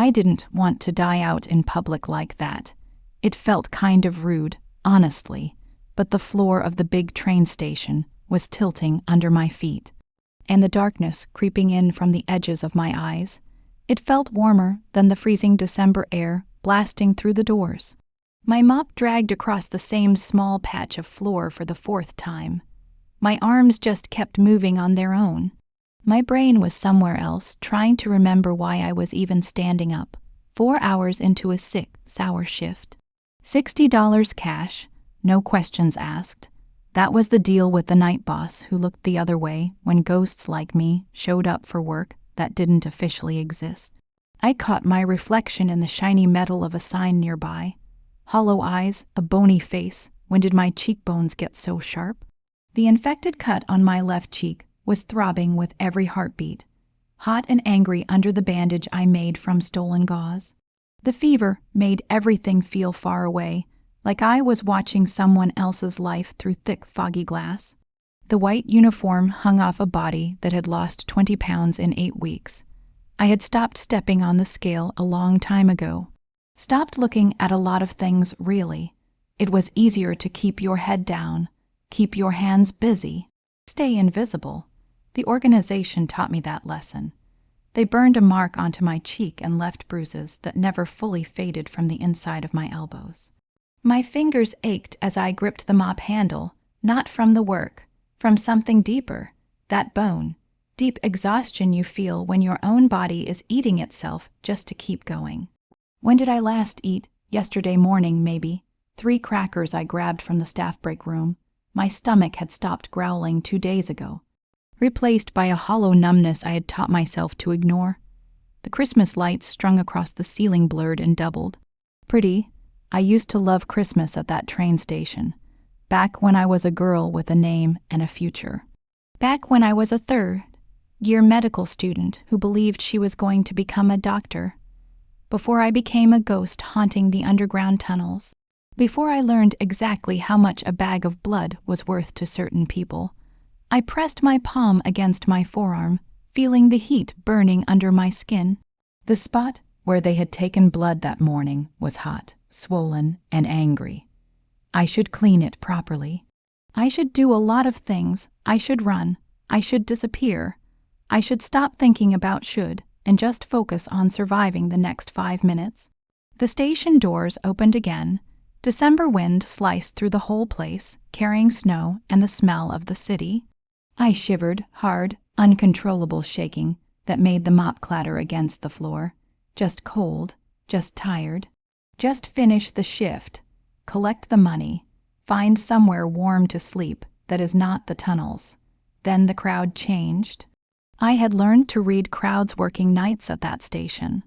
I didn't want to die out in public like that. It felt kind of rude, honestly, but the floor of the big train station was tilting under my feet, and the darkness creeping in from the edges of my eyes. It felt warmer than the freezing December air blasting through the doors. My mop dragged across the same small patch of floor for the fourth time. My arms just kept moving on their own. My brain was somewhere else, trying to remember why I was even standing up, 4 hours into a sick, sour shift. $60 cash, no questions asked. That was the deal with the night boss who looked the other way when ghosts like me showed up for work that didn't officially exist. I caught my reflection in the shiny metal of a sign nearby. Hollow eyes, a bony face. When did my cheekbones get so sharp? The infected cut on my left cheek was throbbing with every heartbeat, hot and angry under the bandage I made from stolen gauze. The fever made everything feel far away, like I was watching someone else's life through thick, foggy glass. The white uniform hung off a body that had lost 20 pounds in 8 weeks. I had stopped stepping on the scale a long time ago. Stopped looking at a lot of things, really. It was easier to keep your head down, keep your hands busy, stay invisible. The organization taught me that lesson. They burned a mark onto my cheek and left bruises that never fully faded from the inside of my elbows. My fingers ached as I gripped the mop handle, not from the work, from something deeper, that bone, deep exhaustion you feel when your own body is eating itself just to keep going. When did I last eat? Yesterday morning, maybe. 3 crackers I grabbed from the staff break room. My stomach had stopped growling 2 days ago, replaced by a hollow numbness I had taught myself to ignore. The Christmas lights strung across the ceiling blurred and doubled. Pretty. I used to love Christmas at that train station, back when I was a girl with a name and a future. Back when I was a third-year medical student who believed she was going to become a doctor. Before I became a ghost haunting the underground tunnels. Before I learned exactly how much a bag of blood was worth to certain people. I pressed my palm against my forearm, feeling the heat burning under my skin. The spot where they had taken blood that morning was hot, swollen, and angry. I should clean it properly. I should do a lot of things. I should run. I should disappear. I should stop thinking about should and just focus on surviving the next 5 minutes. The station doors opened again. December wind sliced through the whole place, carrying snow and the smell of the city. I shivered, hard, uncontrollable shaking that made the mop clatter against the floor. Just cold, just tired. Just finish the shift, collect the money, find somewhere warm to sleep that is not the tunnels. Then the crowd changed. I had learned to read crowds working nights at that station.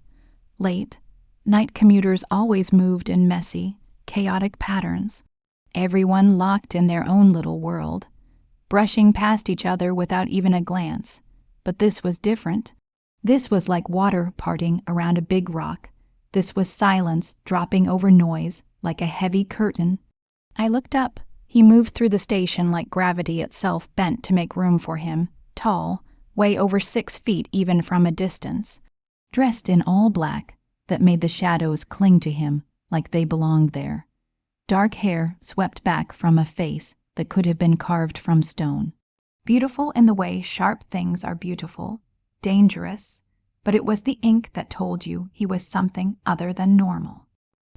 Late, night commuters always moved in messy, chaotic patterns. Everyone locked in their own little world, brushing past each other without even a glance. But this was different. This was like water parting around a big rock. This was silence dropping over noise like a heavy curtain. I looked up. He moved through the station like gravity itself bent to make room for him, tall, way over 6 feet even from a distance, dressed in all black that made the shadows cling to him like they belonged there. Dark hair swept back from a face that could have been carved from stone. Beautiful in the way sharp things are beautiful, dangerous, but it was the ink that told you he was something other than normal.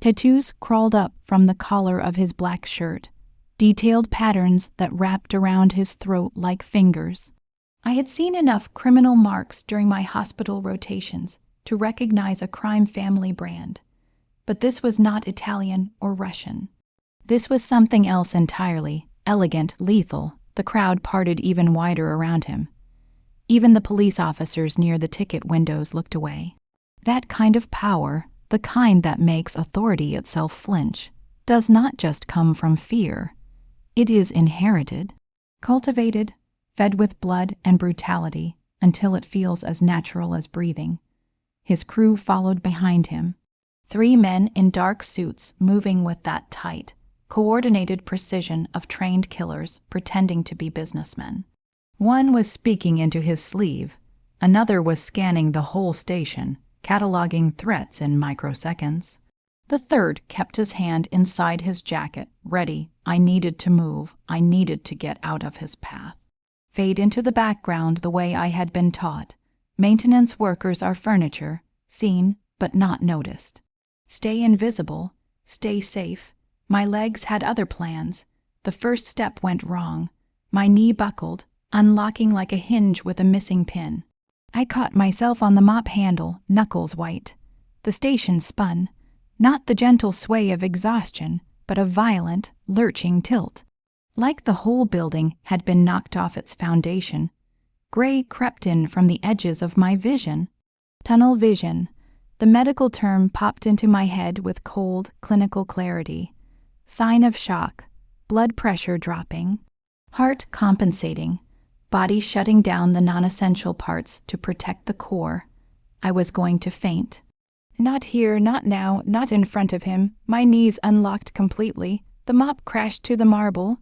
Tattoos crawled up from the collar of his black shirt, detailed patterns that wrapped around his throat like fingers. I had seen enough criminal marks during my hospital rotations to recognize a crime family brand, but this was not Italian or Russian. This was something else entirely, elegant, lethal. The crowd parted even wider around him. Even the police officers near the ticket windows looked away. That kind of power, the kind that makes authority itself flinch, does not just come from fear. It is inherited, cultivated, fed with blood and brutality until it feels as natural as breathing. His crew followed behind him. 3 men in dark suits moving with that tight, coordinated precision of trained killers pretending to be businessmen. One was speaking into his sleeve. Another was scanning the whole station, cataloging threats in microseconds. The third kept his hand inside his jacket, ready. I needed to move. I needed to get out of his path. Fade into the background the way I had been taught. Maintenance workers are furniture, seen but not noticed. Stay invisible, stay safe. My legs had other plans. The first step went wrong. My knee buckled, unlocking like a hinge with a missing pin. I caught myself on the mop handle, knuckles white. The station spun. Not the gentle sway of exhaustion, but a violent, lurching tilt. Like the whole building had been knocked off its foundation. Gray crept in from the edges of my vision. Tunnel vision. The medical term popped into my head with cold, clinical clarity. Sign of shock. Blood pressure dropping. Heart compensating. Body shutting down the non-essential parts to protect the core. I was going to faint. Not here, not now, not in front of him. My knees unlocked completely. The mop crashed to the marble.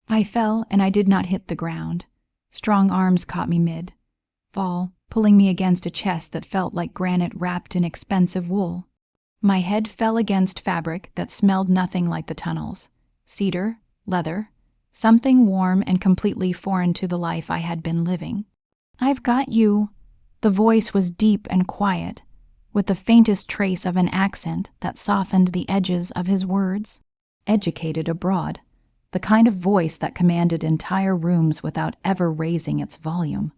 I fell, and I did not hit the ground. Strong arms caught me mid-fall, pulling me against a chest that felt like granite wrapped in expensive wool. My head fell against fabric that smelled nothing like the tunnels. Cedar, leather, something warm and completely foreign to the life I had been living. "I've got you." The voice was deep and quiet, with the faintest trace of an accent that softened the edges of his words. Educated abroad, the kind of voice that commanded entire rooms without ever raising its volume.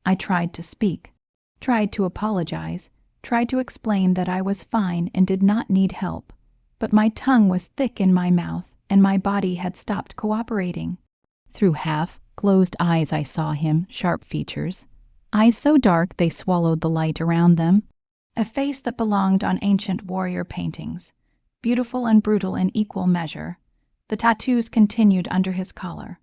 I tried to speak, tried to apologize, tried to explain that I was fine and did not need help, but my tongue was thick in my mouth and my body had stopped cooperating. Through half-closed eyes I saw him, sharp features, eyes so dark they swallowed the light around them. A face that belonged on ancient warrior paintings, beautiful and brutal in equal measure. The tattoos continued under his collar.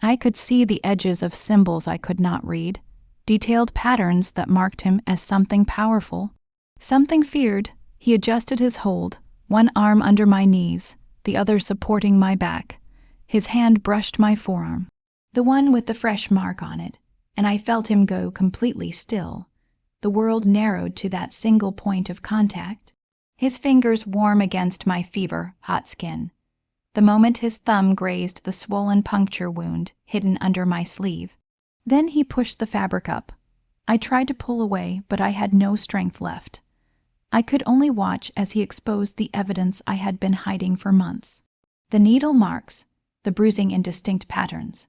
I could see the edges of symbols I could not read, detailed patterns that marked him as something powerful, something feared. He adjusted his hold, one arm under my knees, the other supporting my back. His hand brushed my forearm, the one with the fresh mark on it, and I felt him go completely still. The world narrowed to that single point of contact. His fingers warm against my fever-hot skin. The moment his thumb grazed the swollen puncture wound hidden under my sleeve. Then he pushed the fabric up. I tried to pull away, but I had no strength left. I could only watch as he exposed the evidence I had been hiding for months. The needle marks, the bruising in distinct patterns.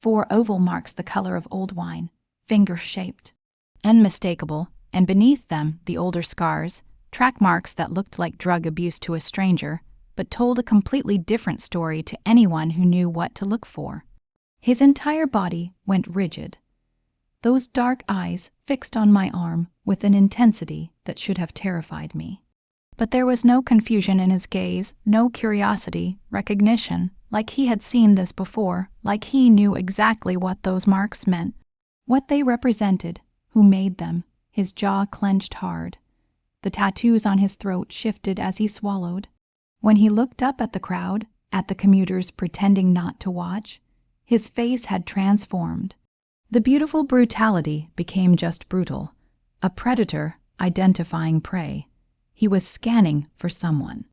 4 oval marks the color of old wine, finger-shaped. Unmistakable, and beneath them the older scars, track marks that looked like drug abuse to a stranger, but told a completely different story to anyone who knew what to look for. His entire body went rigid. Those dark eyes fixed on my arm with an intensity that should have terrified me. But there was no confusion in his gaze, no curiosity, recognition, like he had seen this before, like he knew exactly what those marks meant, what they represented, who made them. His jaw clenched hard. The tattoos on his throat shifted as he swallowed. When he looked up at the crowd, at the commuters pretending not to watch, his face had transformed. The beautiful brutality became just brutal, a predator identifying prey. He was scanning for someone.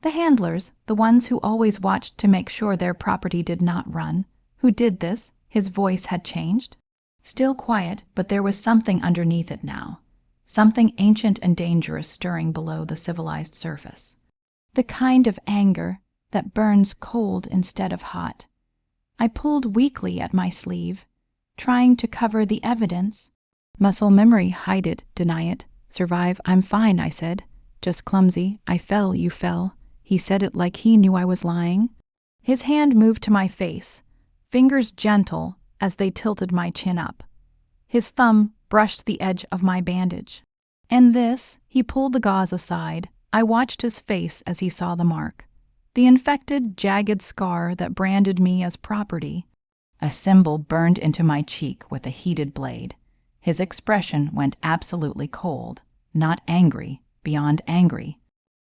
The handlers, the ones who always watched to make sure their property did not run, who did this, his voice had changed. Still quiet, but there was something underneath it now, something ancient and dangerous stirring below the civilized surface. The kind of anger that burns cold instead of hot. I pulled weakly at my sleeve, trying to cover the evidence. Muscle memory, hide it, deny it, survive. "I'm fine," I said. "Just clumsy. I fell, you fell." He said it like he knew I was lying. His hand moved to my face, fingers gentle as they tilted my chin up. His thumb brushed the edge of my bandage. And this, he pulled the gauze aside. I watched his face as he saw the mark. The infected, jagged scar that branded me as property. A symbol burned into my cheek with a heated blade. His expression went absolutely cold, not angry, beyond angry.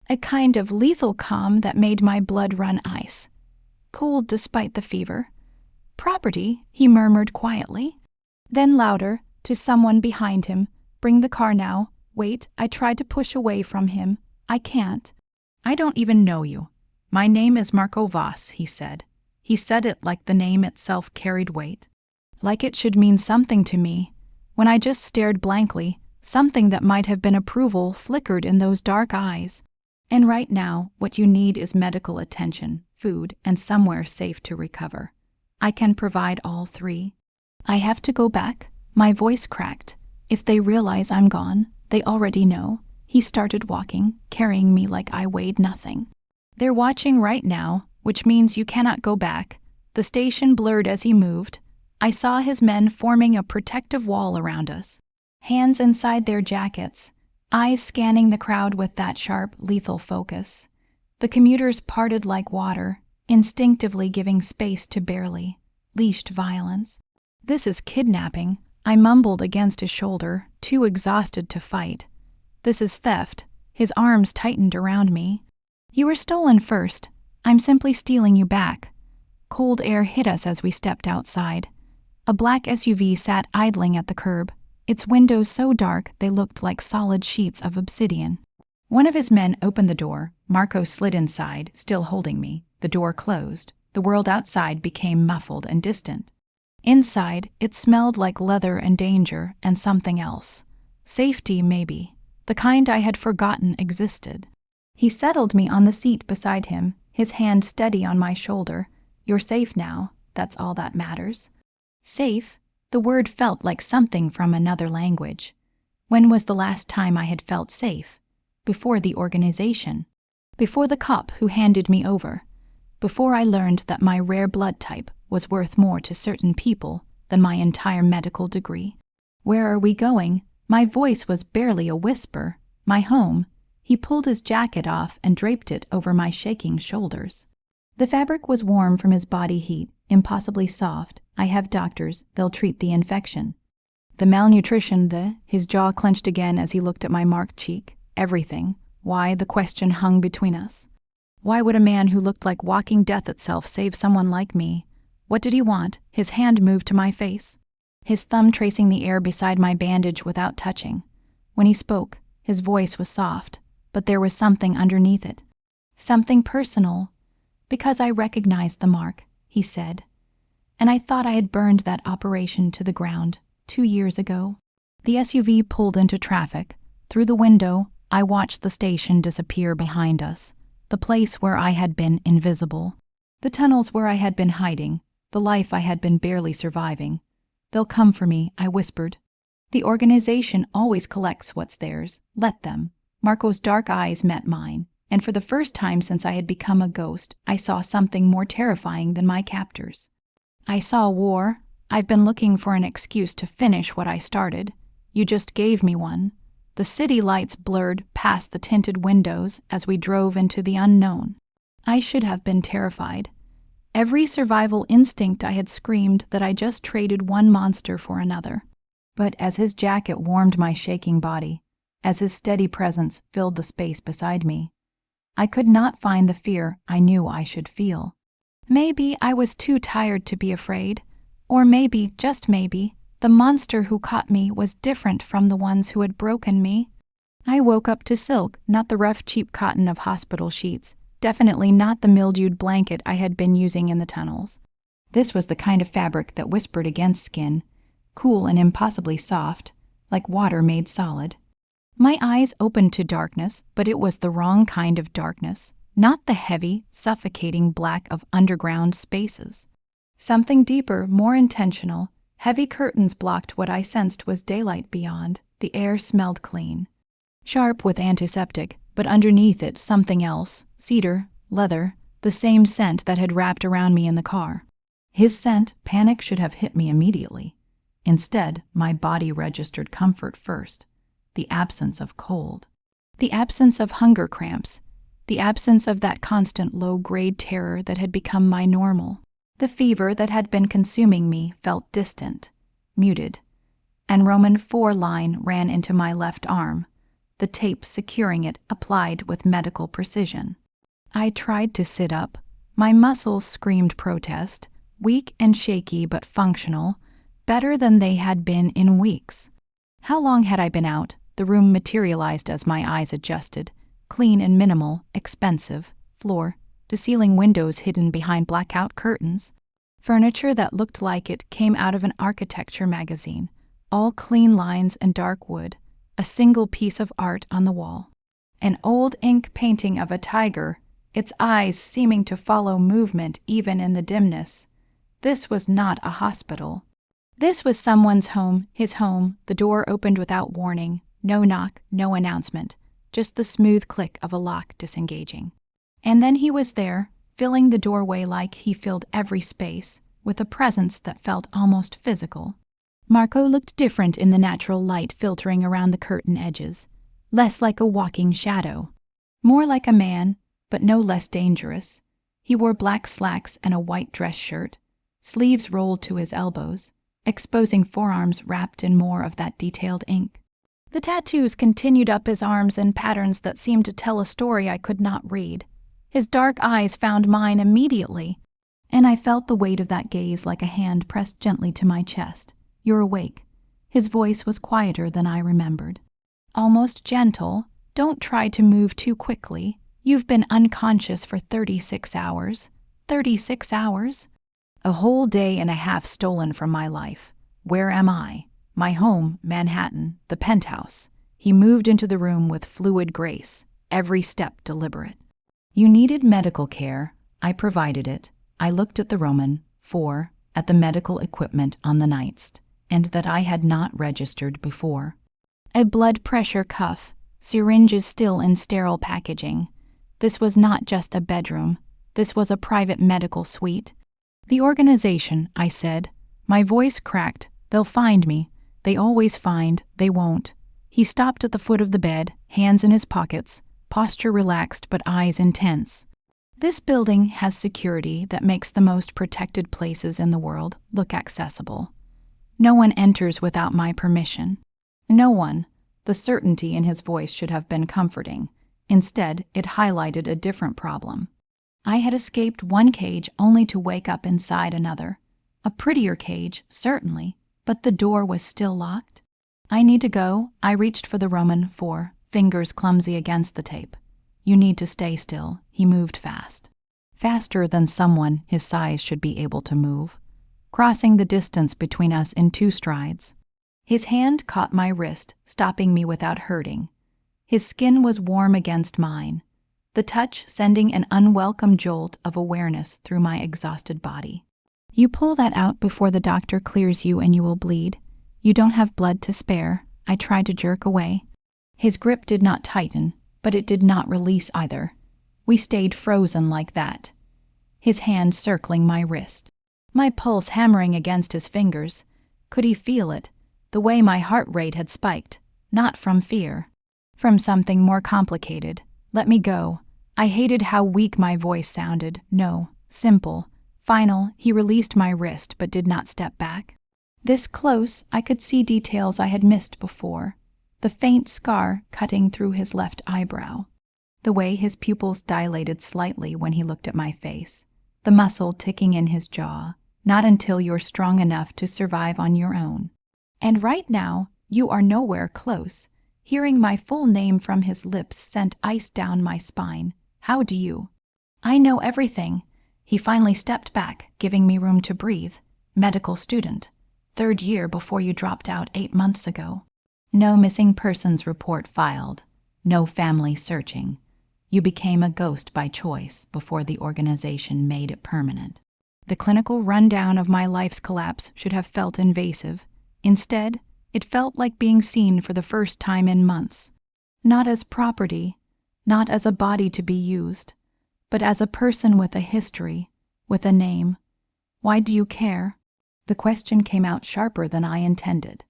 A kind of lethal calm that made my blood run ice. Cold despite the fever. "Property," he murmured quietly. Then louder, to someone behind him, "Bring the car now. Wait, I tried to push away from him. I can't. I don't even know you. My name is Marco Voss, he said. He said it like the name itself carried weight. Like it should mean something to me. When I just stared blankly, something that might have been approval flickered in those dark eyes. And right now, what you need is medical attention, food, and somewhere safe to recover. I can provide all three. I have to go back. My voice cracked. If they realize I'm gone, they already know. He started walking, carrying me like I weighed nothing. They're watching right now, which means you cannot go back. The station blurred as he moved. I saw his men forming a protective wall around us. Hands inside their jackets, eyes scanning the crowd with that sharp, lethal focus. The commuters parted like water, instinctively giving space to barely leashed violence. This is kidnapping, I mumbled against his shoulder, too exhausted to fight. This is theft. His arms tightened around me. You were stolen first. I'm simply stealing you back. Cold air hit us as we stepped outside. A black SUV sat idling at the curb, its windows so dark they looked like solid sheets of obsidian. One of his men opened the door. Marco slid inside, still holding me. The door closed. The world outside became muffled and distant. Inside, it smelled like leather and danger and something else. Safety, maybe. The kind I had forgotten existed. He settled me on the seat beside him, his hand steady on my shoulder. You're safe now. That's all that matters. Safe? The word felt like something from another language. When was the last time I had felt safe? Before the organization. Before the cop who handed me over. Before I learned that my rare blood type was worth more to certain people than my entire medical degree. Where are we going? My voice was barely a whisper. My home. He pulled his jacket off and draped it over my shaking shoulders. The fabric was warm from his body heat, impossibly soft. I have doctors, they'll treat the infection. The malnutrition, his jaw clenched again as he looked at my marked cheek. Everything. Why, the question hung between us. Why would a man who looked like walking death itself save someone like me? What did he want? His hand moved to my face, his thumb tracing the air beside my bandage without touching. When he spoke, his voice was soft, but there was something underneath it. Something personal. Because I recognized the mark, he said. And I thought I had burned that operation to the ground 2 years ago. The SUV pulled into traffic. Through the window, I watched the station disappear behind us, the place where I had been invisible, the tunnels where I had been hiding, the life I had been barely surviving. They'll come for me, I whispered. The organization always collects what's theirs. Let them. Marco's dark eyes met mine, and for the first time since I had become a ghost, I saw something more terrifying than my captors. I saw war. I've been looking for an excuse to finish what I started. You just gave me one. The city lights blurred past the tinted windows as we drove into the unknown. I should have been terrified. Every survival instinct I had screamed that I just traded one monster for another. But as his jacket warmed my shaking body, as his steady presence filled the space beside me, I could not find the fear I knew I should feel. Maybe I was too tired to be afraid, or maybe, just maybe, the monster who caught me was different from the ones who had broken me. I woke up to silk, not the rough, cheap cotton of hospital sheets. Definitely not the mildewed blanket I had been using in the tunnels. This was the kind of fabric that whispered against skin, cool and impossibly soft, like water made solid. My eyes opened to darkness, but it was the wrong kind of darkness, not the heavy, suffocating black of underground spaces. Something deeper, more intentional. Heavy curtains blocked what I sensed was daylight beyond. The air smelled clean. Sharp with antiseptic, but underneath it something else, cedar, leather, the same scent that had wrapped around me in the car. His scent, panic should have hit me immediately. Instead, my body registered comfort first, the absence of cold, the absence of hunger cramps, the absence of that constant low-grade terror that had become my normal. The fever that had been consuming me felt distant, muted, and Roman 4 line ran into my left arm, the tape securing it applied with medical precision. I tried to sit up. My muscles screamed protest, weak and shaky but functional, better than they had been in weeks. How long had I been out? the room materialized as my eyes adjusted. Clean and minimal, expensive, floor to ceiling windows hidden behind blackout curtains. Furniture that looked like it came out of an architecture magazine. All clean lines and dark wood. A single piece of art on the wall. An old ink painting of a tiger, its eyes seeming to follow movement even in the dimness. This was not a hospital. This was someone's home, his home. The door opened without warning. No knock, no announcement. Just the smooth click of a lock disengaging. And then he was there, filling the doorway like he filled every space, with a presence that felt almost physical. Marco looked different in the natural light filtering around the curtain edges, less like a walking shadow. More like a man, but no less dangerous. He wore black slacks and a white dress shirt, sleeves rolled to his elbows, exposing forearms wrapped in more of that detailed ink. The tattoos continued up his arms in patterns that seemed to tell a story I could not read. His dark eyes found mine immediately, and I felt the weight of that gaze like a hand pressed gently to my chest. "You're awake." His voice was quieter than I remembered. Almost gentle. "Don't try to move too quickly. You've been unconscious for 36 hours. 36 hours? A whole day and a half stolen from my life. Where am I? My home, Manhattan, the penthouse." He moved into the room with fluid grace, every step deliberate. "You needed medical care. I provided it." I looked at the Roman, at the medical equipment on the nightstand, and that I had not registered before. A blood pressure cuff, syringes still in sterile packaging. This was not just a bedroom. This was a private medical suite. "The organization," I said. My voice cracked. "They'll find me. They always find. They won't." He stopped at the foot of the bed, hands in his pockets, posture relaxed but eyes intense. "This building has security that makes the most protected places in the world look accessible. No one enters without my permission. No one." The certainty in his voice should have been comforting. Instead, it highlighted a different problem. I had escaped one cage only to wake up inside another. A prettier cage, certainly, but the door was still locked. "I need to go." I reached for the Roman, fingers clumsy against the tape. "You need to stay still." He moved fast. Faster than someone his size should be able to move, crossing the distance between us in 2 strides. His hand caught my wrist, stopping me without hurting. His skin was warm against mine, the touch sending an unwelcome jolt of awareness through my exhausted body. "You pull that out before the doctor clears you and you will bleed. You don't have blood to spare." I tried to jerk away. His grip did not tighten, but it did not release either. We stayed frozen like that, his hand circling my wrist, my pulse hammering against his fingers. Could he feel it? The way my heart rate had spiked, not from fear, from something more complicated. "Let me go." I hated how weak my voice sounded. No, simple, final. He released my wrist but did not step back. This close, I could see details I had missed before. The faint scar cutting through his left eyebrow. The way his pupils dilated slightly when he looked at my face. The muscle ticking in his jaw. "Not until you're strong enough to survive on your own. And right now, you are nowhere close." Hearing my full name from his lips sent ice down my spine. "How do you?" "I know everything." He finally stepped back, giving me room to breathe. "Medical student. 3rd year before you dropped out 8 months ago. No missing persons report filed. No family searching. You became a ghost by choice before the organization made it permanent." The clinical rundown of my life's collapse should have felt invasive. Instead, it felt like being seen for the first time in months. Not as property, not as a body to be used, but as a person with a history, with a name. "Why do you care?" The question came out sharper than I intended.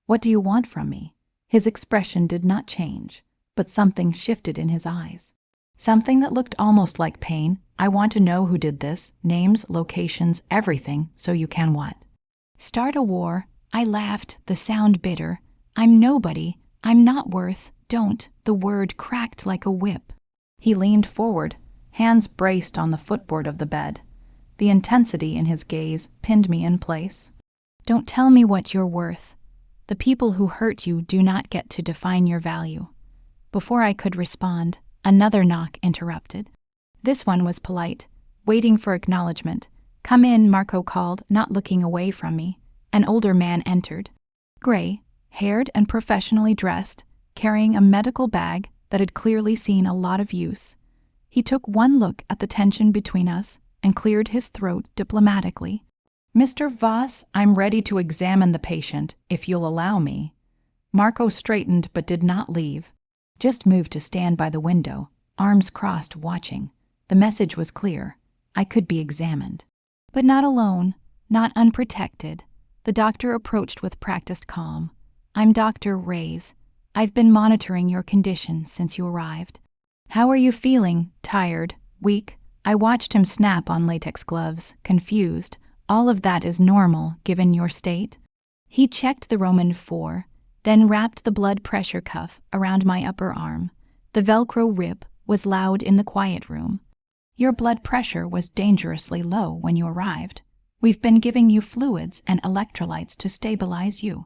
"What do you want from me?" His expression did not change, but something shifted in his eyes. Something that looked almost like pain. "I want to know who did this, names, locations, everything, so you can what?" "Start a war." I laughed, the sound bitter. "I'm nobody. I'm not worth." "Don't." The word cracked like a whip. He leaned forward, hands braced on the footboard of the bed. The intensity in his gaze pinned me in place. "Don't tell me what you're worth. The people who hurt you do not get to define your value." Before I could respond, another knock interrupted. This one was polite, waiting for acknowledgement. "Come in," Marco called, not looking away from me. An older man entered. Gray, haired and professionally dressed, carrying a medical bag that had clearly seen a lot of use. He took one look at the tension between us and cleared his throat diplomatically. "Mr. Voss, I'm ready to examine the patient, if you'll allow me." Marco straightened but did not leave. Just moved to stand by the window, arms crossed, watching. The message was clear. I could be examined. But not alone, not unprotected. The doctor approached with practiced calm. "I'm Dr. Reyes. I've been monitoring your condition since you arrived." "How are you feeling? Tired? Weak?" I watched him snap on latex gloves, confused. "All of that is normal, given your state." He checked the Roman 4, then wrapped the blood pressure cuff around my upper arm. The Velcro rip was loud in the quiet room. "Your blood pressure was dangerously low when you arrived. We've been giving you fluids and electrolytes to stabilize you."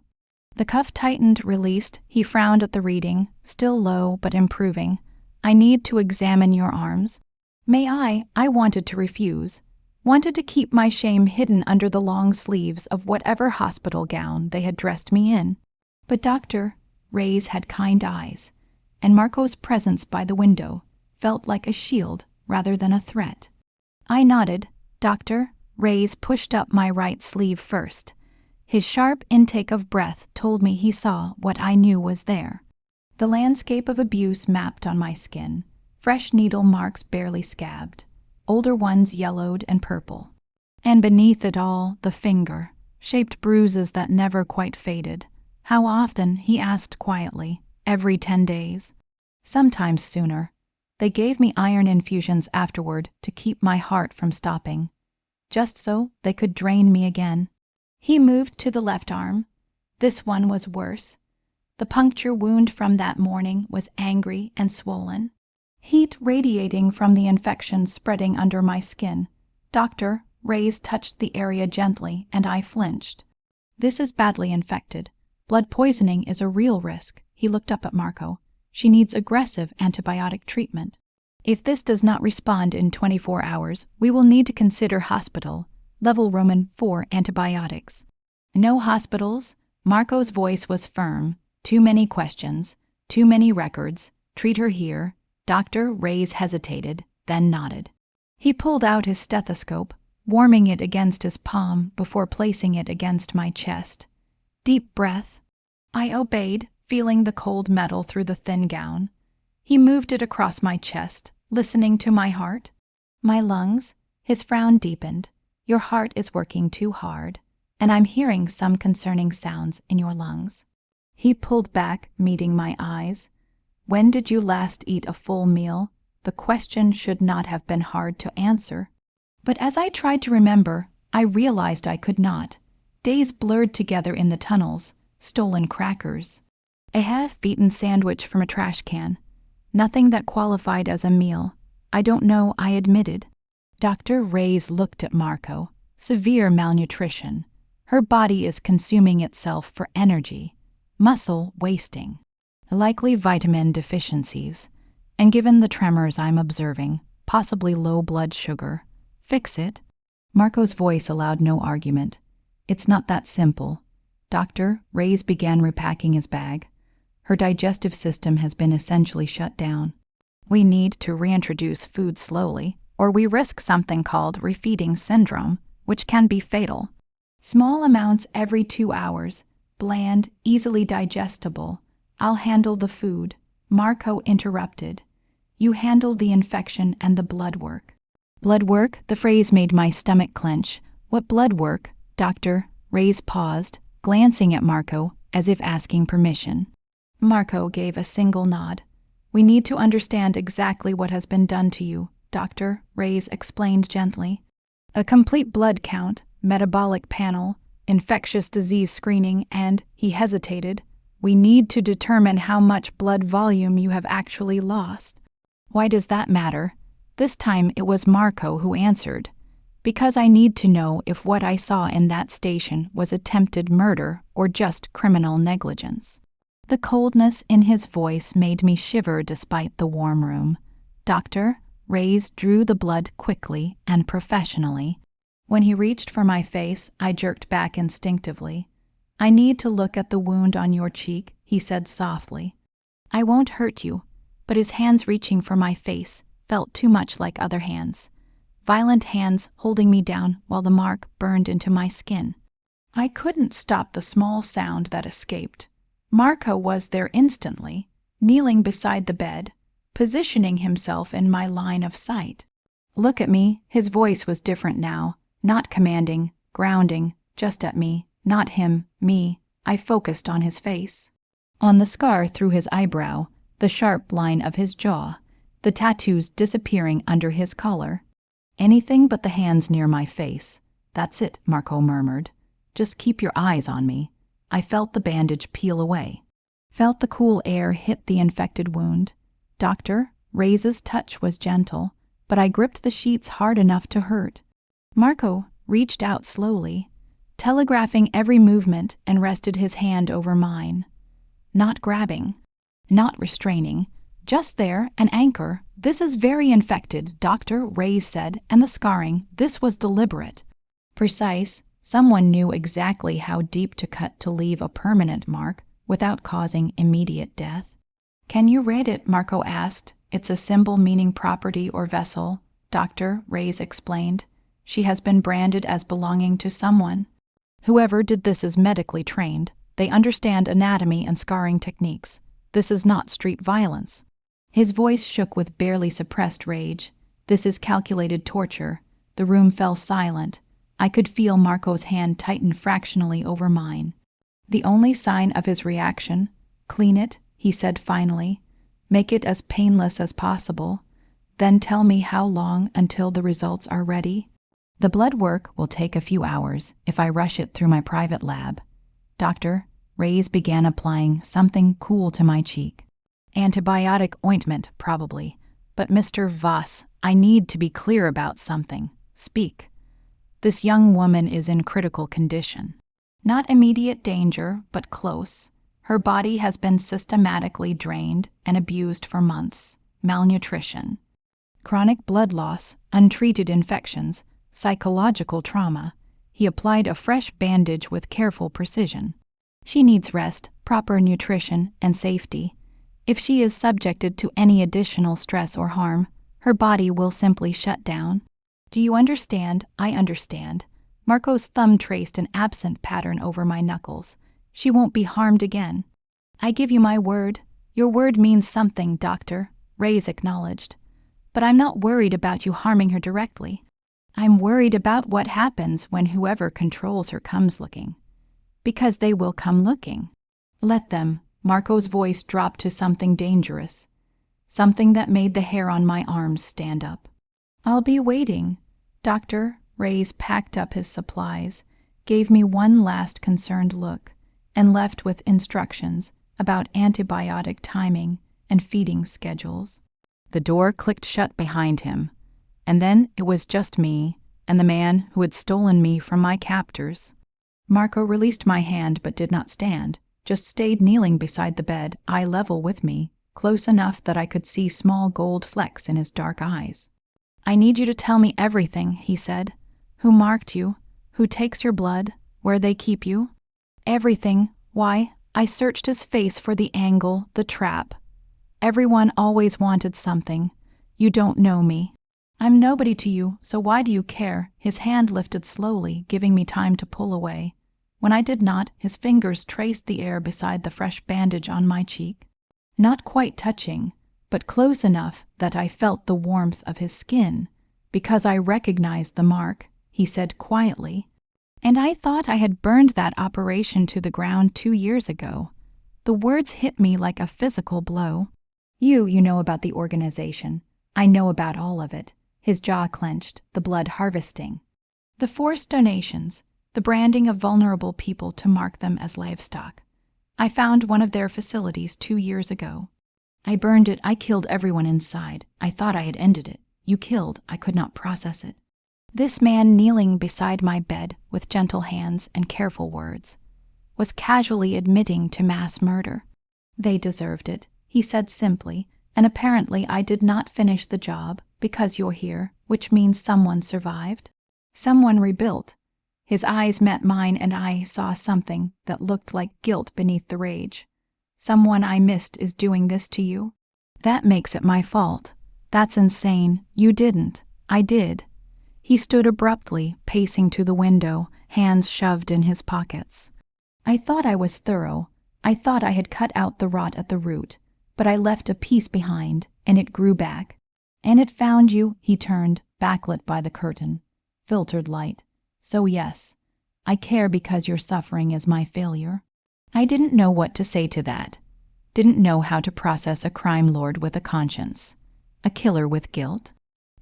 The cuff tightened, released. He frowned at the reading, still low but improving. "I need to examine your arms." "May I?" I wanted to refuse. Wanted to keep my shame hidden under the long sleeves of whatever hospital gown they had dressed me in. But Dr. Reyes had kind eyes, and Marco's presence by the window felt like a shield rather than a threat. I nodded. Dr. Reyes pushed up my right sleeve first. His sharp intake of breath told me he saw what I knew was there. The landscape of abuse mapped on my skin, fresh needle marks barely scabbed, older ones yellowed and purple. And beneath it all, the finger, shaped bruises that never quite faded. How often, he asked quietly. Every 10 days. Sometimes sooner. They gave me iron infusions afterward to keep my heart from stopping, just so they could drain me again. He moved to the left arm. This one was worse. The puncture wound from that morning was angry and swollen. Heat radiating from the infection spreading under my skin. Dr. Reyes touched the area gently, and I flinched. "This is badly infected. Blood poisoning is a real risk." He looked up at Marco. "She needs aggressive antibiotic treatment. If this does not respond in 24 hours, we will need to consider hospital, level Roman 4 antibiotics." "No hospitals." Marco's voice was firm. "Too many questions, too many records. Treat her here." Dr. Reyes hesitated, then nodded. He pulled out his stethoscope, warming it against his palm before placing it against my chest. Deep breath. I obeyed, feeling the cold metal through the thin gown. He moved it across my chest, listening to my heart. My lungs. His frown deepened. "Your heart is working too hard, and I'm hearing some concerning sounds in your lungs." He pulled back, meeting my eyes. "When did you last eat a full meal?" The question should not have been hard to answer. But as I tried to remember, I realized I could not. Days blurred together in the tunnels, stolen crackers. A half-beaten sandwich from a trash can. Nothing that qualified as a meal. "I don't know," I admitted. Dr. Reyes looked at Marco. "Severe malnutrition. Her body is consuming itself for energy. Muscle wasting. Likely vitamin deficiencies. And given the tremors I'm observing, possibly low blood sugar. Fix it." Marco's voice allowed no argument. "It's not that simple." Dr. Reyes began repacking his bag. "Her digestive system has been essentially shut down. We need to reintroduce food slowly, or we risk something called refeeding syndrome, which can be fatal. Small amounts every 2 hours, bland, easily digestible. I'll handle the food." Marco interrupted. "You handle the infection and the blood work." "Blood work?" The phrase made my stomach clench. "What blood work?" Dr. Reyes paused, glancing at Marco as if asking permission. Marco gave a single nod. "We need to understand exactly what has been done to you," Dr. Reyes explained gently. "A complete blood count, metabolic panel, infectious disease screening, and," he hesitated, "we need to determine how much blood volume you have actually lost." "Why does that matter?" This time it was Marco who answered. Because I need to know if what I saw in that station was attempted murder or just criminal negligence. The coldness in his voice made me shiver despite the warm room. Dr. Reyes drew the blood quickly and professionally. When he reached for my face, I jerked back instinctively. I need to look at the wound on your cheek, he said softly. I won't hurt you, but his hands reaching for my face felt too much like other hands. Violent hands holding me down while the mark burned into my skin. I couldn't stop the small sound that escaped. Marco was there instantly, kneeling beside the bed, positioning himself in my line of sight. Look at me, his voice was different now, not commanding, grounding, just at me, not him, me. I focused on his face. On the scar through his eyebrow, the sharp line of his jaw, the tattoos disappearing under his collar. Anything but the hands near my face. That's it, Marco murmured. Just keep your eyes on me. I felt the bandage peel away. Felt the cool air hit the infected wound. Dr. Reyes' touch was gentle, but I gripped the sheets hard enough to hurt. Marco reached out slowly, telegraphing every movement, and rested his hand over mine. Not grabbing, not restraining, just there, an anchor. This is very infected, Dr. Reyes said, and the scarring, this was deliberate. Precise, someone knew exactly how deep to cut to leave a permanent mark without causing immediate death. Can you read it? Marco asked. It's a symbol meaning property or vessel, Dr. Reyes explained. She has been branded as belonging to someone. Whoever did this is medically trained. They understand anatomy and scarring techniques. This is not street violence. His voice shook with barely suppressed rage. This is calculated torture. The room fell silent. I could feel Marco's hand tighten fractionally over mine. The only sign of his reaction, clean it, he said finally. Make it as painless as possible. Then tell me how long until the results are ready. The blood work will take a few hours if I rush it through my private lab. Dr. Reyes began applying something cool to my cheek. Antibiotic ointment, probably. But Mr. Voss, I need to be clear about something. Speak. This young woman is in critical condition. Not immediate danger, but close. Her body has been systematically drained and abused for months. Malnutrition, chronic blood loss, untreated infections, psychological trauma. He applied a fresh bandage with careful precision. She needs rest, proper nutrition, and safety. If she is subjected to any additional stress or harm, her body will simply shut down. Do you understand? I understand. Marco's thumb traced an absent pattern over my knuckles. She won't be harmed again. I give you my word. Your word means something, Doctor, Reyes acknowledged. But I'm not worried about you harming her directly. I'm worried about what happens when whoever controls her comes looking. Because they will come looking. Let them. Marco's voice dropped to something dangerous. Something that made the hair on my arms stand up. I'll be waiting. Dr. Reyes packed up his supplies, gave me one last concerned look, and left with instructions about antibiotic timing and feeding schedules. The door clicked shut behind him, and then it was just me and the man who had stolen me from my captors. Marco released my hand but did not stand, just stayed kneeling beside the bed, eye level with me, close enough that I could see small gold flecks in his dark eyes. I need you to tell me everything, he said. Who marked you? Who takes your blood? Where they keep you? Everything. Why? I searched his face for the angle, the trap. Everyone always wanted something. You don't know me. I'm nobody to you, so why do you care? His hand lifted slowly, giving me time to pull away. When I did not, his fingers traced the air beside the fresh bandage on my cheek. Not quite touching, but close enough that I felt the warmth of his skin. Because I recognized the mark, he said quietly. And I thought I had burned that operation to the ground 2 years ago. The words hit me like a physical blow. You know about the organization. I know about all of it. His jaw clenched, the blood harvesting. The forced donations, the branding of vulnerable people to mark them as livestock. I found one of their facilities 2 years ago. I burned it. I killed everyone inside. I thought I had ended it. You killed. I could not process it. This man kneeling beside my bed with gentle hands and careful words was casually admitting to mass murder. They deserved it, he said simply, and apparently I did not finish the job because you're here, which means someone survived. Someone rebuilt. His eyes met mine and I saw something that looked like guilt beneath the rage. Someone I missed is doing this to you? That makes it my fault. That's insane. You didn't. I did. He stood abruptly, pacing to the window, hands shoved in his pockets. I thought I was thorough. I thought I had cut out the rot at the root, but I left a piece behind, and it grew back. And it found you, he turned, backlit by the curtain. Filtered light. So yes, I care because your suffering is my failure. I didn't know what to say to that. Didn't know how to process a crime lord with a conscience. A killer with guilt.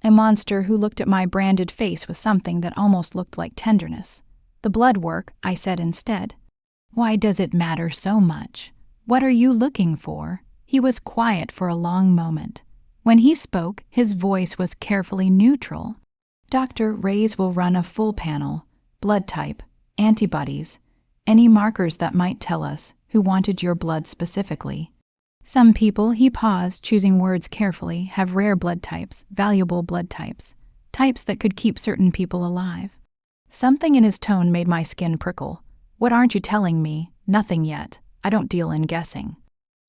A monster who looked at my branded face with something that almost looked like tenderness. The blood work, I said instead. Why does it matter so much? What are you looking for? He was quiet for a long moment. When he spoke, his voice was carefully neutral. Dr. Reyes will run a full panel, blood type, antibodies, any markers that might tell us who wanted your blood specifically. Some people, he paused, choosing words carefully, have rare blood types, valuable blood types, types that could keep certain people alive. Something in his tone made my skin prickle. What aren't you telling me? Nothing yet. I don't deal in guessing.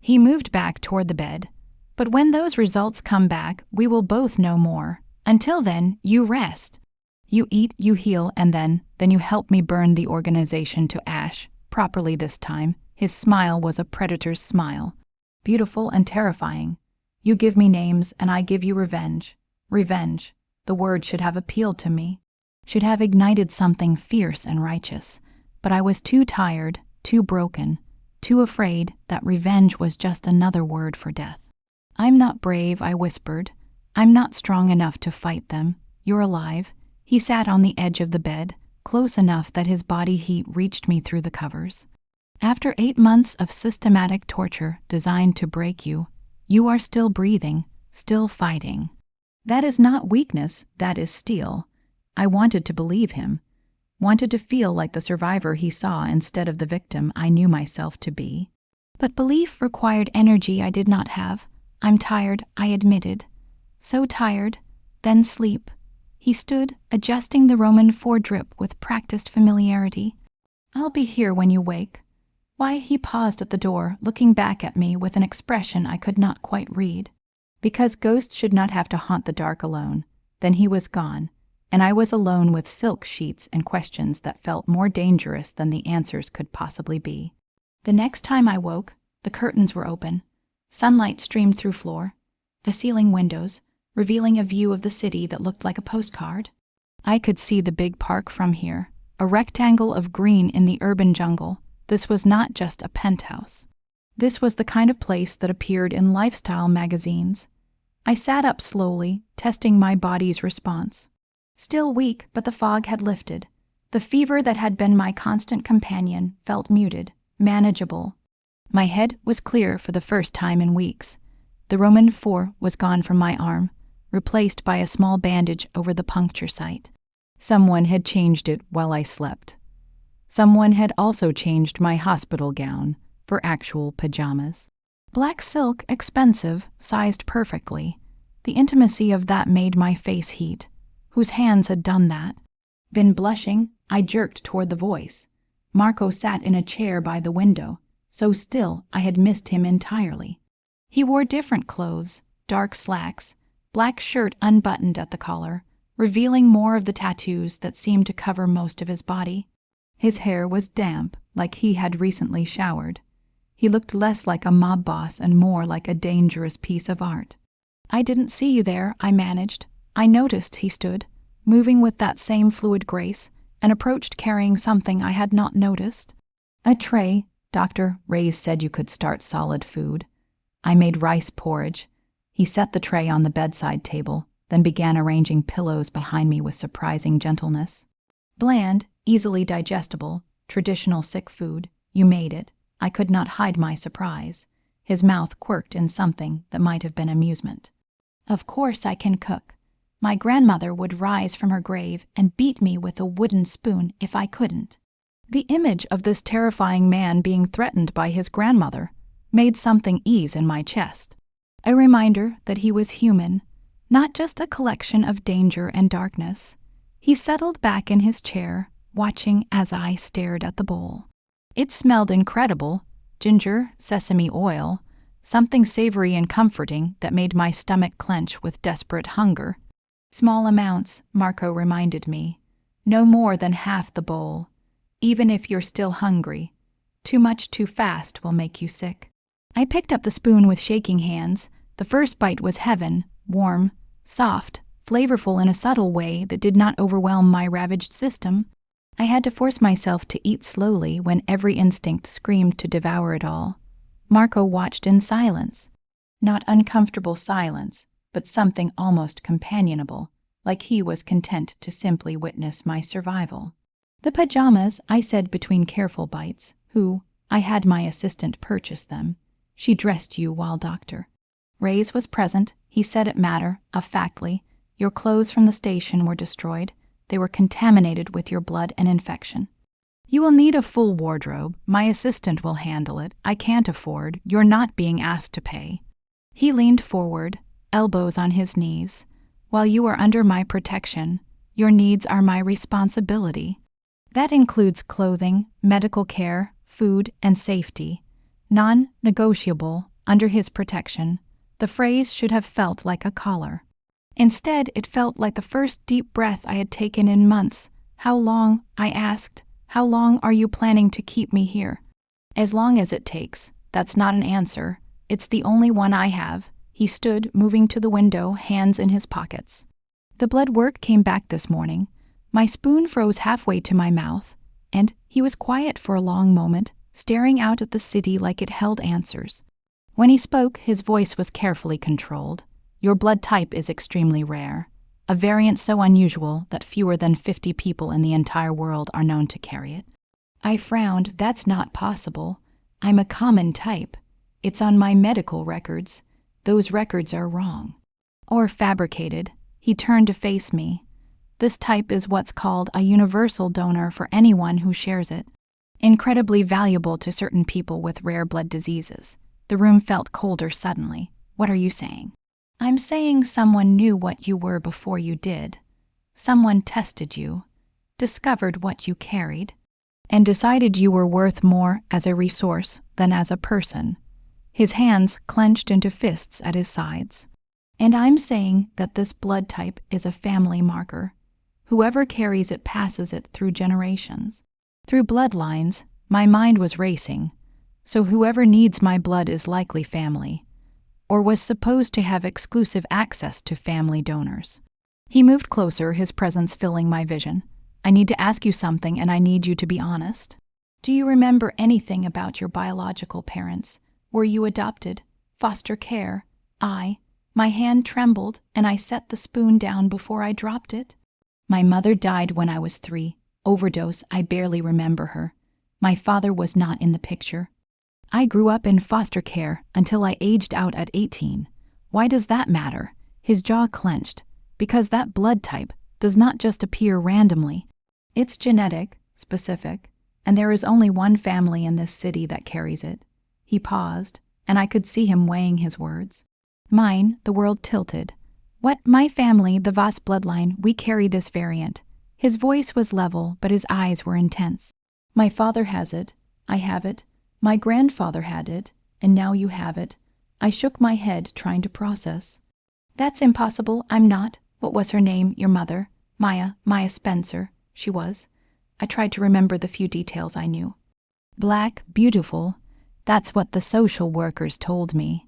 He moved back toward the bed. But when those results come back, we will both know more. Until then, you rest. You eat, you heal, and then you help me burn the organization to ash, properly this time. His smile was a predator's smile. Beautiful and terrifying. You give me names, and I give you revenge. Revenge. The word should have appealed to me. Should have ignited something fierce and righteous. But I was too tired, too broken, too afraid that revenge was just another word for death. I'm not brave, I whispered. I'm not strong enough to fight them. You're alive. He sat on the edge of the bed, close enough that his body heat reached me through the covers. After 8 months of systematic torture designed to break you, you are still breathing, still fighting. That is not weakness, that is steel. I wanted to believe him. Wanted to feel like the survivor he saw instead of the victim I knew myself to be. But belief required energy I did not have. I'm tired, I admitted. So tired, then sleep. He stood, adjusting the Roman 4 drip with practiced familiarity. I'll be here when you wake. Why, he paused at the door, looking back at me with an expression I could not quite read. Because ghosts should not have to haunt the dark alone. Then he was gone, and I was alone with silk sheets and questions that felt more dangerous than the answers could possibly be. The next time I woke, the curtains were open. Sunlight streamed through floor, the ceiling windows, revealing a view of the city that looked like a postcard. I could see the big park from here, a rectangle of green in the urban jungle. This was not just a penthouse. This was the kind of place that appeared in lifestyle magazines. I sat up slowly, testing my body's response. Still weak, but the fog had lifted. The fever that had been my constant companion felt muted, manageable. My head was clear for the first time in weeks. The Roman 4 was gone from my arm, replaced by a small bandage over the puncture site. Someone had changed it while I slept. Someone had also changed my hospital gown for actual pajamas. Black silk, expensive, sized perfectly. The intimacy of that made my face heat. Whose hands had done that? Been blushing, I jerked toward the voice. Marco sat in a chair by the window, so still I had missed him entirely. He wore different clothes, dark slacks, black shirt unbuttoned at the collar, revealing more of the tattoos that seemed to cover most of his body. His hair was damp, like he had recently showered. He looked less like a mob boss and more like a dangerous piece of art. I didn't see you there, I managed. I noticed he stood, moving with that same fluid grace, and approached carrying something I had not noticed. A tray. Dr. Reyes said you could start solid food. I made rice porridge. He set the tray on the bedside table, then began arranging pillows behind me with surprising gentleness. Bland, easily digestible, traditional sick food. You made it. I could not hide my surprise. His mouth quirked in something that might have been amusement. Of course I can cook. My grandmother would rise from her grave and beat me with a wooden spoon if I couldn't. The image of this terrifying man being threatened by his grandmother made something ease in my chest. A reminder that he was human, not just a collection of danger and darkness. He settled back in his chair, watching as I stared at the bowl. It smelled incredible: ginger, sesame oil, something savory and comforting that made my stomach clench with desperate hunger. Small amounts, Marco reminded me. No more than half the bowl. Even if you're still hungry. Too much too fast will make you sick. I picked up the spoon with shaking hands. The first bite was heaven, warm, soft, flavorful in a subtle way that did not overwhelm my ravaged system. I had to force myself to eat slowly when every instinct screamed to devour it all. Marco watched in silence. Not uncomfortable silence, but something almost companionable, like he was content to simply witness my survival. "The pajamas," I said between careful bites. I had my assistant purchase them. "She dressed you while doctor." Reyes was present. He said it matter-of-factly. "Your clothes from the station were destroyed. They were contaminated with your blood and infection. You will need a full wardrobe. My assistant will handle it. I can't afford. You're not being asked to pay." He leaned forward, elbows on his knees. "While you are under my protection, your needs are my responsibility. That includes clothing, medical care, food, and safety. Non-negotiable, under his protection." The phrase should have felt like a collar. Instead, it felt like the first deep breath I had taken in months. "How long?" I asked. "How long are you planning to keep me here?" "As long as it takes." That's not an answer. It's the only one I have. He stood, moving to the window, hands in his pockets. The blood work came back this morning. My spoon froze halfway to my mouth, and he was quiet for a long moment, staring out at the city like it held answers. When he spoke, his voice was carefully controlled. "Your blood type is extremely rare, a variant so unusual that fewer than 50 people in the entire world are known to carry it." I frowned. "That's not possible. I'm a common type. It's on my medical records. Those records are wrong. Or fabricated." He turned to face me. "This type is what's called a universal donor for anyone who shares it. Incredibly valuable to certain people with rare blood diseases." The room felt colder suddenly. "What are you saying?" "I'm saying someone knew what you were before you did. Someone tested you, discovered what you carried, and decided you were worth more as a resource than as a person." His hands clenched into fists at his sides. "And I'm saying that this blood type is a family marker. Whoever carries it passes it through generations. Through bloodlines." My mind was racing. "So whoever needs my blood is likely family, or was supposed to have exclusive access to family donors." He moved closer, his presence filling my vision. "I need to ask you something, and I need you to be honest. Do you remember anything about your biological parents? Were you adopted? Foster care?" My hand trembled, and I set the spoon down before I dropped it. "My mother died when I was 3. Overdose. I barely remember her. My father was not in the picture. I grew up in foster care until I aged out at 18. Why does that matter?" His jaw clenched. "Because that blood type does not just appear randomly. It's genetic, specific, and there is only one family in this city that carries it." He paused, and I could see him weighing his words. "Mine," the world tilted. "What? My family, the Voss bloodline, we carry this variant." His voice was level, but his eyes were intense. "My father has it. I have it. My grandfather had it, and now you have it." I shook my head, trying to process. "That's impossible. I'm not. What was her name, your mother?" Maya Spencer. She was." I tried to remember the few details I knew. "Black, beautiful. That's what the social workers told me.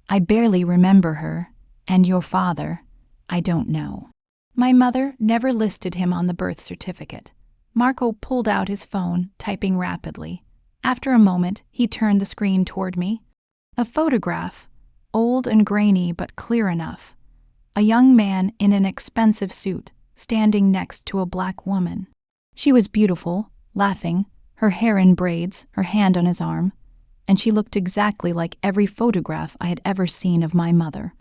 I barely remember her. And your father, I don't know." My mother never listed him on the birth certificate. Marco pulled out his phone, typing rapidly. After a moment, he turned the screen toward me. A photograph, old and grainy but clear enough. A young man in an expensive suit, standing next to a black woman. She was beautiful, laughing, her hair in braids, her hand on his arm, and she looked exactly like every photograph I had ever seen of my mother.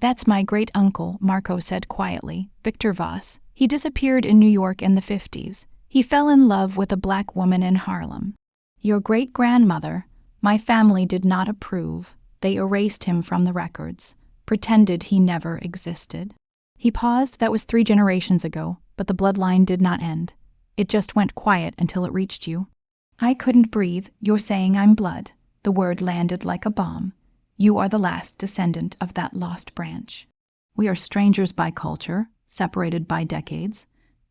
That's my great-uncle, Marco said quietly, Victor Voss. He disappeared in New York in the 50s. He fell in love with a black woman in Harlem. Your great-grandmother, my family did not approve. They erased him from the records, pretended he never existed. He paused. That was 3 generations ago, but the bloodline did not end. It just went quiet until it reached you. I couldn't breathe. You're saying I'm blood. The word landed like a bomb. You are the last descendant of that lost branch. We are strangers by culture, separated by decades,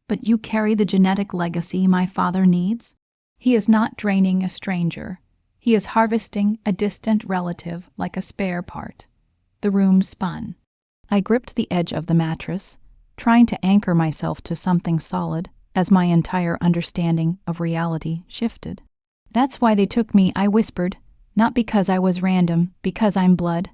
but you carry the genetic legacy my father needs. He is not draining a stranger. He is harvesting a distant relative like a spare part. The room spun. I gripped the edge of the mattress, trying to anchor myself to something solid as my entire understanding of reality shifted. That's why they took me, I whispered. Not because I was random, because I'm blood.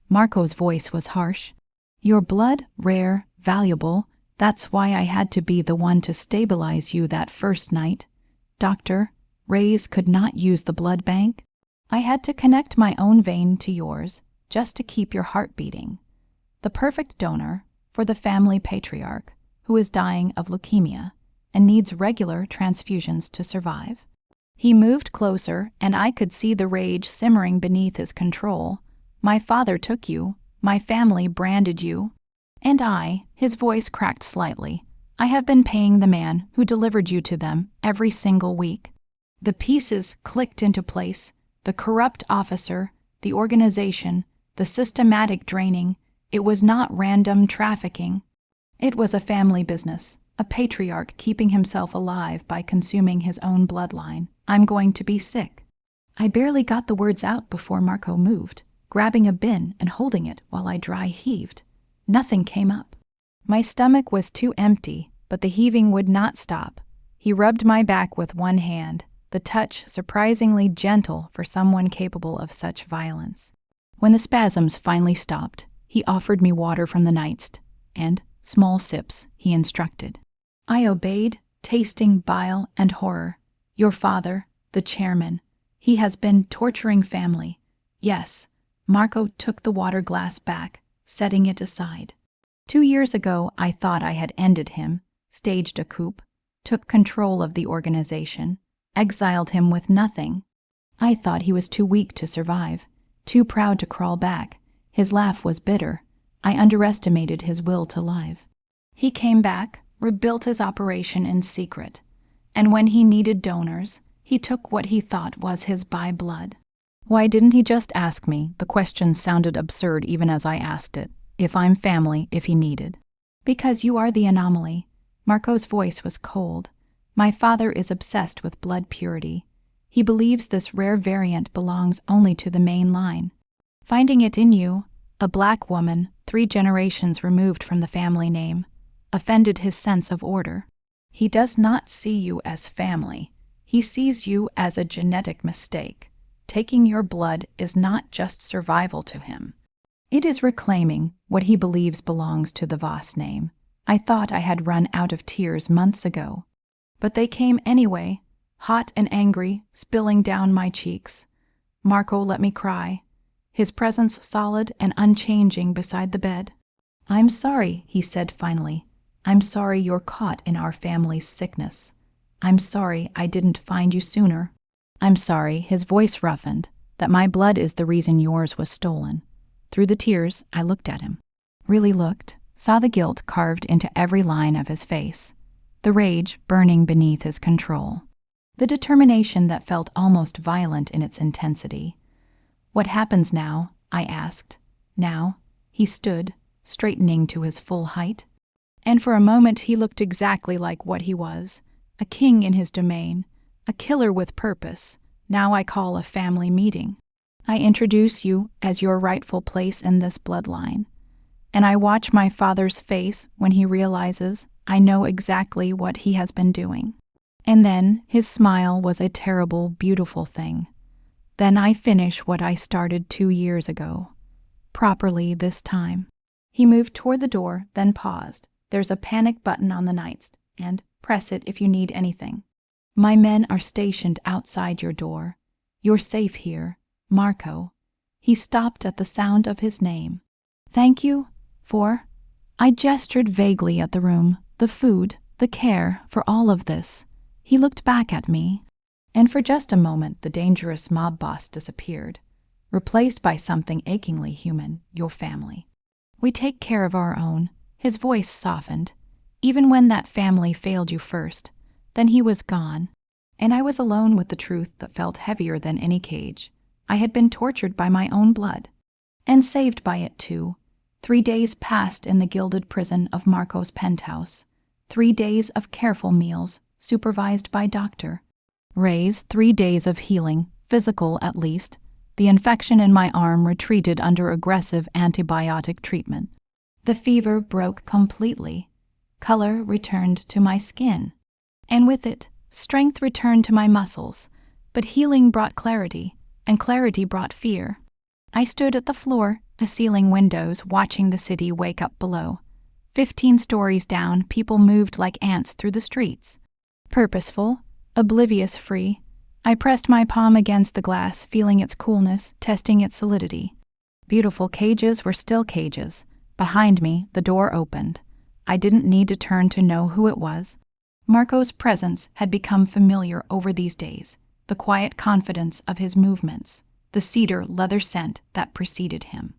Marco's voice was harsh. Your blood, rare, valuable. That's why I had to be the one to stabilize you that first night. Doctor, Rays could not use the blood bank. I had to connect my own vein to yours, just to keep your heart beating. The perfect donor for the family patriarch who is dying of leukemia and needs regular transfusions to survive. He moved closer, and I could see the rage simmering beneath his control. My father took you. My family branded you. And I, his voice cracked slightly, I have been paying the man who delivered you to them every single week. The pieces clicked into place. The corrupt officer, the organization, the systematic draining. It was not random trafficking. It was a family business, a patriarch keeping himself alive by consuming his own bloodline. I'm going to be sick. I barely got the words out before Marco moved, grabbing a bin and holding it while I dry heaved. Nothing came up. My stomach was too empty, but the heaving would not stop. He rubbed my back with one hand, the touch surprisingly gentle for someone capable of such violence. When the spasms finally stopped, he offered me water from the nightstand, and small sips, he instructed. I obeyed, tasting bile and horror. Your father, the chairman, he has been torturing family. Yes, Marco took the water glass back, setting it aside. 2 years ago, I thought I had ended him, staged a coup, took control of the organization, exiled him with nothing. I thought he was too weak to survive, too proud to crawl back. His laugh was bitter. I underestimated his will to live. He came back, rebuilt his operation in secret. And when he needed donors, he took what he thought was his by blood. Why didn't he just ask me? The question sounded absurd even as I asked it. If I'm family, if he needed. Because you are the anomaly. Marco's voice was cold. My father is obsessed with blood purity. He believes this rare variant belongs only to the main line. Finding it in you, a black woman, 3 generations removed from the family name, offended his sense of order. He does not see you as family. He sees you as a genetic mistake. Taking your blood is not just survival to him. It is reclaiming what he believes belongs to the Voss name. I thought I had run out of tears months ago. But they came anyway, hot and angry, spilling down my cheeks. Marco let me cry, his presence solid and unchanging beside the bed. I'm sorry, he said finally. I'm sorry you're caught in our family's sickness. I'm sorry I didn't find you sooner. I'm sorry, his voice roughened, that my blood is the reason yours was stolen. Through the tears, I looked at him. Really looked, saw the guilt carved into every line of his face, the rage burning beneath his control, the determination that felt almost violent in its intensity. What happens now? I asked. Now? He stood, straightening to his full height. And for a moment he looked exactly like what he was, a king in his domain, a killer with purpose. Now I call a family meeting. I introduce you as your rightful place in this bloodline. And I watch my father's face when he realizes I know exactly what he has been doing. And then his smile was a terrible, beautiful thing. Then I finish what I started 2 years ago. Properly this time. He moved toward the door, then paused. There's a panic button on the nightstand, and press it if you need anything. My men are stationed outside your door. You're safe here, Marco. He stopped at the sound of his name. Thank you? For I gestured vaguely at the room, the food, the care, for all of this. He looked back at me, and for just a moment the dangerous mob boss disappeared, replaced by something achingly human, your family. We take care of our own. His voice softened. Even when that family failed you first, then he was gone, and I was alone with the truth that felt heavier than any cage. I had been tortured by my own blood, and saved by it too. 3 days passed in the gilded prison of Marco's penthouse. 3 days of careful meals, supervised by Dr. Ray's. 3 days of healing, physical at least. The infection in my arm retreated under aggressive antibiotic treatment. The fever broke completely. Color returned to my skin, and with it, strength returned to my muscles. But healing brought clarity, and clarity brought fear. I stood at the floor, the ceiling windows, watching the city wake up below. 15 stories down, people moved like ants through the streets. Purposeful, oblivious free. I pressed my palm against the glass, feeling its coolness, testing its solidity. Beautiful cages were still cages. Behind me, the door opened. I didn't need to turn to know who it was. Marco's presence had become familiar over these days, the quiet confidence of his movements, the cedar leather scent that preceded him.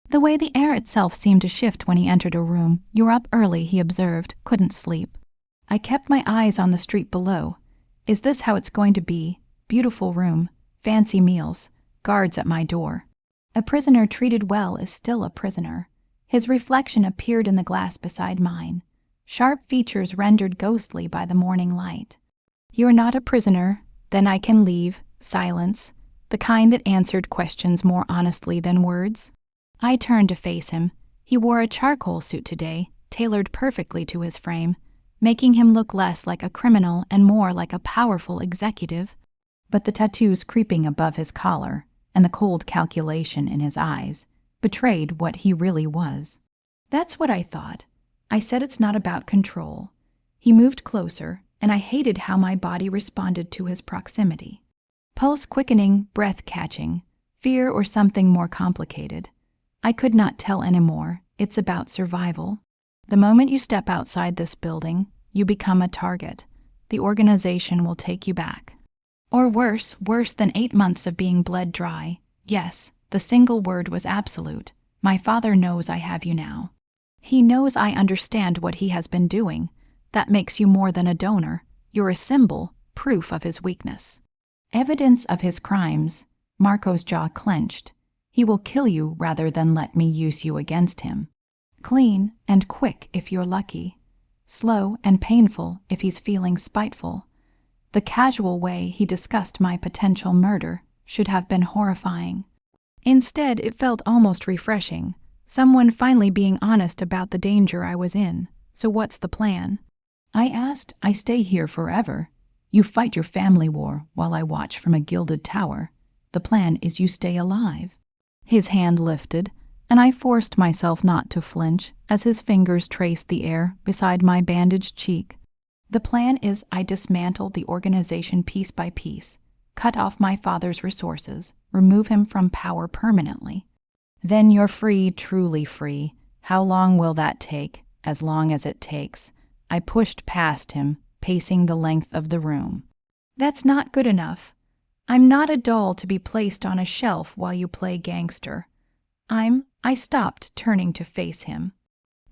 The way the air itself seemed to shift when he entered a room. "You're up early," he observed, couldn't sleep. I kept my eyes on the street below. Is this how it's going to be? Beautiful room, fancy meals, guards at my door. A prisoner treated well is still a prisoner. His reflection appeared in the glass beside mine, sharp features rendered ghostly by the morning light. "You're not a prisoner, then I can leave." Silence, the kind that answered questions more honestly than words. I turned to face him. He wore a charcoal suit today, tailored perfectly to his frame, making him look less like a criminal and more like a powerful executive. But the tattoos creeping above his collar, and the cold calculation in his eyes, betrayed what he really was. "That's what I thought. I said it's not about control." He moved closer, and I hated how my body responded to his proximity. Pulse quickening, breath catching, fear or something more complicated. I could not tell anymore. It's about survival. The moment you step outside this building, you become a target. The organization will take you back. Or worse than 8 months of being bled dry. Yes, the single word was absolute. My father knows I have you now. He knows I understand what he has been doing. That makes you more than a donor. You're a symbol, proof of his weakness. Evidence of his crimes. Marco's jaw clenched. He will kill you rather than let me use you against him. Clean and quick if you're lucky. Slow and painful if he's feeling spiteful. The casual way he discussed my potential murder should have been horrifying. Instead, it felt almost refreshing. Someone finally being honest about the danger I was in. "So what's the plan?" I asked. "I stay here forever. You fight your family war while I watch from a gilded tower. The plan is you stay alive." His hand lifted, and I forced myself not to flinch as his fingers traced the air beside my bandaged cheek. "The plan is I dismantle the organization piece by piece, cut off my father's resources, remove him from power permanently. Then you're free, truly free. How long will that take?" "As long as it takes." I pushed past him, pacing the length of the room. "That's not good enough. I'm not a doll to be placed on a shelf while you play gangster. I stopped, turning to face him.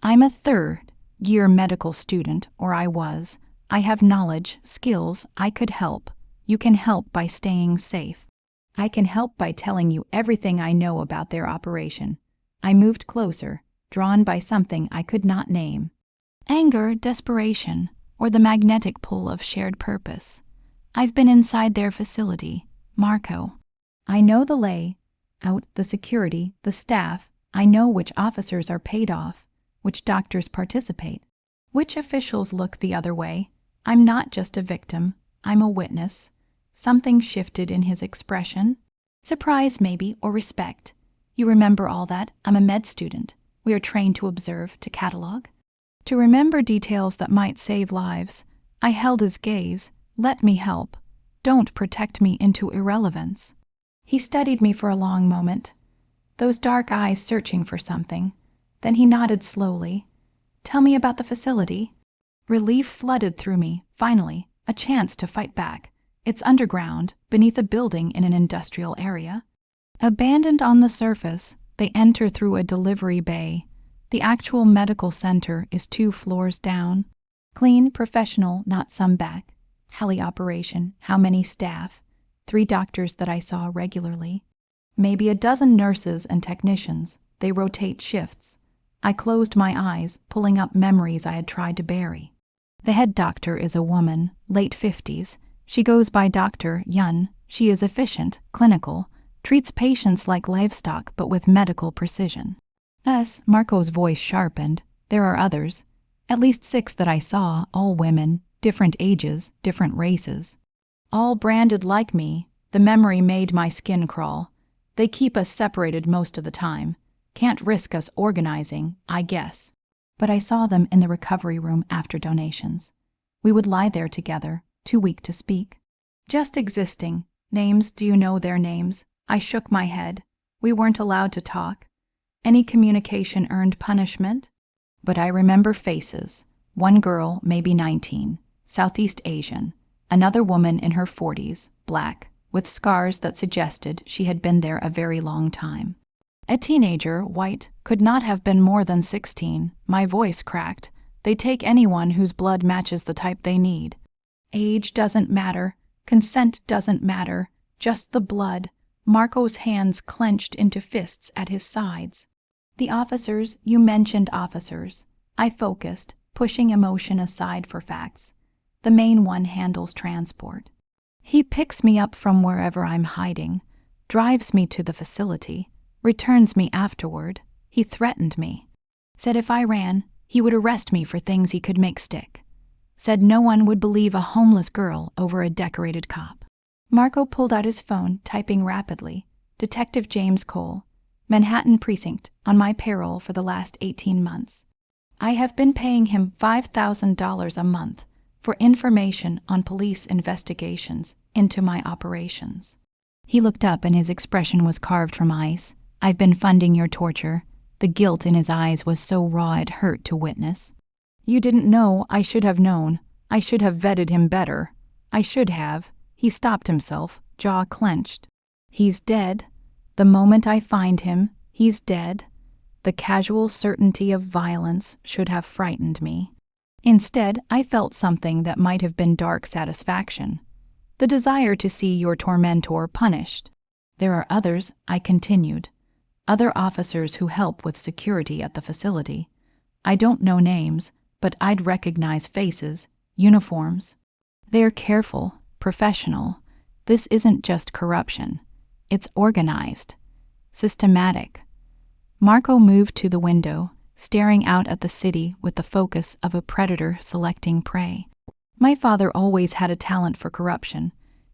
"I'm a third-year medical student, or I was. I have knowledge, skills, I could help. You can help by staying safe. I can help by telling you everything I know about their operation." I moved closer, drawn by something I could not name. Anger, desperation, or the magnetic pull of shared purpose. I've been inside their facility, Marco. I know the lay out, the security, the staff. I know which officers are paid off, which doctors participate, which officials look the other way. I'm not just a victim, I'm a witness. Something shifted in his expression. Surprise, maybe, or respect. "You remember all that? I'm a med student. We are trained to observe, to catalog, to remember details that might save lives." I held his gaze. "Let me help. Don't protect me into irrelevance." He studied me for a long moment, those dark eyes searching for something. Then he nodded slowly. "Tell me about the facility." Relief flooded through me, finally, a chance to fight back. It's underground, beneath a building in an industrial area. Abandoned on the surface, they enter through a delivery bay. The actual medical center is 2 floors down. Clean, professional, not some back. Heli operation, how many staff? 3 doctors that I saw regularly. Maybe a dozen nurses and technicians. They rotate shifts. I closed my eyes, pulling up memories I had tried to bury. The head doctor is a woman, late 50s. She goes by Dr. Yun. She is efficient, clinical, treats patients like livestock but with medical precision. Marco's voice sharpened. There are others. At least 6 that I saw, all women, different ages, different races. All branded like me. The memory made my skin crawl. They keep us separated most of the time. Can't risk us organizing, I guess. But I saw them in the recovery room after donations. We would lie there together, too weak to speak. Just existing. Names, do you know their names? I shook my head. We weren't allowed to talk. Any communication earned punishment? But I remember faces. One girl, maybe 19, Southeast Asian. Another woman in her 40s, black, with scars that suggested she had been there a very long time. A teenager, white, could not have been more than 16. My voice cracked. They take anyone whose blood matches the type they need. Age doesn't matter. Consent doesn't matter. Just the blood. Marco's hands clenched into fists at his sides. The officers, you mentioned officers. I focused, pushing emotion aside for facts. The main one handles transport. He picks me up from wherever I'm hiding, drives me to the facility, returns me afterward. He threatened me. Said if I ran, he would arrest me for things he could make stick. Said no one would believe a homeless girl over a decorated cop. Marco pulled out his phone, typing rapidly. Detective James Cole, Manhattan Precinct, on my payroll for the last 18 months. I have been paying him $5,000 a month for information on police investigations into my operations. He looked up and his expression was carved from ice. I've been funding your torture. The guilt in his eyes was so raw it hurt to witness. You didn't know. I should have known. I should have vetted him better. I should have. He stopped himself, jaw clenched. He's dead. The moment I find him, he's dead. The casual certainty of violence should have frightened me. Instead, I felt something that might have been dark satisfaction. The desire to see your tormentor punished. There are others, I continued. Other officers who help with security at the facility. I don't know names, but I'd recognize faces, uniforms. They're careful, professional. This isn't just corruption. It's organized, systematic. Marco moved to the window, staring out at the city with the focus of a predator selecting prey. My father always had a talent for corruption.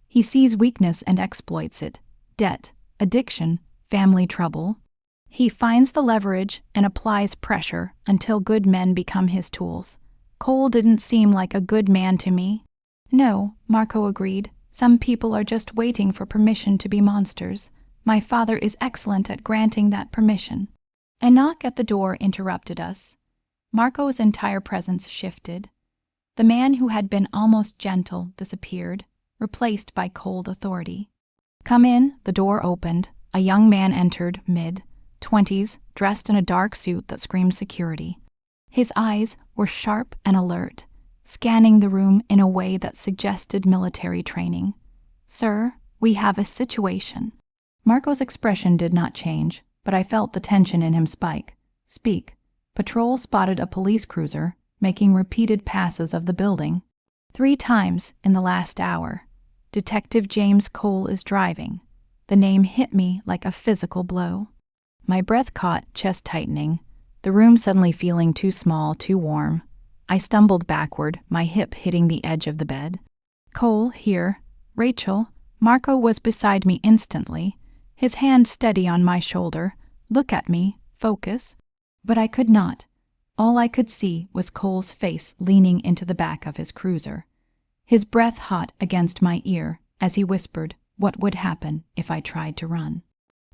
He sees weakness and exploits it. Debt, addiction, family trouble. He finds the leverage and applies pressure until good men become his tools. Cole didn't seem like a good man to me. No, Marco agreed. Some people are just waiting for permission to be monsters. My father is excellent at granting that permission. A knock at the door interrupted us. Marco's entire presence shifted. The man who had been almost gentle disappeared, replaced by cold authority. Come in, the door opened. A young man entered, mid-20s, dressed in a dark suit that screamed security. His eyes were sharp and alert, scanning the room in a way that suggested military training. Sir, we have a situation. Marco's expression did not change, but I felt the tension in him spike. Speak. Patrol spotted a police cruiser, making repeated passes of the building. 3 times in the last hour. Detective James Cole is driving. The name hit me like a physical blow. My breath caught, chest tightening, the room suddenly feeling too small, too warm. I stumbled backward, my hip hitting the edge of the bed. Cole, here. Rachel. Marco was beside me instantly, his hand steady on my shoulder. Look at me, focus. But I could not. All I could see was Cole's face leaning into the back of his cruiser, his breath hot against my ear as he whispered what would happen if I tried to run.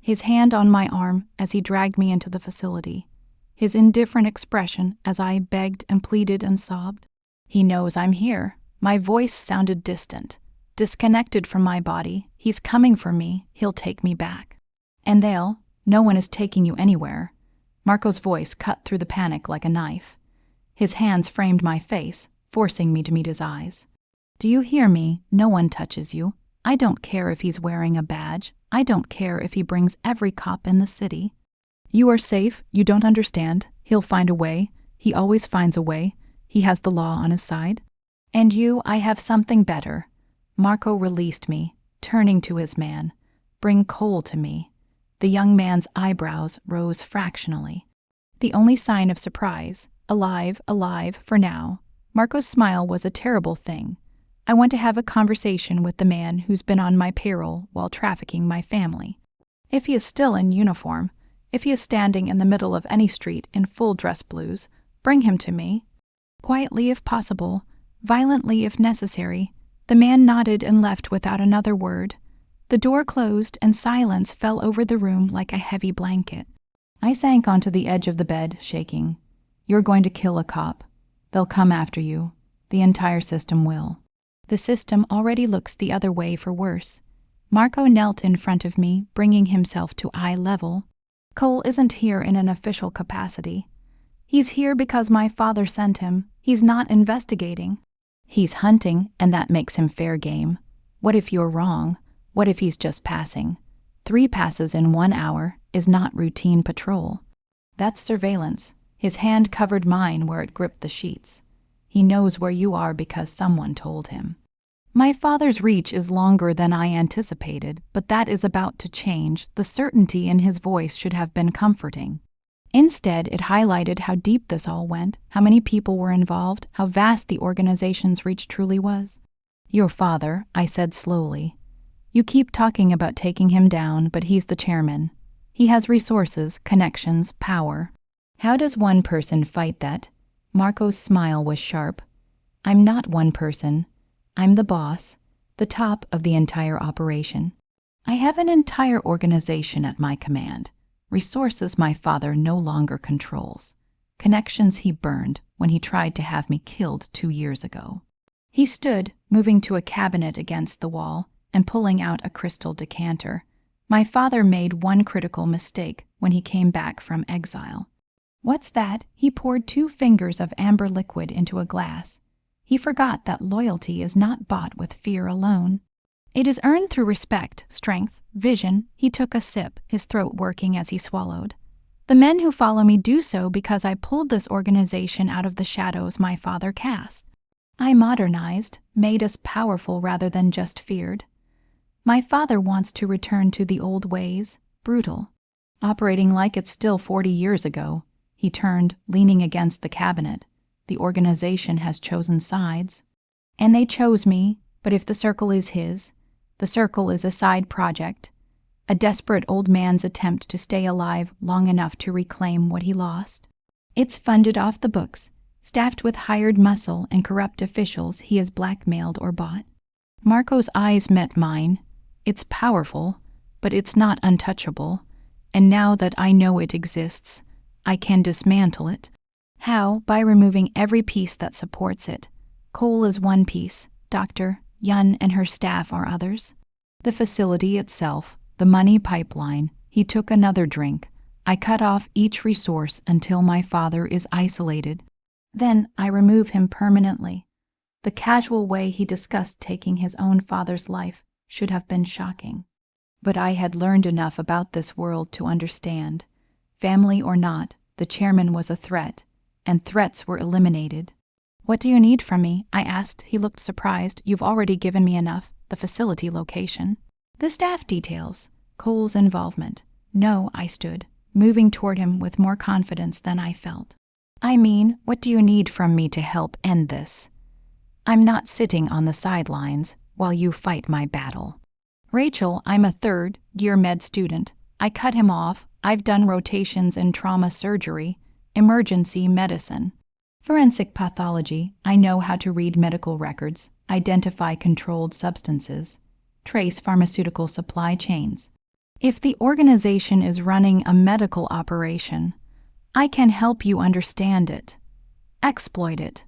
His hand on my arm as he dragged me into the facility. his indifferent expression as I begged and pleaded and sobbed. He knows I'm here. My voice sounded distant, disconnected from my body. He's coming for me. He'll take me back. And no one is taking you anywhere. Marco's voice cut through the panic like a knife. His hands framed my face, forcing me to meet his eyes. Do you hear me? No one touches you. I don't care if he's wearing a badge. I don't care if he brings every cop in the city. You are safe. You don't understand. He'll find a way. He always finds a way. He has the law on his side. And you, I have something better. Marco released me, turning to his man. Bring Cole to me. The young man's eyebrows rose fractionally. The only sign of surprise. Alive for now. Marco's smile was a terrible thing. I want to have a conversation with the man who's been on my payroll while trafficking my family. If he is still in uniform, if he is standing in the middle of any street in full dress blues, bring him to me. Quietly if possible, violently if necessary. The man nodded and left without another word. The door closed and silence fell over the room like a heavy blanket. I sank onto the edge of the bed, shaking. You're going to kill a cop. They'll come after you. The entire system will. The system already looks the other way for worse. Marco knelt in front of me, bringing himself to eye level. Cole isn't here in an official capacity. He's here because my father sent him. He's not investigating. He's hunting, and that makes him fair game. What if you're wrong? What if he's just passing? 3 passes in 1 hour is not routine patrol. That's surveillance. His hand covered mine where it gripped the sheets. He knows where you are because someone told him. My father's reach is longer than I anticipated, but that is about to change. The certainty in his voice should have been comforting. Instead, it highlighted how deep this all went, how many people were involved, how vast the organization's reach truly was. Your father, I said slowly. You keep talking about taking him down, but he's the chairman. He has resources, connections, power. How does one person fight that? Marco's smile was sharp. I'm not one person. I'm the boss, the top of the entire operation. I have an entire organization at my command. Resources my father no longer controls. Connections he burned when he tried to have me killed 2 years ago. He stood, moving to a cabinet against the wall and pulling out a crystal decanter. My father made one critical mistake when he came back from exile. What's that? He poured 2 fingers of amber liquid into a glass. He forgot that loyalty is not bought with fear alone. It is earned through respect, strength, vision. He took a sip, his throat working as he swallowed. The men who follow me do so because I pulled this organization out of the shadows my father cast. I modernized, made us powerful rather than just feared. My father wants to return to the old ways, brutal, operating like it's still 40 years ago. He turned, leaning against the cabinet. The organization has chosen sides. And they chose me, but if the circle is his, the circle is a side project, a desperate old man's attempt to stay alive long enough to reclaim what he lost. It's funded off the books, staffed with hired muscle and corrupt officials he has blackmailed or bought. Marco's eyes met mine. It's powerful, but it's not untouchable, and now that I know it exists, I can dismantle it. How? By removing every piece that supports it. Cole is one piece. Dr. Yun and her staff are others. The facility itself, the money pipeline. He took another drink. I cut off each resource until my father is isolated. Then I remove him permanently. The casual way he discussed taking his own father's life should have been shocking. But I had learned enough about this world to understand. Family or not, the chairman was a threat, and threats were eliminated. What do you need from me? I asked. He looked surprised. You've already given me enough. The facility location. The staff details. Cole's involvement. No, I stood, moving toward him with more confidence than I felt. I mean, what do you need from me to help end this? I'm not sitting on the sidelines while you fight my battle. Rachel, I'm a third-year med student. I cut him off. I've done rotations in trauma surgery, emergency medicine, forensic pathology. I know how to read medical records, identify controlled substances, trace pharmaceutical supply chains. If the organization is running a medical operation, I can help you understand it, exploit it,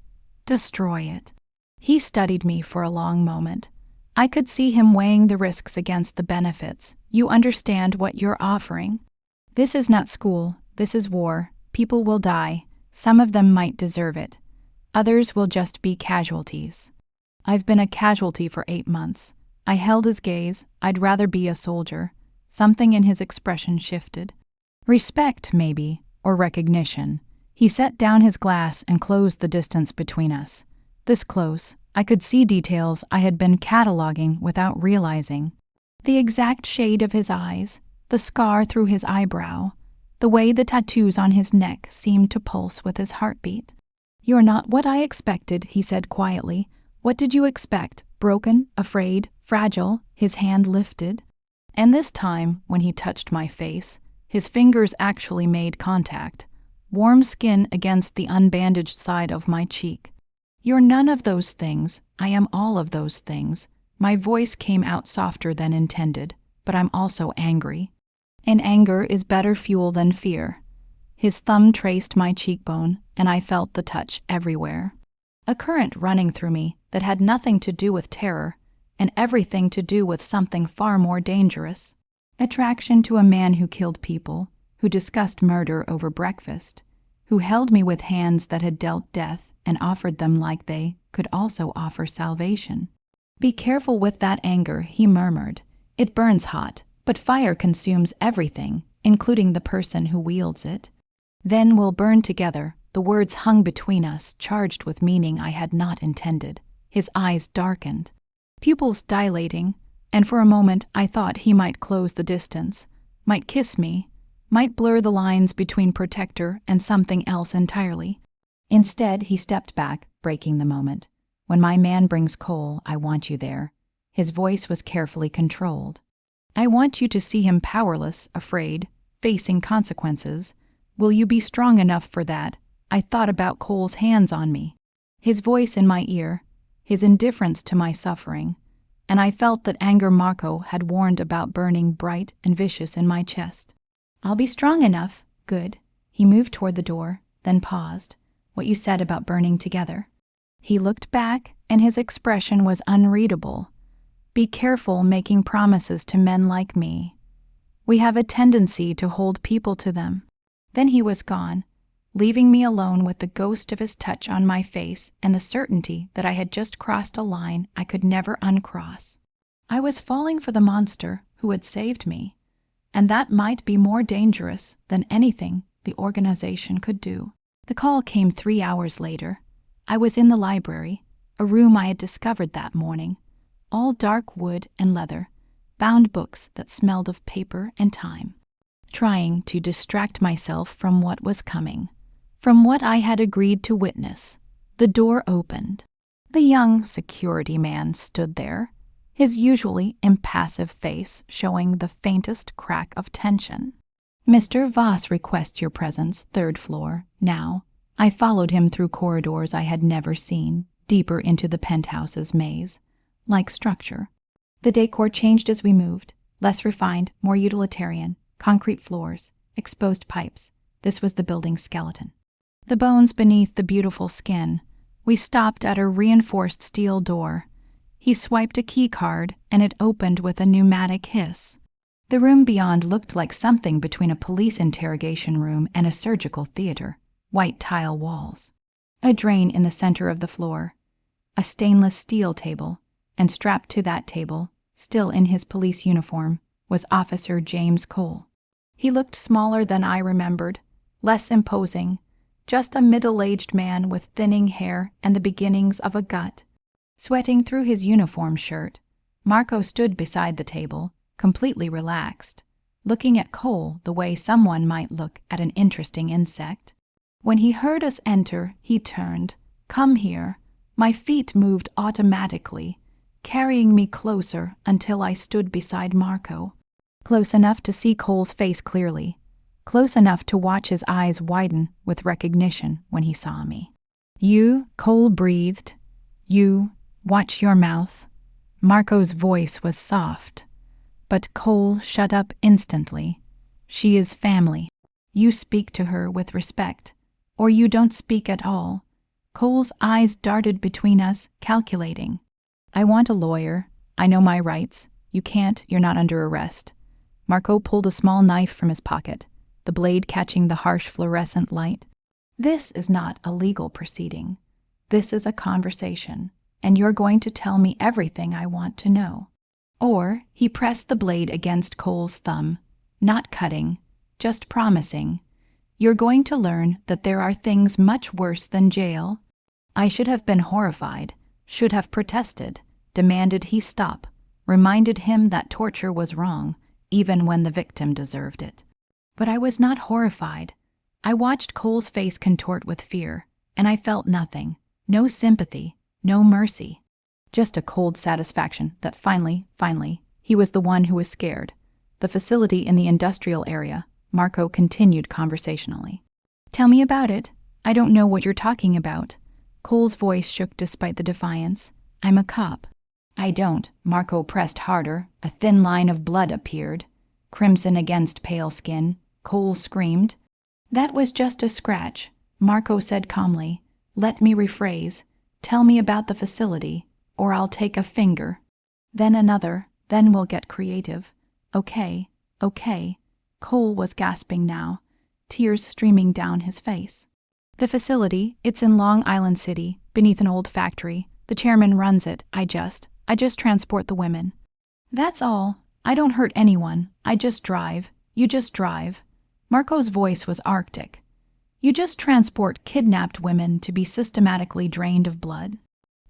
destroy it. He studied me for a long moment. I could see him weighing the risks against the benefits. You understand what you're offering? This is not school, this is war. People will die. Some of them might deserve it. Others will just be casualties. I've been a casualty for 8 months. I held his gaze. I'd rather be a soldier. Something in his expression shifted. Respect, maybe, or recognition. He set down his glass and closed the distance between us. This close, I could see details I had been cataloging without realizing. The exact shade of his eyes, the scar through his eyebrow, the way the tattoos on his neck seemed to pulse with his heartbeat. "You're not what I expected," he said quietly. "What did you expect? Broken, afraid, fragile?" His hand lifted. And this time, when he touched my face, his fingers actually made contact. Warm skin against the unbandaged side of my cheek. "You're none of those things. I am all of those things." My voice came out softer than intended, but I'm also angry. And anger is better fuel than fear. His thumb traced my cheekbone, and I felt the touch everywhere. A current running through me that had nothing to do with terror, and everything to do with something far more dangerous. Attraction to a man who killed people, who discussed murder over breakfast, who held me with hands that had dealt death and offered them like they could also offer salvation. "Be careful with that anger," he murmured. "It burns hot, but fire consumes everything, including the person who wields it. Then we'll burn together." The words hung between us, charged with meaning I had not intended. His eyes darkened, pupils dilating, and for a moment I thought he might close the distance, might kiss me, might blur the lines between protector and something else entirely. Instead, he stepped back, breaking the moment. "When my man brings Cole, I want you there." His voice was carefully controlled. "I want you to see him powerless, afraid, facing consequences. Will you be strong enough for that?" I thought about Cole's hands on me, his voice in my ear, his indifference to my suffering, and I felt that anger Marco had warned about burning bright and vicious in my chest. "I'll be strong enough." "Good." He moved toward the door, then paused. "What you said about burning together." He looked back, and his expression was unreadable. "Be careful making promises to men like me. We have a tendency to hold people to them." Then he was gone, leaving me alone with the ghost of his touch on my face and the certainty that I had just crossed a line I could never uncross. I was falling for the monster who had saved me, and that might be more dangerous than anything the organization could do. The call came 3 hours later. I was in the library, a room I had discovered that morning, all dark wood and leather, bound books that smelled of paper and time, trying to distract myself from what was coming. From what I had agreed to witness. The door opened. The young security man stood there, his usually impassive face showing the faintest crack of tension. "Mr. Voss requests your presence, 3rd floor, now." I followed him through corridors I had never seen, deeper into the penthouse's maze-like structure. The decor changed as we moved, less refined, more utilitarian, concrete floors, exposed pipes. This was the building's skeleton. The bones beneath the beautiful skin. We stopped at a reinforced steel door. He swiped a key card, and it opened with a pneumatic hiss. The room beyond looked like something between a police interrogation room and a surgical theater. White tile walls. A drain in the center of the floor. A stainless steel table, and strapped to that table, still in his police uniform, was Officer James Cole. He looked smaller than I remembered, less imposing, just a middle-aged man with thinning hair and the beginnings of a gut. Sweating through his uniform shirt, Marco stood beside the table, completely relaxed, looking at Cole the way someone might look at an interesting insect. When he heard us enter, he turned. "Come here." My feet moved automatically, carrying me closer until I stood beside Marco. Close enough to see Cole's face clearly. Close enough to watch his eyes widen with recognition when he saw me. "You," Cole breathed. "You, watch your mouth." Marco's voice was soft. But Cole shut up instantly. "She is family." You speak to her with respect, or you don't speak at all. Cole's eyes darted between us, calculating. I want a lawyer. I know my rights. You can't, you're not under arrest. Marco pulled a small knife from his pocket, the blade catching the harsh fluorescent light. This is not a legal proceeding. This is a conversation, and you're going to tell me everything I want to know. Or, he pressed the blade against Cole's thumb, not cutting, just promising. You're going to learn that there are things much worse than jail. I should have been horrified, should have protested, demanded he stop, reminded him that torture was wrong, even when the victim deserved it. But I was not horrified. I watched Cole's face contort with fear, and I felt nothing, no sympathy, no mercy. Just a cold satisfaction that finally, he was the one who was scared. The facility in the industrial area, Marco continued conversationally. Tell me about it. I don't know what you're talking about. Cole's voice shook despite the defiance. I'm a cop. I don't. Marco pressed harder. A thin line of blood appeared. Crimson against pale skin. Cole screamed. That was just a scratch. Marco said calmly. Let me rephrase. Tell me about the facility, or I'll take a finger. Then another, then we'll get creative. Okay. Cole was gasping now, tears streaming down his face. The facility, it's in Long Island City, beneath an old factory. The chairman runs it. I just transport the women. That's all. I don't hurt anyone. I just drive. You just drive. Marco's voice was arctic. You just transport kidnapped women to be systematically drained of blood.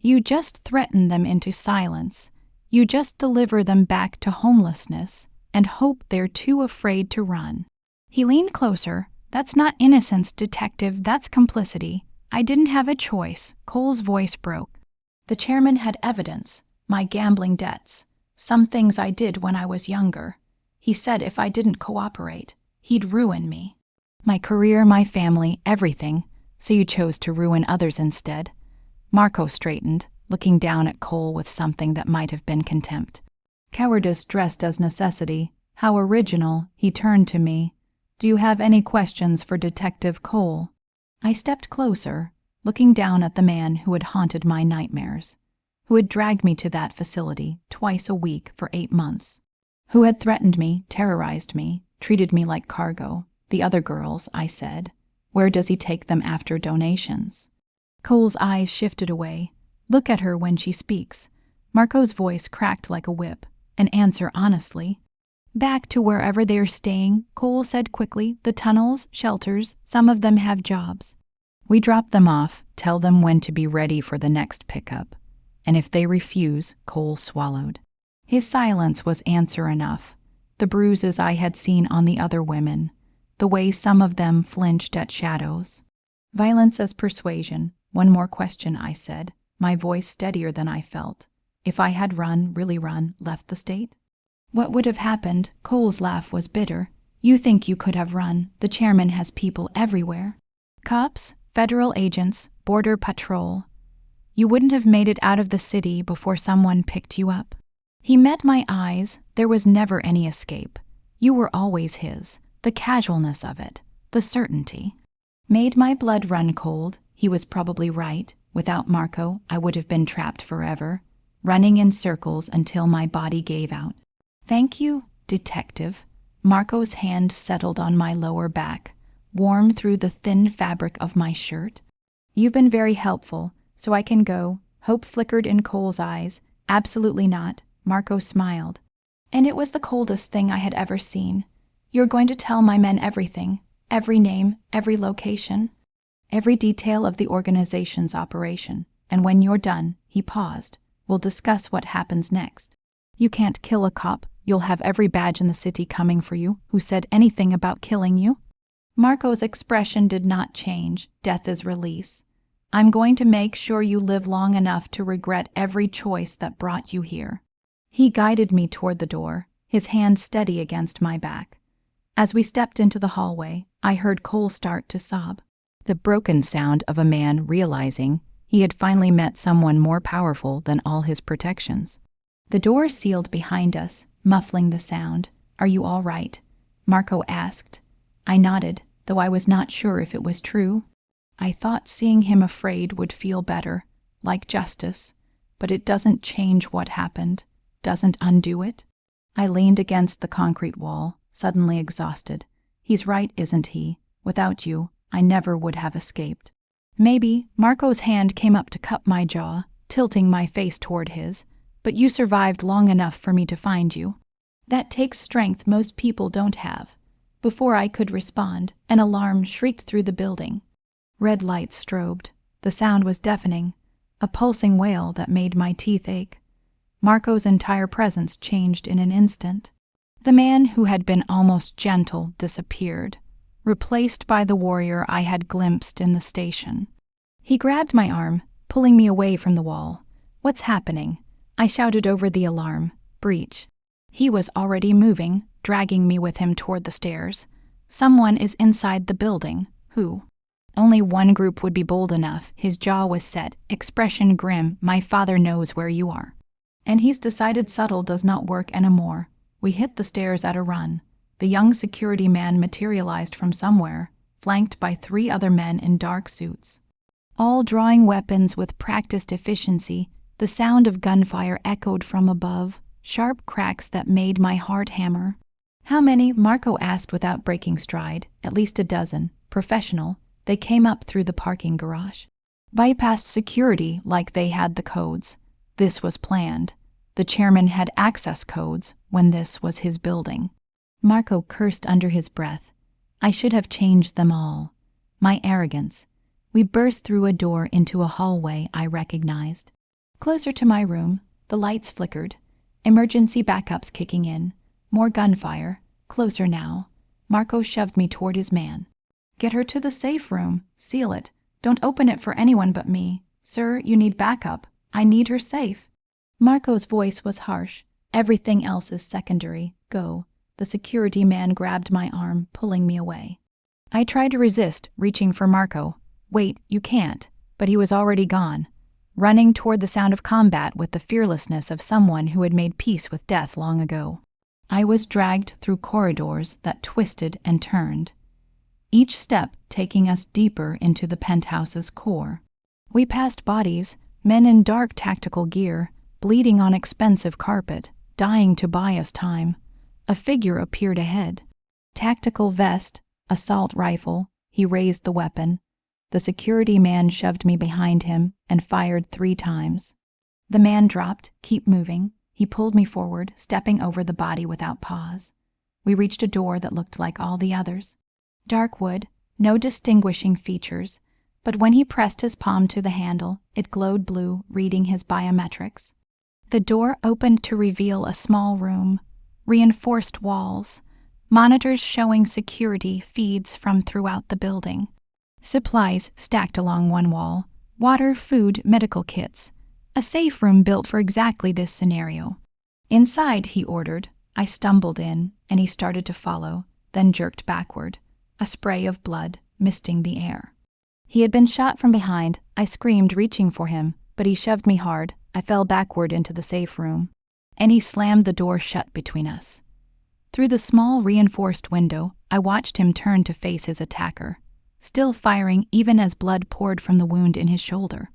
You just threaten them into silence. You just deliver them back to homelessness and hope they're too afraid to run. He leaned closer. That's not innocence, detective, that's complicity. I didn't have a choice. Cole's voice broke. The chairman had evidence, my gambling debts, some things I did when I was younger. He said if I didn't cooperate, he'd ruin me. My career, my family, everything. So you chose to ruin others instead. Marco straightened, looking down at Cole with something that might have been contempt. Cowardice dressed as necessity. How original. He turned to me. Do you have any questions for Detective Cole? I stepped closer, looking down at the man who had haunted my nightmares, who had dragged me to that facility twice a week for 8 months, who had threatened me, terrorized me, treated me like cargo. The other girls, I said. Where does he take them after donations? Cole's eyes shifted away. Look at her when she speaks. Marco's voice cracked like a whip. And answer honestly. Back to wherever they're staying, Cole said quickly. The tunnels, shelters, some of them have jobs. We drop them off, tell them when to be ready for the next pickup. And if they refuse, Cole swallowed. His silence was answer enough. The bruises I had seen on the other women, the way some of them flinched at shadows. Violence as persuasion. One more question, I said, my voice steadier than I felt. If I had run, really run, left the state? What would have happened? Cole's laugh was bitter. You think you could have run. The chairman has people everywhere. Cops, federal agents, border patrol. You wouldn't have made it out of the city before someone picked you up. He met my eyes. There was never any escape. You were always his. The casualness of it, the certainty. Made my blood run cold. He was probably right. Without Marco, I would have been trapped forever, running in circles until my body gave out. Thank you, detective. Marco's hand settled on my lower back, warm through the thin fabric of my shirt. You've been very helpful, so I can go. Hope flickered in Cole's eyes. Absolutely not. Marco smiled. And it was the coldest thing I had ever seen. You're going to tell my men everything, every name, every location, every detail of the organization's operation. And when you're done, he paused, we'll discuss what happens next. You can't kill a cop. You'll have every badge in the city coming for you. Who said anything about killing you? Marco's expression did not change. Death is release. I'm going to make sure you live long enough to regret every choice that brought you here. He guided me toward the door, his hand steady against my back. As we stepped into the hallway, I heard Cole start to sob. The broken sound of a man realizing he had finally met someone more powerful than all his protections. The door sealed behind us, muffling the sound. Are you all right? Marco asked. I nodded. though I was not sure if it was true. I thought seeing him afraid would feel better, like justice, but it doesn't change what happened, doesn't undo it. I leaned against the concrete wall, suddenly exhausted. He's right, isn't he? Without you, I never would have escaped. Maybe Marco's hand came up to cup my jaw, tilting my face toward his, but you survived long enough for me to find you. That takes strength most people don't have. Before I could respond, an alarm shrieked through the building. Red lights strobed. The sound was deafening, a pulsing wail that made my teeth ache. Marco's entire presence changed in an instant. The man who had been almost gentle disappeared, replaced by the warrior I had glimpsed in the station. He grabbed my arm, pulling me away from the wall. "What's happening?" I shouted over the alarm. "Breach." He was already moving, dragging me with him toward the stairs. "Someone is inside the building." "Who?" Only one group would be bold enough. His jaw was set, expression grim. "My father knows where you are. And he's decided subtle does not work anymore." We hit the stairs at a run. The young security man materialized from somewhere, flanked by 3 other men in dark suits. All drawing weapons with practiced efficiency. The sound of gunfire echoed from above, sharp cracks that made my heart hammer. "How many?" Marco asked without breaking stride. "At least a dozen. Professional." They came up through the parking garage. Bypassed security like they had the codes. This was planned. The chairman had access codes when this was his building. Marco cursed under his breath. I should have changed them all. My arrogance. We burst through a door into a hallway I recognized. Closer to my room, the lights flickered. Emergency backups kicking in. More gunfire. Closer now. Marco shoved me toward his man. "Get her to the safe room. Seal it. Don't open it for anyone but me. Sir, you need backup. I need her safe." Marco's voice was harsh. "Everything else is secondary. Go." The security man grabbed my arm, pulling me away. I tried to resist, reaching for Marco. "Wait, you can't." But he was already gone, running toward the sound of combat with the fearlessness of someone who had made peace with death long ago. I was dragged through corridors that twisted and turned, each step taking us deeper into the penthouse's core. We passed bodies, men in dark tactical gear, bleeding on expensive carpet, dying to buy us time. A figure appeared ahead. Tactical vest, assault rifle. He raised the weapon. The security man shoved me behind him and fired 3 times. The man dropped. "Keep moving." He pulled me forward, stepping over the body without pause. We reached a door that looked like all the others. Dark wood, no distinguishing features, but when he pressed his palm to the handle, it glowed blue, reading his biometrics. The door opened to reveal a small room, reinforced walls, monitors showing security feeds from throughout the building. Supplies stacked along one wall, water, food, medical kits. A safe room built for exactly this scenario. "Inside," he ordered. I stumbled in, and he started to follow, then jerked backward. A spray of blood misting the air. He had been shot from behind. I screamed, reaching for him, but he shoved me hard. I fell backward into the safe room, and he slammed the door shut between us. Through the small reinforced window, I watched him turn to face his attacker, still firing even as blood poured from the wound in his shoulder.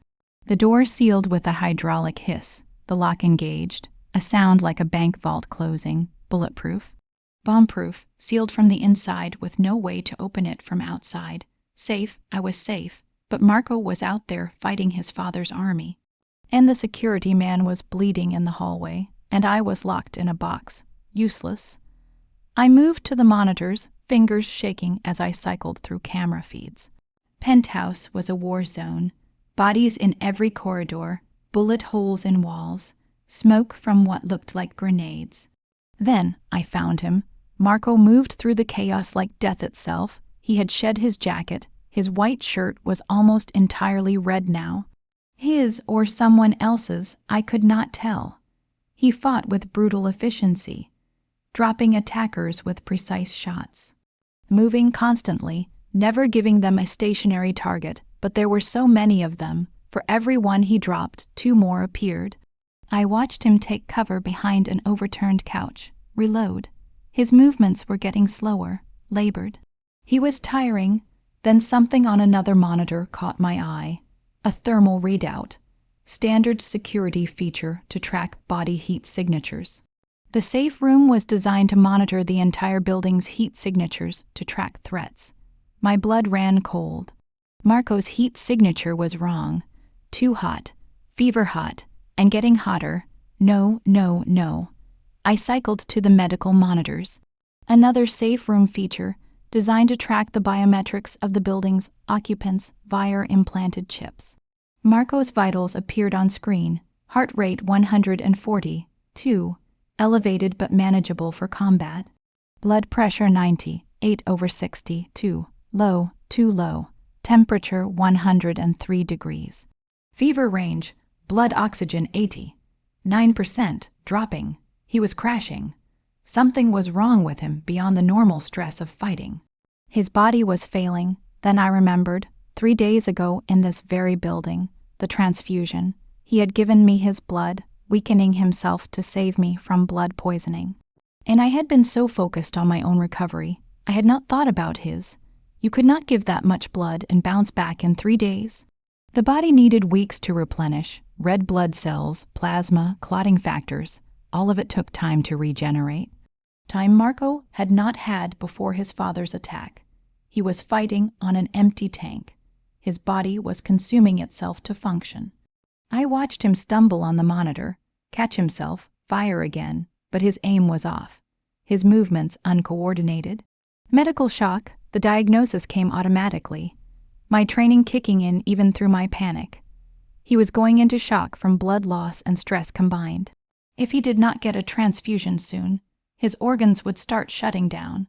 The door sealed with a hydraulic hiss, the lock engaged, a sound like a bank vault closing, bulletproof. Bomb-proof, sealed from the inside with no way to open it from outside. Safe, I was safe, but Marco was out there fighting his father's army. And the security man was bleeding in the hallway, and I was locked in a box, useless. I moved to the monitors, fingers shaking as I cycled through camera feeds. Penthouse was a war zone, bodies in every corridor, bullet holes in walls, smoke from what looked like grenades. Then I found him. Marco moved through the chaos like death itself. He had shed his jacket. His white shirt was almost entirely red now. His or someone else's, I could not tell. He fought with brutal efficiency, dropping attackers with precise shots. Moving constantly, never giving them a stationary target, but there were so many of them. For every one he dropped, 2 more appeared. I watched him take cover behind an overturned couch, reload. His movements were getting slower, labored. He was tiring, then something on another monitor caught my eye. A thermal readout. Standard security feature to track body heat signatures. The safe room was designed to monitor the entire building's heat signatures to track threats. My blood ran cold. Marco's heat signature was wrong. Too hot, fever hot, and getting hotter. No, no, no. I cycled to the medical monitors. Another safe room feature designed to track the biometrics of the building's occupants via implanted chips. Marco's vitals appeared on screen. Heart rate 140, 2, elevated but manageable for combat. Blood pressure 90, 8/60, 2, low, too low. Temperature 103 degrees. Fever range, blood oxygen 80, 9%, dropping. He was crashing. Something was wrong with him beyond the normal stress of fighting. His body was failing. Then I remembered, 3 days ago in this very building, the transfusion. He had given me his blood, weakening himself to save me from blood poisoning. And I had been so focused on my own recovery, I had not thought about his. You could not give that much blood and bounce back in 3 days. The body needed weeks to replenish. Red blood cells, plasma, clotting factors, all of it took time to regenerate. Time Marco had not had before his father's attack. He was fighting on an empty tank. His body was consuming itself to function. I watched him stumble on the monitor, catch himself, fire again, but his aim was off. His movements uncoordinated. Medical shock, the diagnosis came automatically. My training kicking in even through my panic. He was going into shock from blood loss and stress combined. If he did not get a transfusion soon, his organs would start shutting down.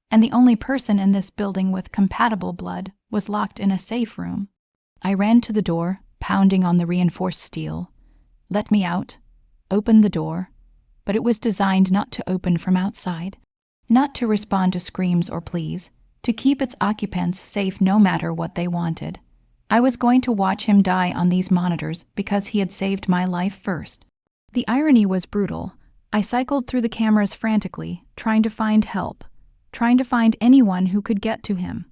And the only person in this building with compatible blood was locked in a safe room. I ran to the door, pounding on the reinforced steel. Let me out. Open the door. But it was designed not to open from outside, not to respond to screams or pleas, to keep its occupants safe no matter what they wanted. I was going to watch him die on these monitors because he had saved my life first. The irony was brutal. I cycled through the cameras frantically, trying to find help, trying to find anyone who could get to him.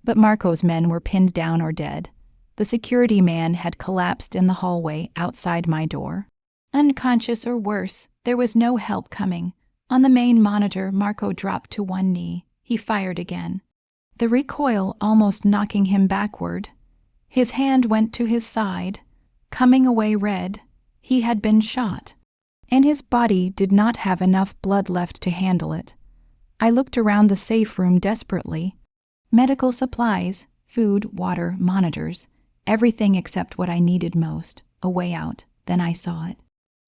But Marco's men were pinned down or dead. The security man had collapsed in the hallway outside my door. Unconscious or worse, there was no help coming. On the main monitor, Marco dropped to one knee. He fired again. The recoil almost knocking him backward. His hand went to his side, coming away red. He had been shot, and his body did not have enough blood left to handle it. I looked around the safe room desperately. Medical supplies, food, water, monitors, everything except what I needed most, a way out. Then I saw it.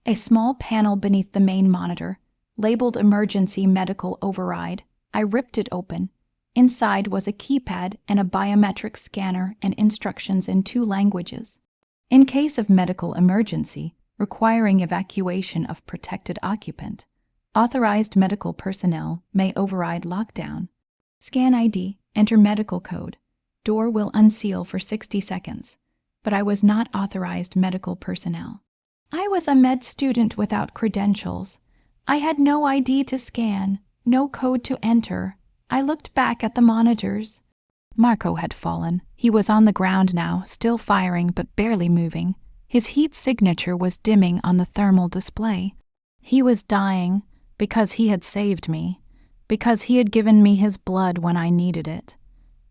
A small panel beneath the main monitor, labeled Emergency Medical Override. I ripped it open. Inside was a keypad and a biometric scanner and instructions in 2 languages. In case of medical emergency, requiring evacuation of protected occupant, authorized medical personnel may override lockdown. Scan ID, enter medical code. Door will unseal for 60 seconds. But I was not authorized medical personnel. I was a med student without credentials. I had no ID to scan, no code to enter. I looked back at the monitors. Marco had fallen. He was on the ground now, still firing but barely moving. His heat signature was dimming on the thermal display. He was dying because he had saved me, because he had given me his blood when I needed it,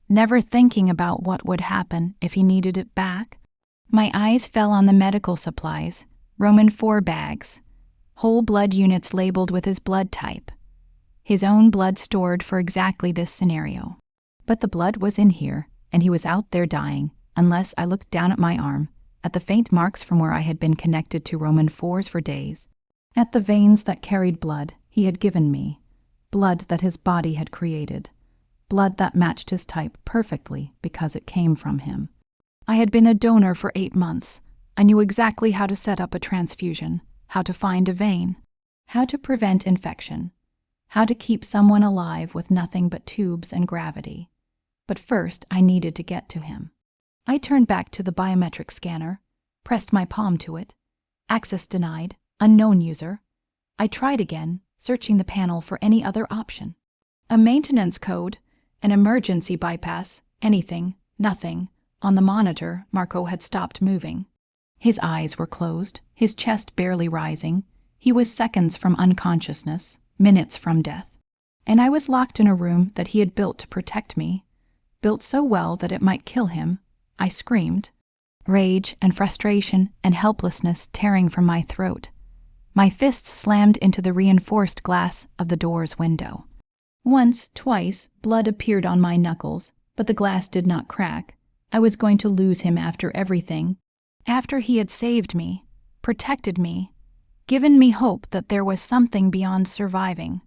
never thinking about what would happen if he needed it back. My eyes fell on the medical supplies, Roman 4 bags, whole blood units labeled with his blood type. His own blood stored for exactly this scenario. But the blood was in here, and he was out there dying, unless I looked down at my arm, at the faint marks from where I had been connected to Roman 4s for days, at the veins that carried blood he had given me, blood that his body had created, blood that matched his type perfectly because it came from him. I had been a donor for 8 months. I knew exactly how to set up a transfusion, how to find a vein, how to prevent infection, how to keep someone alive with nothing but tubes and gravity. But first, I needed to get to him. I turned back to the biometric scanner, pressed my palm to it. Access denied, unknown user. I tried again, searching the panel for any other option. A maintenance code, An emergency bypass, anything, nothing. On the monitor, Marco had stopped moving. His eyes were closed, his chest barely rising. He was seconds from unconsciousness, minutes from death. And I was locked in a room that he had built to protect me. Built so well that it might kill him. I screamed. Rage and frustration and helplessness tearing from my throat. My fists slammed into the reinforced glass of the door's window. Once, twice, blood appeared on my knuckles, but the glass did not crack. I was going to lose him after everything. After he had saved me, protected me, given me hope that there was something beyond surviving.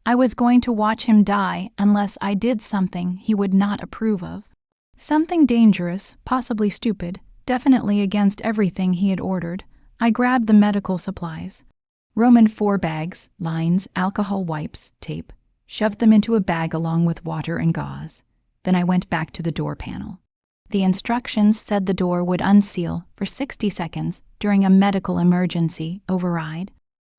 I was going to watch him die unless I did something he would not approve of. Something dangerous, possibly stupid, definitely against everything he had ordered. I grabbed the medical supplies. Roman 4 bags, lines, alcohol wipes, tape, shoved them into a bag along with water and gauze. Then I went back to the door panel. The instructions said the door would unseal for 60 seconds during a medical emergency override.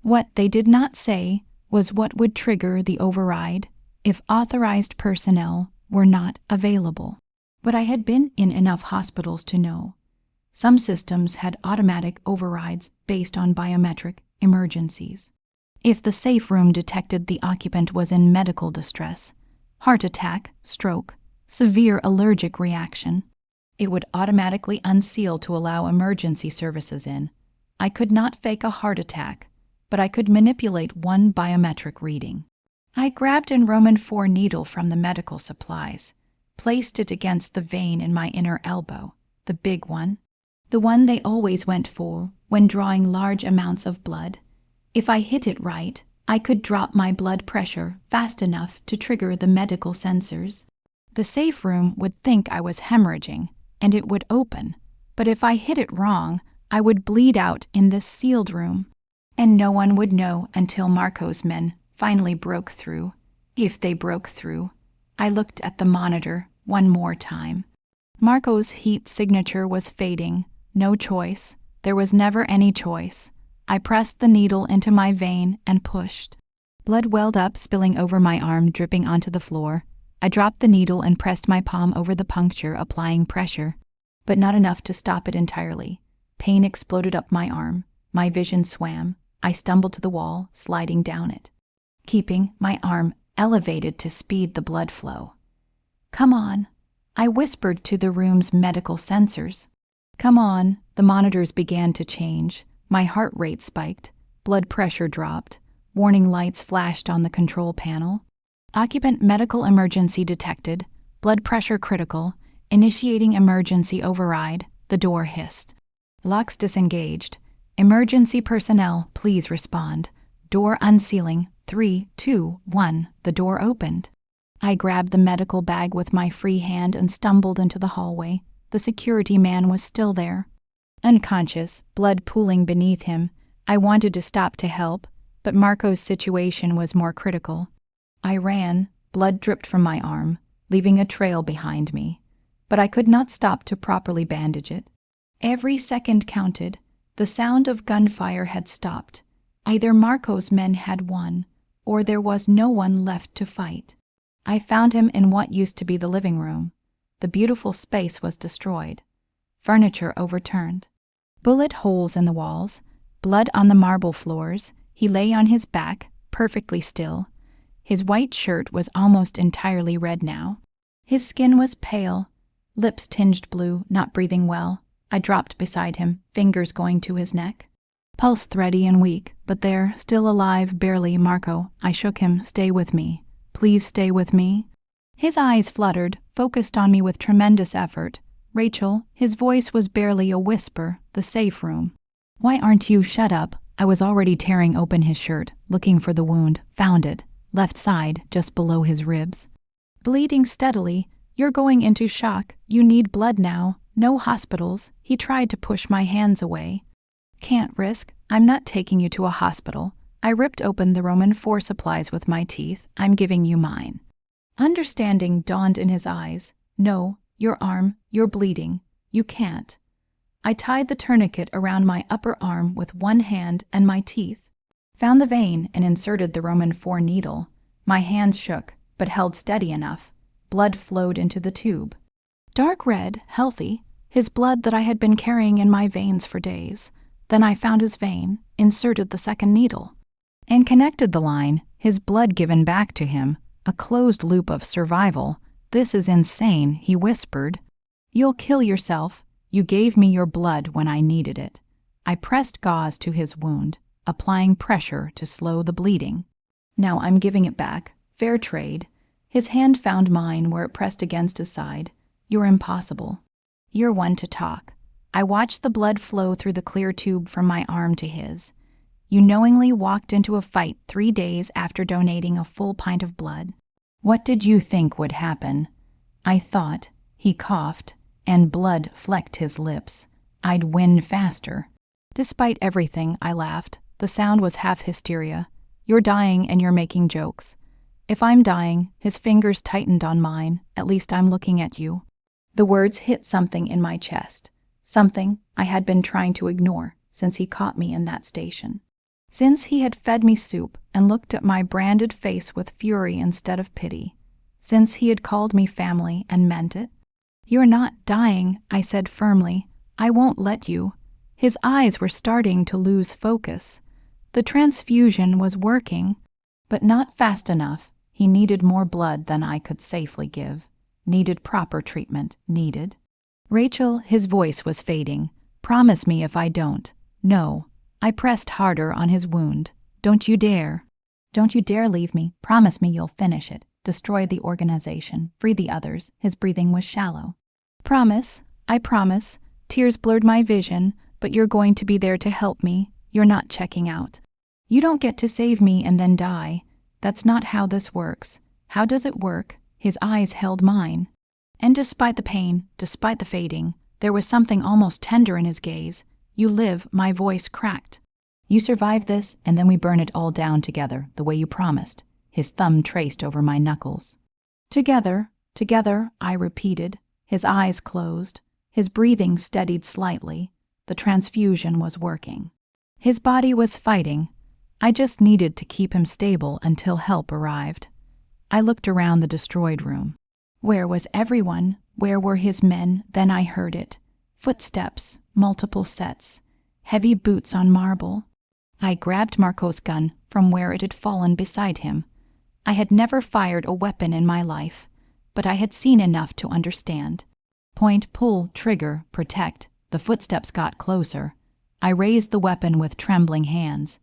What they did not say was what would trigger the override if authorized personnel were not available. But I had been in enough hospitals to know. Some systems had automatic overrides based on biometric emergencies. If the safe room detected the occupant was in medical distress, heart attack, stroke, severe allergic reaction, it would automatically unseal to allow emergency services in. I could not fake a heart attack, but I could manipulate one biometric reading. I grabbed a Roman 4 needle from the medical supplies, placed it against the vein in my inner elbow, the big one, the one they always went for when drawing large amounts of blood. If I hit it right, I could drop my blood pressure fast enough to trigger the medical sensors. The safe room would think I was hemorrhaging, and it would open, but if I hit it wrong, I would bleed out in this sealed room, and no one would know until Marco's men finally broke through. If they broke through. I looked at the monitor one more time. Marco's heat signature was fading. No choice. There was never any choice. I pressed the needle into my vein and pushed. Blood welled up, spilling over my arm, dripping onto the floor. I dropped the needle and pressed my palm over the puncture, applying pressure, but not enough to stop it entirely. Pain exploded up my arm. My vision swam. I stumbled to the wall, sliding down it, keeping my arm elevated to speed the blood flow. "Come on," I whispered to the room's medical sensors. "Come on." The monitors began to change. My heart rate spiked. Blood pressure dropped. Warning lights flashed on the control panel. Occupant medical emergency detected. Blood pressure critical. Initiating emergency override. The door hissed. Locks disengaged. Emergency personnel, please respond. Door unsealing. 3, 2, 1. The door opened. I grabbed the medical bag with my free hand and stumbled into the hallway. The security man was still there. Unconscious, blood pooling beneath him. I wanted to stop to help, but Marco's situation was more critical. I ran. Blood dripped from my arm, leaving a trail behind me. But I could not stop to properly bandage it. Every second counted. The sound of gunfire had stopped. Either Marco's men had won, or there was no one left to fight. I found him in what used to be the living room. The beautiful space was destroyed. Furniture overturned. Bullet holes in the walls. Blood on the marble floors. He lay on his back, perfectly still. His white shirt was almost entirely red now. His skin was pale, lips tinged blue, not breathing well. I dropped beside him, fingers going to his neck. Pulse thready and weak, but there, still alive, barely. "Marco," I shook him. "Stay with me. Please stay with me." His eyes fluttered, focused on me with tremendous effort. "Rachel," his voice was barely a whisper. "The safe room." "Why aren't you?" "Shut up." I was already tearing open his shirt, looking for the wound. Found it. Left side, just below his ribs. Bleeding steadily. "You're going into shock. You need blood now. No hospitals." He tried to push my hands away. "Can't risk. I'm not taking you to a hospital." I ripped open the Roman 4 supplies with my teeth. "I'm giving you mine." Understanding dawned in his eyes. "No, your arm. You're bleeding. You can't." I tied the tourniquet around my upper arm with one hand and my teeth. Found the vein and inserted the Roman 4 needle. My hands shook, but held steady enough. blood flowed into the tube. Dark red, healthy, his blood that I had been carrying in my veins for days. Then I found his vein, inserted the second needle, and connected the line, his blood given back to him, a closed loop of survival. "This is insane," he whispered. "You'll kill yourself. You gave me your blood when I needed it." I pressed gauze to his wound, applying pressure to slow the bleeding. "Now I'm giving it back. Fair trade." His hand found mine where it pressed against his side. "You're impossible. You're one to talk." I watched the blood flow through the clear tube from my arm to his. "You knowingly walked into a fight 3 days after donating a full pint of blood. What did you think would happen?" I thought, he coughed, and blood flecked his lips, "I'd win faster." "Despite everything," I laughed. The sound was half hysteria. "You're dying and you're making jokes." "If I'm dying," his fingers tightened on mine, "at least I'm looking at you." The words hit something in my chest, something I had been trying to ignore since he caught me in that station. Since he had fed me soup and looked at my branded face with fury instead of pity. Since he had called me family and meant it. "You're not dying," I said firmly. "I won't let you." His eyes were starting to lose focus. The transfusion was working, but not fast enough. He needed more blood than I could safely give. Needed proper treatment. Needed. "Rachel," his voice was fading. "Promise me if I don't." "No." I pressed harder on his wound. "Don't you dare. Don't you dare leave me. Promise me you'll finish it. Destroy the organization. Free the others." His breathing was shallow. "Promise. I promise." Tears blurred my vision. "But you're going to be there to help me. You're not checking out. You don't get to save me and then die. That's not how this works." "How does it work?" His eyes held mine. And despite the pain, despite the fading, there was something almost tender in his gaze. "You live," my voice cracked. "You survive this, and then we burn it all down together, the way you promised." His thumb traced over my knuckles. "Together, together," I repeated. His eyes closed. His breathing steadied slightly. The transfusion was working. His body was fighting. I just needed to keep him stable until help arrived. I looked around the destroyed room. Where was everyone? Where were his men? Then I heard it. Footsteps, multiple sets, heavy boots on marble. I grabbed Marco's gun from where it had fallen beside him. I had never fired a weapon in my life, but I had seen enough to understand. Point, pull, trigger, protect. The footsteps got closer. I raised the weapon with trembling hands.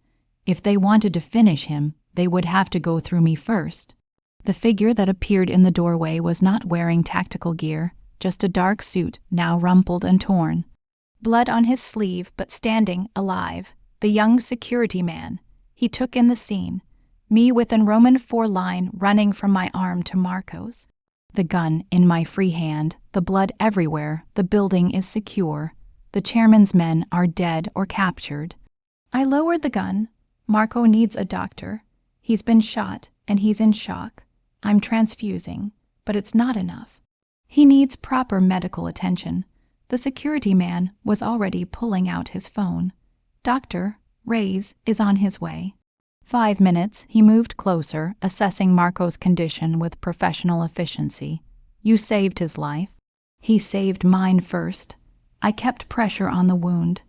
If they wanted to finish him, they would have to go through me first. The figure that appeared in the doorway was not wearing tactical gear, just a dark suit, now rumpled and torn. Blood on his sleeve, but standing, alive. The young security man. He took in the scene. Me with an Roman 4 line running from my arm to Marco's. The gun in my free hand, the blood everywhere. The building is secure. The chairman's men are dead or captured. I lowered the gun. Marco needs a doctor. He's been shot, and he's in shock. I'm transfusing, but it's not enough. He needs proper medical attention. The security man was already pulling out his phone. Dr. Reyes is on his way. 5 minutes, he moved closer, assessing Marco's condition with professional efficiency. You saved his life. He saved mine first. I kept pressure on the wound.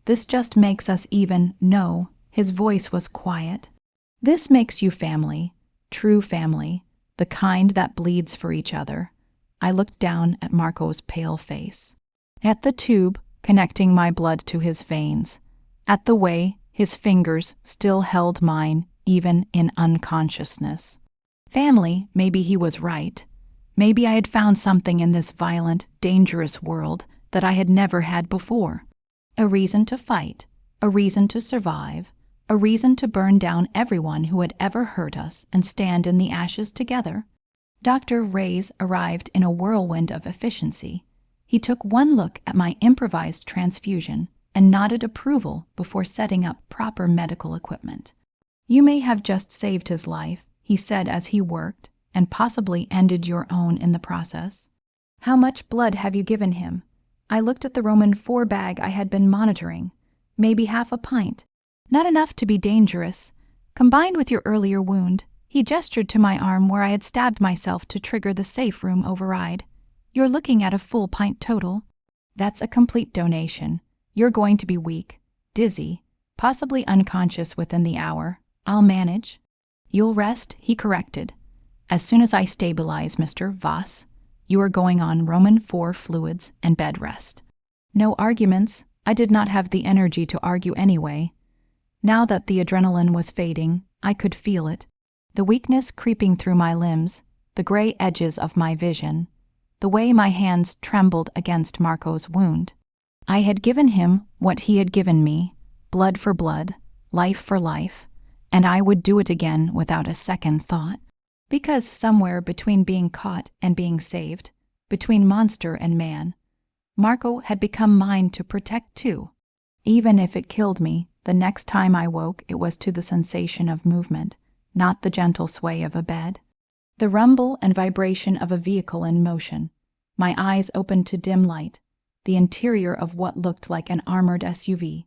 This just makes us even. No, his voice was quiet. This makes you family, true family, the kind that bleeds for each other. I looked down at Marco's pale face, at the tube connecting my blood to his veins, at the way his fingers still held mine even in unconsciousness. Family, maybe he was right. Maybe I had found something in this violent, dangerous world that I had never had before. A reason to fight, a reason to survive, a reason to burn down everyone who had ever hurt us and stand in the ashes together. Dr. Reyes arrived in a whirlwind of efficiency. He took one look at my improvised transfusion and nodded approval before setting up proper medical equipment. You may have just saved his life, he said as he worked, and possibly ended your own in the process. How much blood have you given him? I looked at the Roman 4 bag I had been monitoring. Maybe half a pint. Not enough to be dangerous. Combined with your earlier wound, He gestured to my arm where I had stabbed myself to trigger the safe room override. You're looking at a full pint total. That's a complete donation. You're going to be weak, dizzy, possibly unconscious within the hour. I'll manage. You'll rest, he corrected. As soon as I stabilize, Mr. Voss, you are going on Roman 4 fluids and bed rest. No arguments. I did not have the energy to argue anyway. Now that the adrenaline was fading, I could feel it. The weakness creeping through my limbs, the gray edges of my vision, the way my hands trembled against Marco's wound. I had given him what he had given me, blood for blood, life for life, and I would do it again without a second thought. Because somewhere between being caught and being saved, between monster and man, Marco had become mine to protect too. Even if it killed me, the next time I woke it was to the sensation of movement, not the gentle sway of a bed. The rumble and vibration of a vehicle in motion. My eyes opened to dim light, the interior of what looked like an armored SUV.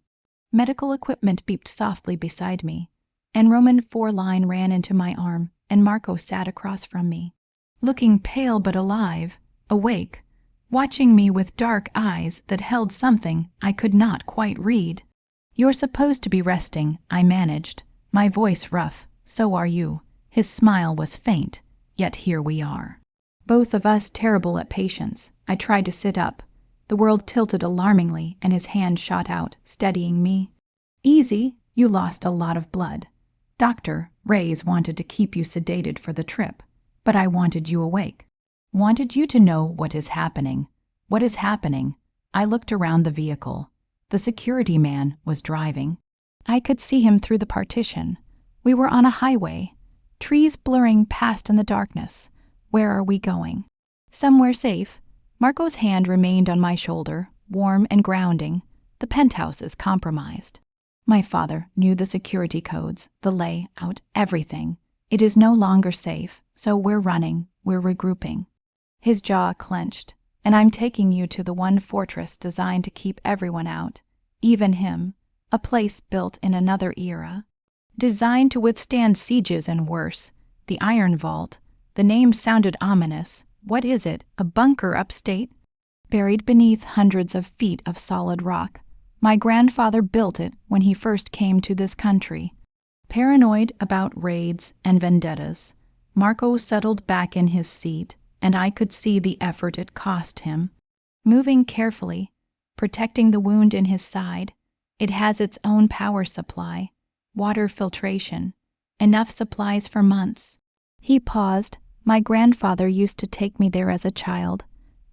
Medical equipment beeped softly beside me, and Roman 4 line ran into my arm, and Marco sat across from me, looking pale but alive, awake, watching me with dark eyes that held something I could not quite read. You're supposed to be resting, I managed, my voice rough. So are you. His smile was faint, yet here we are. Both of us terrible at patience. I tried to sit up. The world tilted alarmingly, and his hand shot out, steadying me. Easy, you lost a lot of blood. Dr. Reyes wanted to keep you sedated for the trip, but I wanted you awake. Wanted you to know what is happening. What is happening? I looked around the vehicle. The security man was driving. I could see him through the partition. We were on a highway, trees blurring past in the darkness. Where are we going? Somewhere safe. Marco's hand remained on my shoulder, warm and grounding. The penthouse is compromised. My father knew the security codes, the layout, everything. It is no longer safe, so we're running, we're regrouping. His jaw clenched. And I'm taking you to the one fortress designed to keep everyone out, even him, a place built in another era. Designed to withstand sieges and worse, the Iron Vault. The name sounded ominous. What is it, a bunker upstate? Buried beneath hundreds of feet of solid rock. My grandfather built it when he first came to this country. Paranoid about raids and vendettas, Marco settled back in his seat, and I could see the effort it cost him. Moving carefully, protecting the wound in his side. It has its own power supply, water filtration, enough supplies for months. He paused. My grandfather used to take me there as a child,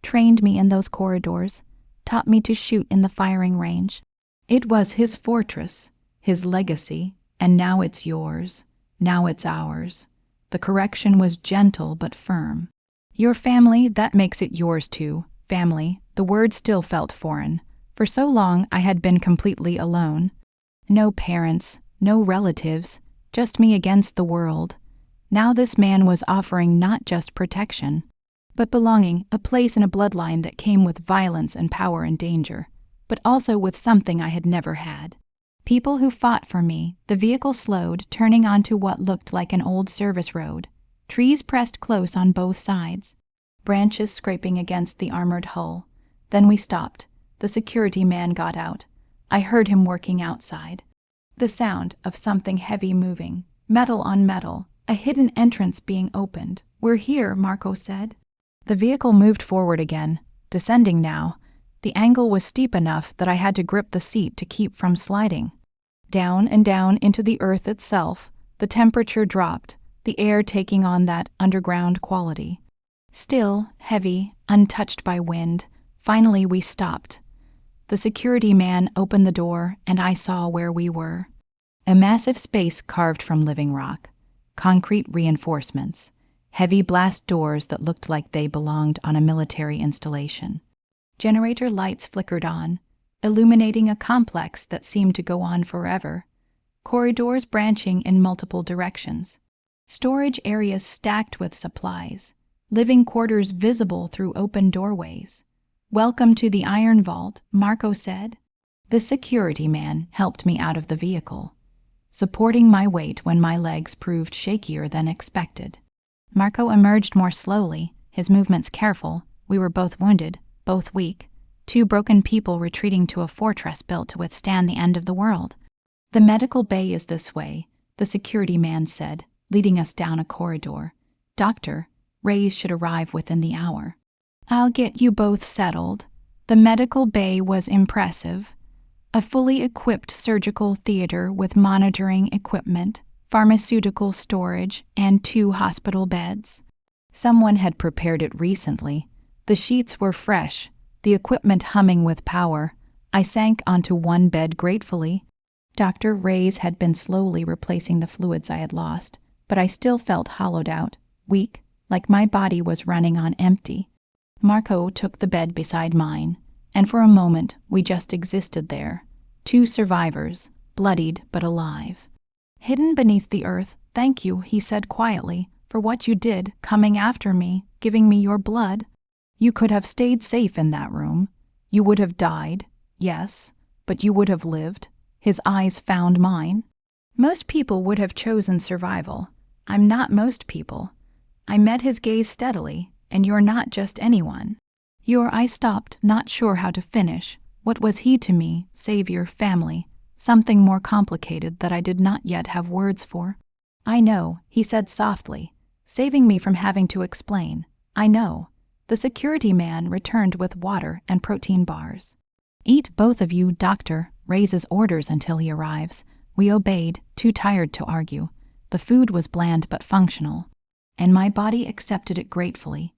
trained me in those corridors, taught me to shoot in the firing range. It was his fortress, his legacy, and now it's yours. Now it's ours. The correction was gentle but firm. Your family, that makes it yours too. Family, the word still felt foreign. For so long I had been completely alone. No parents, no relatives, just me against the world. Now this man was offering not just protection, but belonging, a place in a bloodline that came with violence and power and danger, but also with something I had never had. People who fought for me. The vehicle slowed, turning onto what looked like an old service road. Trees pressed close on both sides, branches scraping against the armored hull. Then we stopped. The security man got out. I heard him working outside. The sound of something heavy moving, metal on metal, a hidden entrance being opened. We're here, Marco said. The vehicle moved forward again, descending now. The angle was steep enough that I had to grip the seat to keep from sliding. Down and down into the earth itself, the temperature dropped, the air taking on that underground quality. Still, heavy, untouched by wind, finally we stopped. The security man opened the door, and I saw where we were. A massive space carved from living rock, concrete reinforcements, heavy blast doors that looked like they belonged on a military installation. Generator lights flickered on, illuminating a complex that seemed to go on forever. Corridors branching in multiple directions. Storage areas stacked with supplies. Living quarters visible through open doorways. Welcome to the Iron Vault, Marco said. The security man helped me out of the vehicle. supporting my weight when my legs proved shakier than expected. Marco emerged more slowly, his movements careful. We were both wounded, both weak, two broken people retreating to a fortress built to withstand the end of the world. "The medical bay is this way," the security man said, leading us down a corridor. "Doctor, Reyes should arrive within the hour." "I'll get you both settled." The medical bay was impressive. A fully equipped surgical theater with monitoring equipment, pharmaceutical storage, and 2 hospital beds. Someone had prepared it recently. The sheets were fresh, the equipment humming with power. I sank onto one bed gratefully. Dr. Reyes had been slowly replacing the fluids I had lost, but I still felt hollowed out, weak, like my body was running on empty. Marco took the bed beside mine, and for a moment we just existed there. 2 survivors, bloodied but alive. "Hidden beneath the earth, thank you," he said quietly, "for what you did, coming after me, giving me your blood. You could have stayed safe in that room. You would have died, yes, but you would have lived." His eyes found mine. "Most people would have chosen survival. I'm not most people." I met his gaze steadily. "And you're not just anyone. I stopped, not sure how to finish. What was he to me, savior, family? Something more complicated that I did not yet have words for. "I know," he said softly, saving me from having to explain. "I know." The security man returned with water and protein bars. "Eat, both of you, doctor. Raises orders until he arrives." We obeyed, too tired to argue. The food was bland but functional, and my body accepted it gratefully.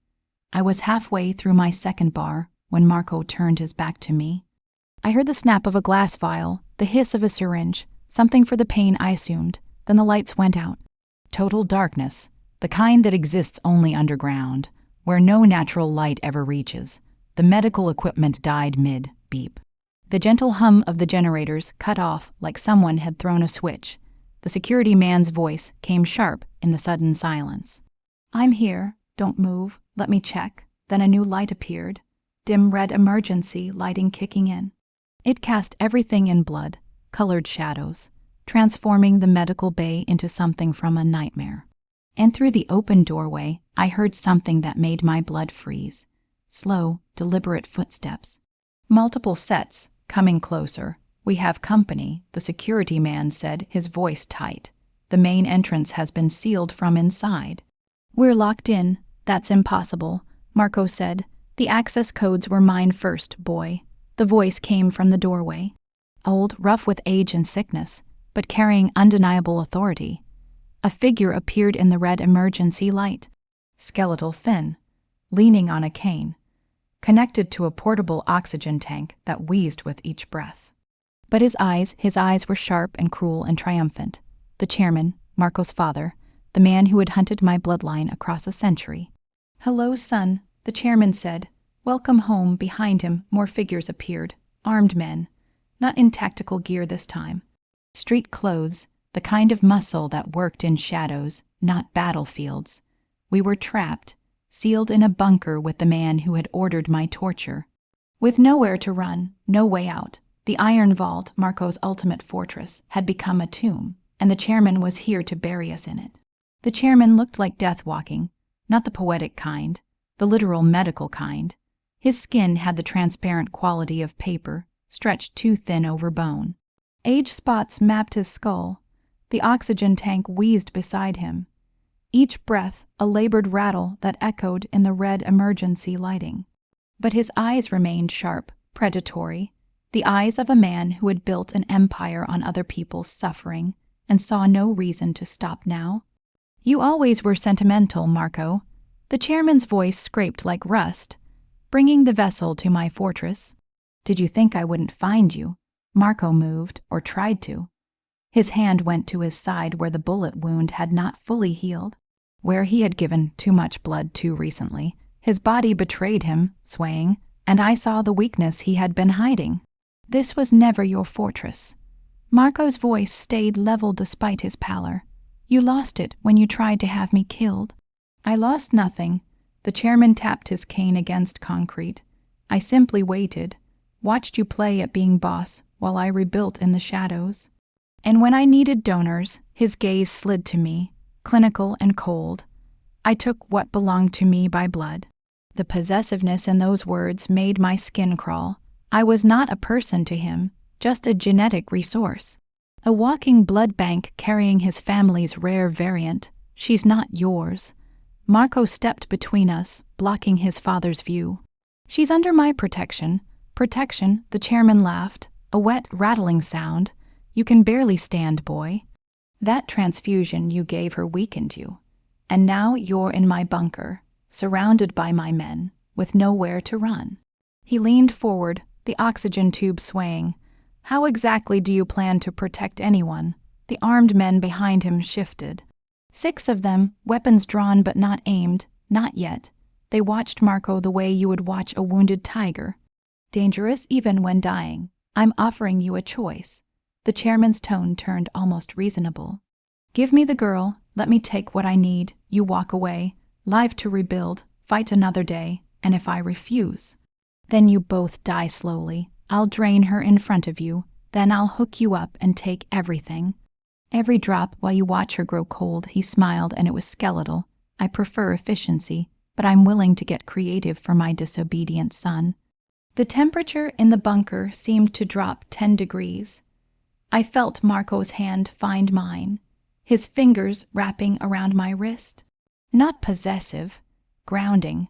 I was halfway through my second bar when Marco turned his back to me. I heard the snap of a glass vial, the hiss of a syringe, something for the pain I assumed. Then the lights went out. Total darkness, the kind that exists only underground, where no natural light ever reaches. The medical equipment died mid-beep. The gentle hum of the generators cut off like someone had thrown a switch. The security man's voice came sharp in the sudden silence. "I'm here. Don't move. Let me check." Then a new light appeared, dim red emergency lighting kicking in. It cast everything in blood, colored shadows, transforming the medical bay into something from a nightmare. And through the open doorway, I heard something that made my blood freeze. Slow, deliberate footsteps. Multiple sets, coming closer. "We have company," the security man said, his voice tight. "The main entrance has been sealed from inside." "We're locked in. That's impossible," Marco said. "The access codes were mine first, boy." The voice came from the doorway. Old, rough with age and sickness, but carrying undeniable authority. A figure appeared in the red emergency light. Skeletal thin, leaning on a cane, connected to a portable oxygen tank that wheezed with each breath. But his eyes were sharp and cruel and triumphant. The chairman, Marco's father, the man who had hunted my bloodline across a century. "Hello, son," the chairman said. "Welcome home." Behind him, more figures appeared, armed men, not in tactical gear this time. Street clothes, the kind of muscle that worked in shadows, not battlefields. We were trapped, sealed in a bunker with the man who had ordered my torture. With nowhere to run, no way out, the iron vault, Marco's ultimate fortress, had become a tomb, and the chairman was here to bury us in it. The chairman looked like death walking, not the poetic kind, the literal medical kind. His skin had the transparent quality of paper, stretched too thin over bone. Age spots mapped his skull. The oxygen tank wheezed beside him. Each breath a labored rattle that echoed in the red emergency lighting. But his eyes remained sharp, predatory, the eyes of a man who had built an empire on other people's suffering and saw no reason to stop now. "You always were sentimental, Marco." The chairman's voice scraped like rust, bringing the vessel to my fortress. "Did you think I wouldn't find you?" Marco moved, or tried to. His hand went to his side where the bullet wound had not fully healed, where he had given too much blood too recently. His body betrayed him, swaying, and I saw the weakness he had been hiding. "This was never your fortress." Marco's voice stayed level despite his pallor. "You lost it when you tried to have me killed." "I lost nothing." The chairman tapped his cane against concrete. "I simply waited, watched you play at being boss while I rebuilt in the shadows." And when I needed donors, his gaze slid to me, clinical and cold. I took what belonged to me by blood. The possessiveness in those words made my skin crawl. I was not a person to him, just a genetic resource. A walking blood bank carrying his family's rare variant. She's not yours. Marco stepped between us, blocking his father's view. She's under my protection. Protection, the chairman laughed, a wet, rattling sound. You can barely stand, boy. That transfusion you gave her weakened you. And now you're in my bunker, surrounded by my men, with nowhere to run. He leaned forward, the oxygen tube swaying. How exactly do you plan to protect anyone? The armed men behind him shifted. 6 of them, weapons drawn but not aimed, not yet. They watched Marco the way you would watch a wounded tiger. Dangerous even when dying. I'm offering you a choice. The chairman's tone turned almost reasonable. Give me the girl, let me take what I need, you walk away, live to rebuild, fight another day, and if I refuse, then you both die slowly. I'll drain her in front of you, then I'll hook you up and take everything. Every drop while you watch her grow cold, he smiled, and it was skeletal. I prefer efficiency, but I'm willing to get creative for my disobedient son. The temperature in the bunker seemed to drop 10 degrees. I felt Marco's hand find mine, his fingers wrapping around my wrist. Not possessive, grounding,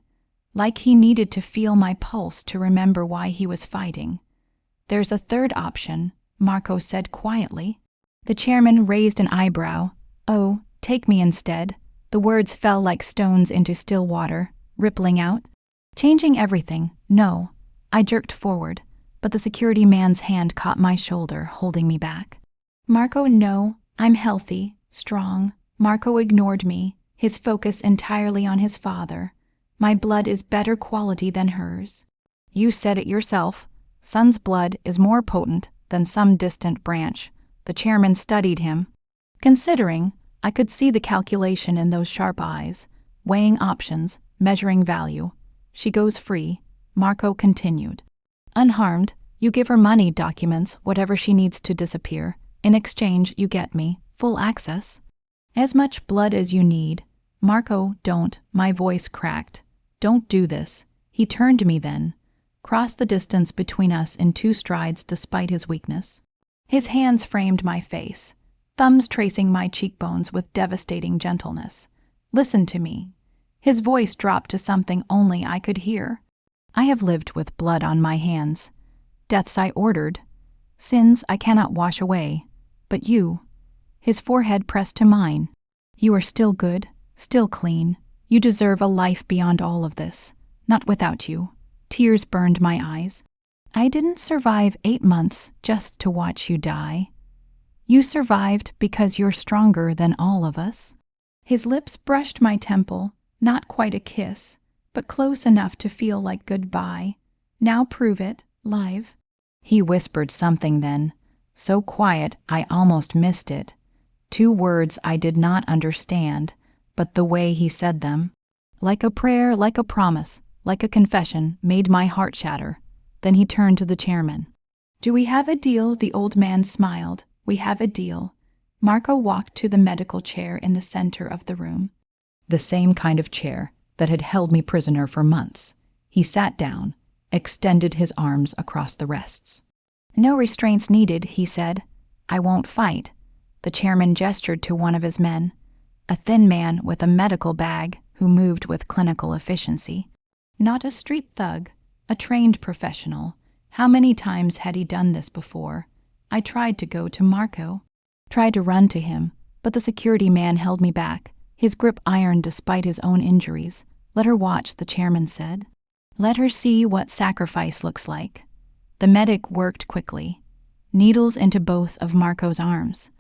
like he needed to feel my pulse to remember why he was fighting. There's a third option, Marco said quietly. The chairman raised an eyebrow. Oh, take me instead. The words fell like stones into still water, rippling out. Changing everything, no. I jerked forward, but the security man's hand caught my shoulder, holding me back. Marco, no, I'm healthy, strong. Marco ignored me, his focus entirely on his father. My blood is better quality than hers. You said it yourself. Son's blood is more potent than some distant branch. The chairman studied him. Considering, I could see the calculation in those sharp eyes, weighing options, measuring value. She goes free, Marco continued. Unharmed, you give her money, documents, whatever she needs to disappear. In exchange, you get me, full access. As much blood as you need. Marco, don't, my voice cracked. Don't do this. He turned to me then, crossed the distance between us in 2 strides despite his weakness. His hands framed my face, thumbs tracing my cheekbones with devastating gentleness. Listen to me. His voice dropped to something only I could hear. I have lived with blood on my hands. Deaths I ordered. Sins I cannot wash away. But you. His forehead pressed to mine. You are still good, still clean. You deserve a life beyond all of this. Not without you. Tears burned my eyes. I didn't survive 8 months just to watch you die. You survived because you're stronger than all of us. His lips brushed my temple, not quite a kiss, but close enough to feel like goodbye. Now prove it, live. He whispered something then, so quiet I almost missed it. 2 words I did not understand, but the way he said them, like a prayer, like a promise, like a confession, made my heart shatter. Then he turned to the chairman. Do we have a deal? The old man smiled. We have a deal. Marco walked to the medical chair in the center of the room. The same kind of chair that had held me prisoner for months. He sat down, extended his arms across the rests. No restraints needed, he said. I won't fight. The chairman gestured to one of his men, a thin man with a medical bag who moved with clinical efficiency. Not a street thug. A trained professional. How many times had he done this before? I tried to go to Marco, tried to run to him, but the security man held me back, his grip iron despite his own injuries. Let her watch, the chairman said. Let her see what sacrifice looks like. The medic worked quickly, needles into both of Marco's arms.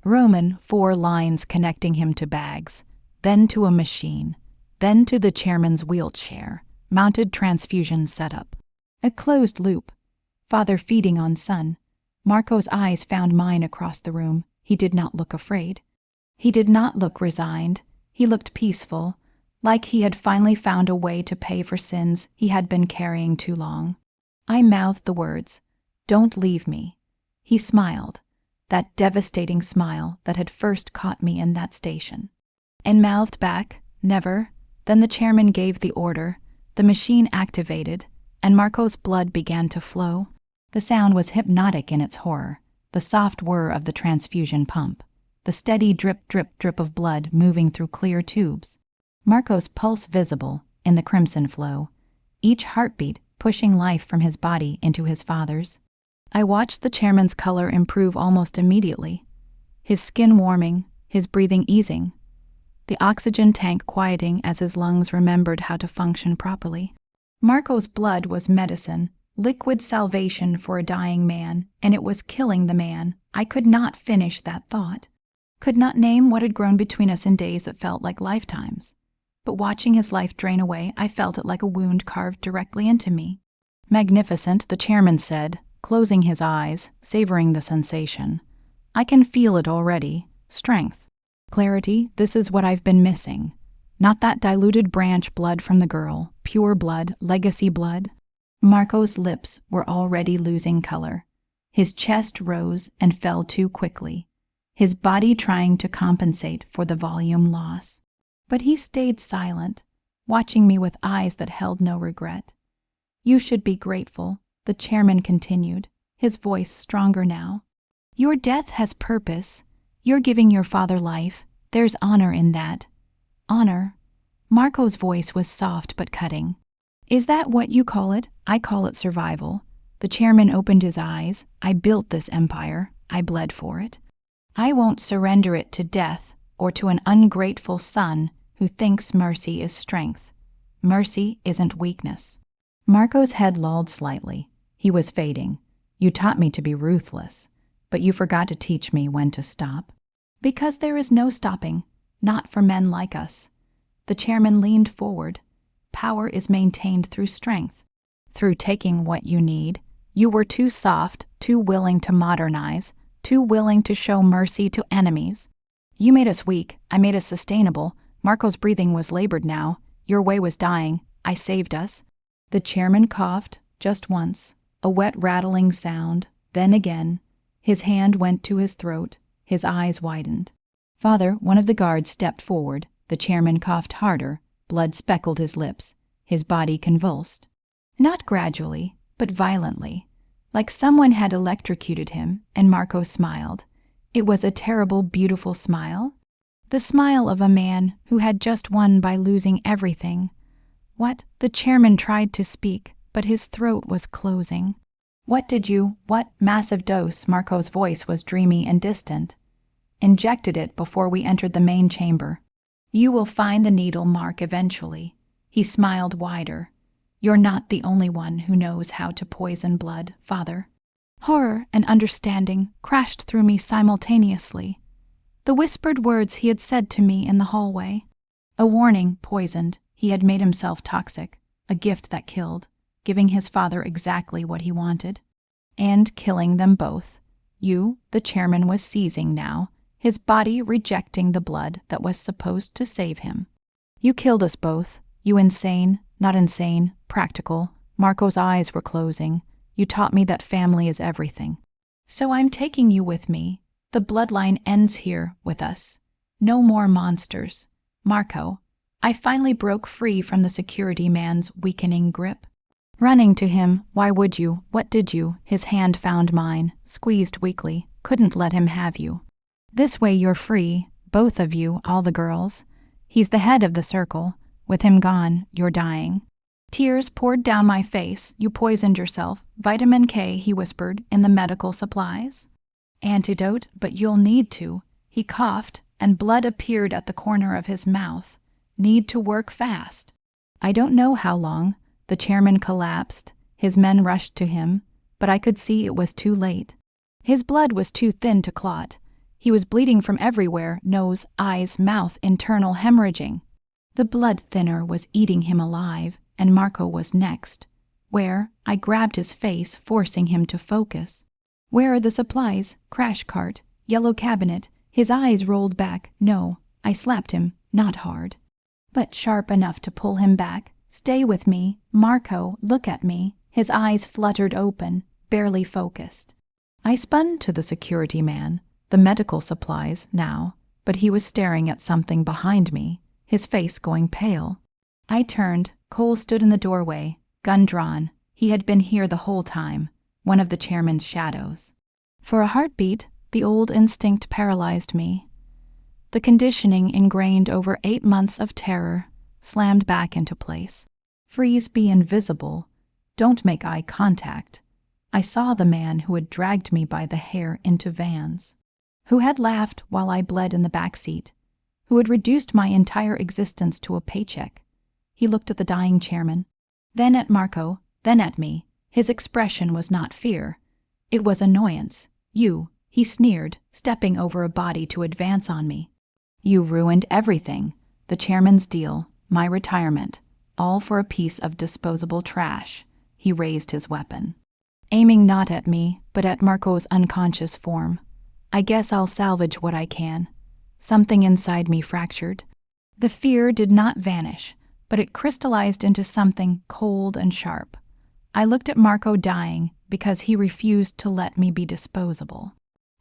Roman, 4 lines connecting him to bags, then to a machine, then to the chairman's wheelchair. Mounted transfusion setup. A closed loop. Father feeding on son. Marco's eyes found mine across the room. He did not look afraid. He did not look resigned. He looked peaceful, like he had finally found a way to pay for sins he had been carrying too long. I mouthed the words, "Don't leave me." He smiled. that devastating smile that had first caught me in that station. And mouthed back, "Never." Then the chairman gave the order, the machine activated, and Marco's blood began to flow. The sound was hypnotic in its horror, the soft whir of the transfusion pump, the steady drip, drip, drip of blood moving through clear tubes. Marco's pulse visible in the crimson flow, each heartbeat pushing life from his body into his father's. I watched the chairman's color improve almost immediately, his skin warming, his breathing easing, the oxygen tank quieting as his lungs remembered how to function properly. Marco's blood was medicine, liquid salvation for a dying man, and it was killing the man. I could not finish that thought. Could not name what had grown between us in days that felt like lifetimes. But watching his life drain away, I felt it like a wound carved directly into me. "Magnificent," the chairman said, closing his eyes, savoring the sensation. "I can feel it already. Strength. Clarity. This is what I've been missing. Not that diluted branch blood from the girl, pure blood, legacy blood." Marco's lips were already losing color. His chest rose and fell too quickly, his body trying to compensate for the volume loss. But he stayed silent, watching me with eyes that held no regret. "You should be grateful," the chairman continued, his voice stronger now. "Your death has purpose. You're giving your father life. There's honor in that." "Honor?" Marco's voice was soft but cutting. "Is that what you call it? I call it survival." The chairman opened his eyes. "I built this empire. I bled for it. I won't surrender it to death or to an ungrateful son who thinks mercy is strength. Mercy isn't weakness." Marco's head lolled slightly. He was fading. "You taught me to be ruthless, but you forgot to teach me when to stop." "Because there is no stopping, not for men like us." The chairman leaned forward. "Power is maintained through strength, through taking what you need. You were too soft, too willing to modernize, too willing to show mercy to enemies. You made us weak, I made us sustainable. Marco's breathing was labored now. Your way was dying. I saved us." The chairman coughed, just once, a wet rattling sound, then again. His hand went to his throat, his eyes widened. "Father," one of the guards stepped forward. The chairman coughed harder, blood speckled his lips, his body convulsed. Not gradually, but violently, like someone had electrocuted him, and Marco smiled. It was a terrible, beautiful smile. The smile of a man who had just won by losing everything. "What?" The chairman tried to speak, but his throat was closing. What?" Massive dose." Marco's voice was dreamy and distant. "Injected it before we entered the main chamber. You will find the needle mark eventually." He smiled wider. "You're not the only one who knows how to poison blood, Father." Horror and understanding crashed through me simultaneously. The whispered words he had said to me in the hallway. A warning, poisoned. He had made himself toxic, a gift that killed, giving his father exactly what he wanted. And killing them both. You, the chairman, was seizing now, his body rejecting the blood that was supposed to save him. "You killed us both. You insane, not insane, practical." Marco's eyes were closing. "You taught me that family is everything. So I'm taking you with me. The bloodline ends here with us. No more monsters. Marco." I finally broke free from the security man's weakening grip. Running to him, "Why would you? What did you?" His hand found mine, squeezed weakly. "Couldn't let him have you. This way you're free, both of you, all the girls. He's the head of the circle. With him gone, you're dying." Tears poured down my face. "You poisoned yourself. Vitamin K," he whispered, "in the medical supplies." "Antidote, but you'll need to." He coughed, and blood appeared at the corner of his mouth. "Need to work fast." "I don't know how long." The chairman collapsed. His men rushed to him, but I could see it was too late. His blood was too thin to clot. He was bleeding from everywhere, nose, eyes, mouth, internal hemorrhaging. The blood thinner was eating him alive, and Marco was next. "Where?" I grabbed his face, forcing him to focus. "Where are the supplies? Crash cart, yellow cabinet." His eyes rolled back. "No." I slapped him, not hard, but sharp enough to pull him back. "Stay with me. Marco, look at me." His eyes fluttered open, barely focused. I spun to the security man, the medical supplies now, but he was staring at something behind me, his face going pale. I turned. Cole stood in the doorway, gun drawn. He had been here the whole time, one of the chairman's shadows. For a heartbeat, the old instinct paralyzed me. The conditioning ingrained over 8 months of terror slammed back into place. Freeze, be invisible. Don't make eye contact. I saw the man who had dragged me by the hair into Vans, who had laughed while I bled in the back seat, who had reduced my entire existence to a paycheck. He looked at the dying chairman, then at Marco, then at me. His expression was not fear. It was annoyance. You, he sneered, stepping over a body to advance on me. You ruined everything. The chairman's deal, my retirement, all for a piece of disposable trash. He raised his weapon, aiming not at me, but at Marco's unconscious form. I guess I'll salvage what I can. Something inside me fractured. The fear did not vanish, but it crystallized into something cold and sharp. I looked at Marco dying because he refused to let me be disposable.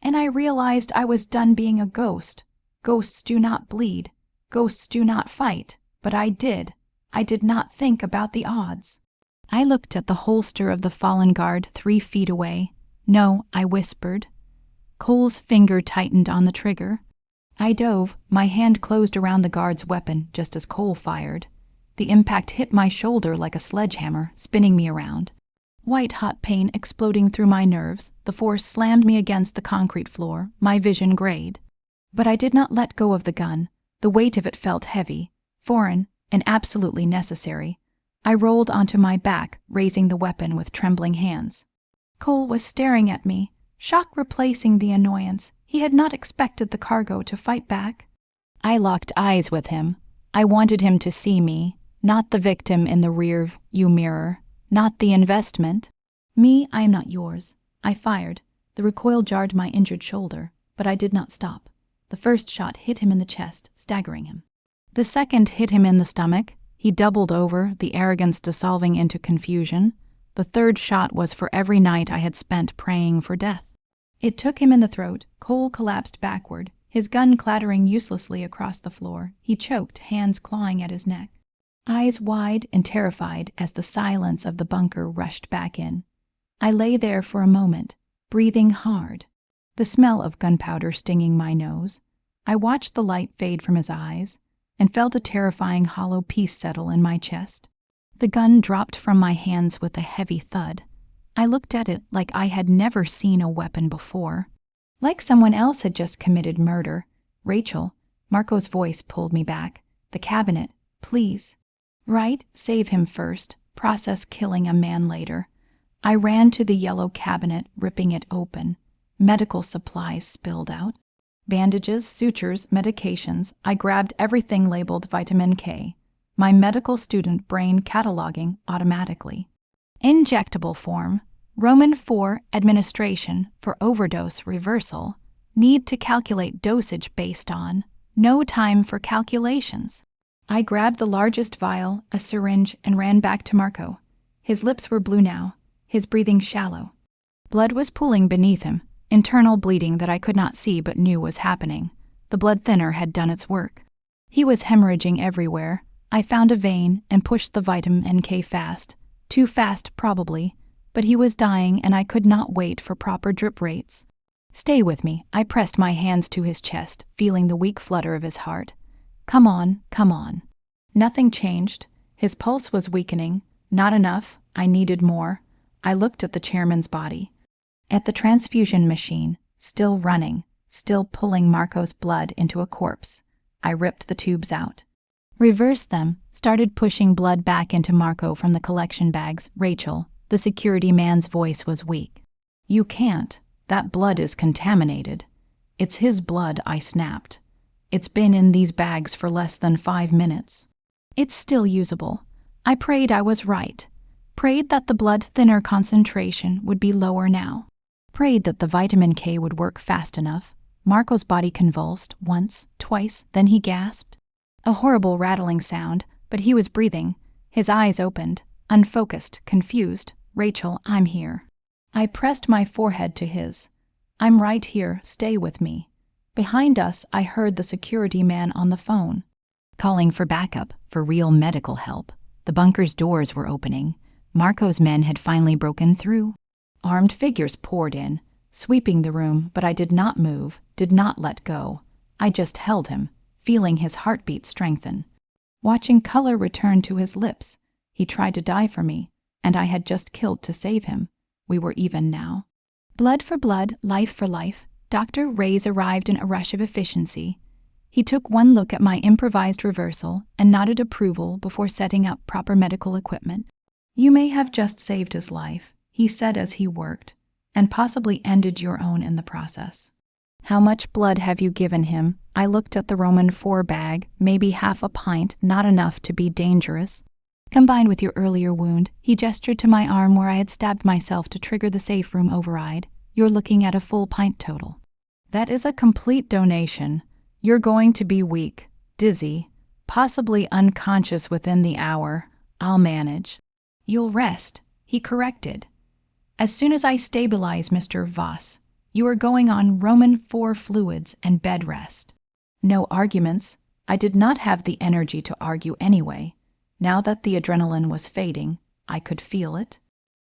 And I realized I was done being a ghost. Ghosts do not bleed. Ghosts do not fight. But I did. I did not think about the odds. I looked at the holster of the fallen guard 3 feet away. No, I whispered. Cole's finger tightened on the trigger. I dove. My hand closed around the guard's weapon just as Cole fired. The impact hit my shoulder like a sledgehammer, spinning me around. White-hot pain exploding through my nerves, the force slammed me against the concrete floor, my vision grayed. But I did not let go of the gun. The weight of it felt heavy, foreign, and absolutely necessary. I rolled onto my back, raising the weapon with trembling hands. Cole was staring at me, shock replacing the annoyance. He had not expected the cargo to fight back. I locked eyes with him. I wanted him to see me, not the victim in the rear-view mirror, not the investment. Me, I am not yours. I fired. The recoil jarred my injured shoulder, but I did not stop. The first shot hit him in the chest, staggering him. The second hit him in the stomach. He doubled over, the arrogance dissolving into confusion. The third shot was for every night I had spent praying for death. It took him in the throat. Cole collapsed backward, his gun clattering uselessly across the floor. He choked, hands clawing at his neck. Eyes wide and terrified as the silence of the bunker rushed back in. I lay there for a moment, breathing hard, the smell of gunpowder stinging my nose. I watched the light fade from his eyes and felt a terrifying hollow peace settle in my chest. The gun dropped from my hands with a heavy thud. I looked at it like I had never seen a weapon before, like someone else had just committed murder. Rachel, Marco's voice pulled me back. The cabinet, please. Right, save him first, process killing a man later. I ran to the yellow cabinet, ripping it open. Medical supplies spilled out. Bandages, sutures, medications. I grabbed everything labeled vitamin K. My medical student brain cataloging automatically. Injectable form. Roman 4 administration for overdose reversal. Need to calculate dosage based on. No time for calculations. I grabbed the largest vial, a syringe, and ran back to Marco. His lips were blue now, his breathing shallow. Blood was pooling beneath him, internal bleeding that I could not see but knew was happening. The blood thinner had done its work. He was hemorrhaging everywhere. I found a vein and pushed the vitamin K fast. Too fast, probably, but he was dying and I could not wait for proper drip rates. Stay with me. I pressed my hands to his chest, feeling the weak flutter of his heart. Come on, come on. Nothing changed. His pulse was weakening. Not enough. I needed more. I looked at the chairman's body. At the transfusion machine, still running, still pulling Marco's blood into a corpse. I ripped the tubes out. Reversed them, started pushing blood back into Marco from the collection bags. Rachel, the security man's voice was weak. You can't. That blood is contaminated. It's his blood, I snapped. It's been in these bags for less than 5 minutes. It's still usable. I prayed I was right. Prayed that the blood thinner concentration would be lower now. Prayed that the vitamin K would work fast enough. Marco's body convulsed once, twice, then he gasped. A horrible rattling sound, but he was breathing. His eyes opened, unfocused, confused. Rachel, I'm here. I pressed my forehead to his. I'm right here, stay with me. Behind us, I heard the security man on the phone, calling for backup, for real medical help. The bunker's doors were opening. Marco's men had finally broken through. Armed figures poured in, sweeping the room, but I did not move, did not let go. I just held him, feeling his heartbeat strengthen. Watching color return to his lips. He tried to die for me, and I had just killed to save him. We were even now. Blood for blood, life for life. Dr. Reyes arrived in a rush of efficiency. He took one look at my improvised reversal and nodded approval before setting up proper medical equipment. You may have just saved his life, he said as he worked, and possibly ended your own in the process. How much blood have you given him? I looked at the Roman 4 bag, maybe half a pint, not enough to be dangerous. Combined with your earlier wound, he gestured to my arm where I had stabbed myself to trigger the safe room override. You're looking at a full pint total. That is a complete donation. You're going to be weak, dizzy, possibly unconscious within the hour. I'll manage. You'll rest, he corrected. As soon as I stabilize, Mr. Voss, you are going on Roman 4 fluids and bed rest. No arguments. I did not have the energy to argue anyway. Now that the adrenaline was fading, I could feel it.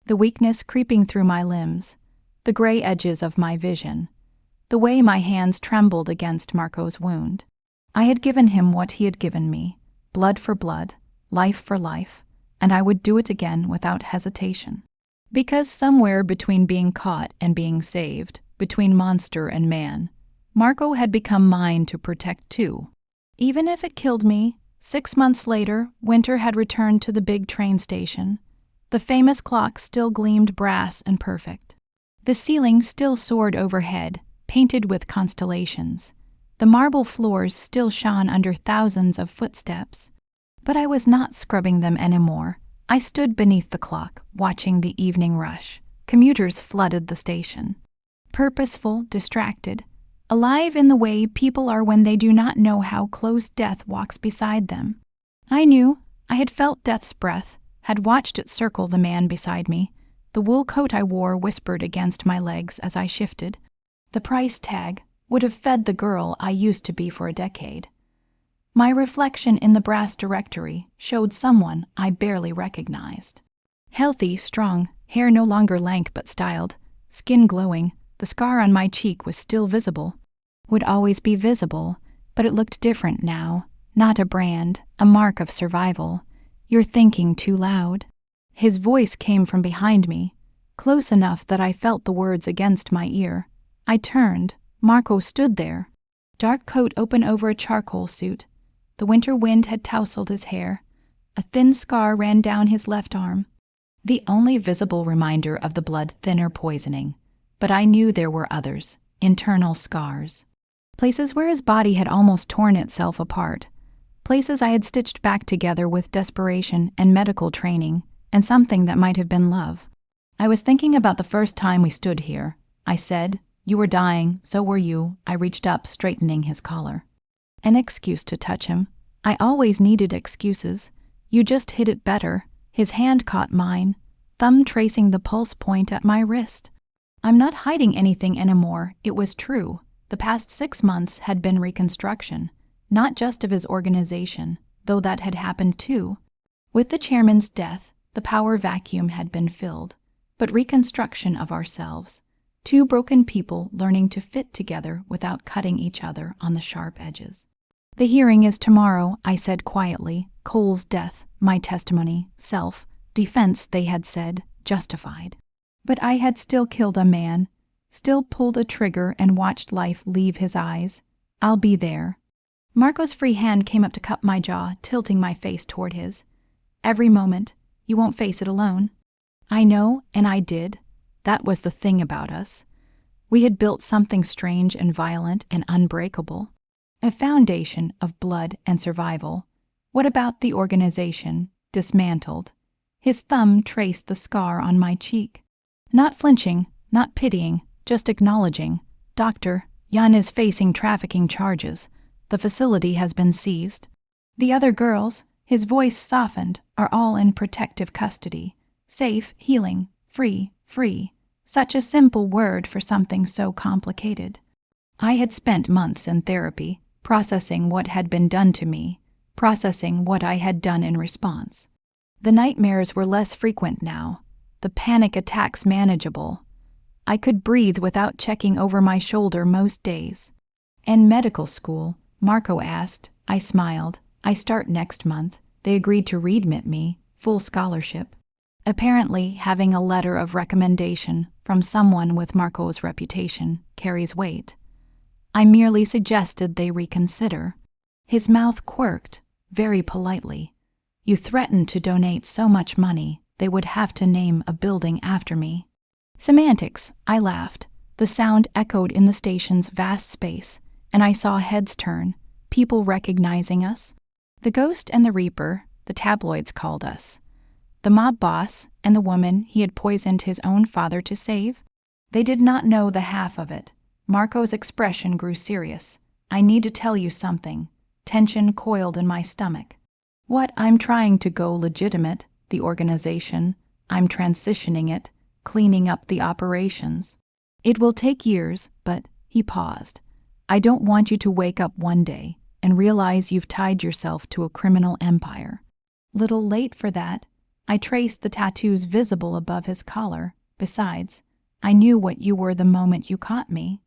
The weakness creeping through my limbs, the gray edges of my vision, the way my hands trembled against Marco's wound. I had given him what he had given me, blood for blood, life for life, and I would do it again without hesitation. Because somewhere between being caught and being saved, between monster and man, Marco had become mine to protect too. Even if it killed me, 6 months later, winter had returned to the big train station. The famous clock still gleamed brass and perfect. The ceiling still soared overhead, painted with constellations. The marble floors still shone under thousands of footsteps. But I was not scrubbing them anymore. I stood beneath the clock, watching the evening rush. Commuters flooded the station. Purposeful, distracted, alive in the way people are when they do not know how close death walks beside them. I knew. I had felt death's breath, had watched it circle the man beside me. The wool coat I wore whispered against my legs as I shifted. The price tag would have fed the girl I used to be for a decade. My reflection in the brass directory showed someone I barely recognized. Healthy, strong, hair no longer lank but styled, skin glowing, the scar on my cheek was still visible. Would always be visible, but it looked different now. Not a brand, a mark of survival. You're thinking too loud. His voice came from behind me, close enough that I felt the words against my ear. I turned. Marco stood there. Dark coat open over a charcoal suit. The winter wind had tousled his hair. A thin scar ran down his left arm. The only visible reminder of the blood thinner poisoning. But I knew there were others, internal scars. Places where his body had almost torn itself apart. Places I had stitched back together with desperation and medical training, and something that might have been love. I was thinking about the first time we stood here. I said, "You were dying, so were you." I reached up, straightening his collar. An excuse to touch him. I always needed excuses. You just hit it better. His hand caught mine, thumb tracing the pulse point at my wrist. I'm not hiding anything anymore. It was true. The past 6 months had been reconstruction, not just of his organization, though that had happened too. With the chairman's death, the power vacuum had been filled, but reconstruction of ourselves. 2 broken people learning to fit together without cutting each other on the sharp edges. The hearing is tomorrow, I said quietly. Cole's death, my testimony, self-defense, they had said, justified. But I had still killed a man, still pulled a trigger and watched life leave his eyes. I'll be there. Marco's free hand came up to cup my jaw, tilting my face toward his. Every moment, you won't face it alone. I know, and I did. That was the thing about us. We had built something strange and violent and unbreakable. A foundation of blood and survival. What about the organization, dismantled? His thumb traced the scar on my cheek. Not flinching, not pitying, just acknowledging. Doctor, Jan is facing trafficking charges. The facility has been seized. The other girls, his voice softened, are all in protective custody. Safe, healing, free. Such a simple word for something so complicated. I had spent months in therapy, processing what had been done to me, processing what I had done in response. The nightmares were less frequent now, the panic attacks manageable. I could breathe without checking over my shoulder most days. In medical school, Marco asked. I smiled. I start next month. They agreed to remit me, full scholarship. Apparently, having a letter of recommendation from someone with Marco's reputation carries weight. I merely suggested they reconsider. His mouth quirked, very politely. You threatened to donate so much money, they would have to name a building after me. Semantics, I laughed. The sound echoed in the station's vast space, and I saw heads turn, people recognizing us. The Ghost and the Reaper, the tabloids called us. The mob boss and the woman he had poisoned his own father to save. They did not know the half of it. Marco's expression grew serious. I need to tell you something. Tension coiled in my stomach. What? I'm trying to go legitimate, the organization. I'm transitioning it, cleaning up the operations. It will take years, but he paused. I don't want you to wake up one day and realize you've tied yourself to a criminal empire. Little late for that. I traced the tattoos visible above his collar. Besides, I knew what you were the moment you caught me.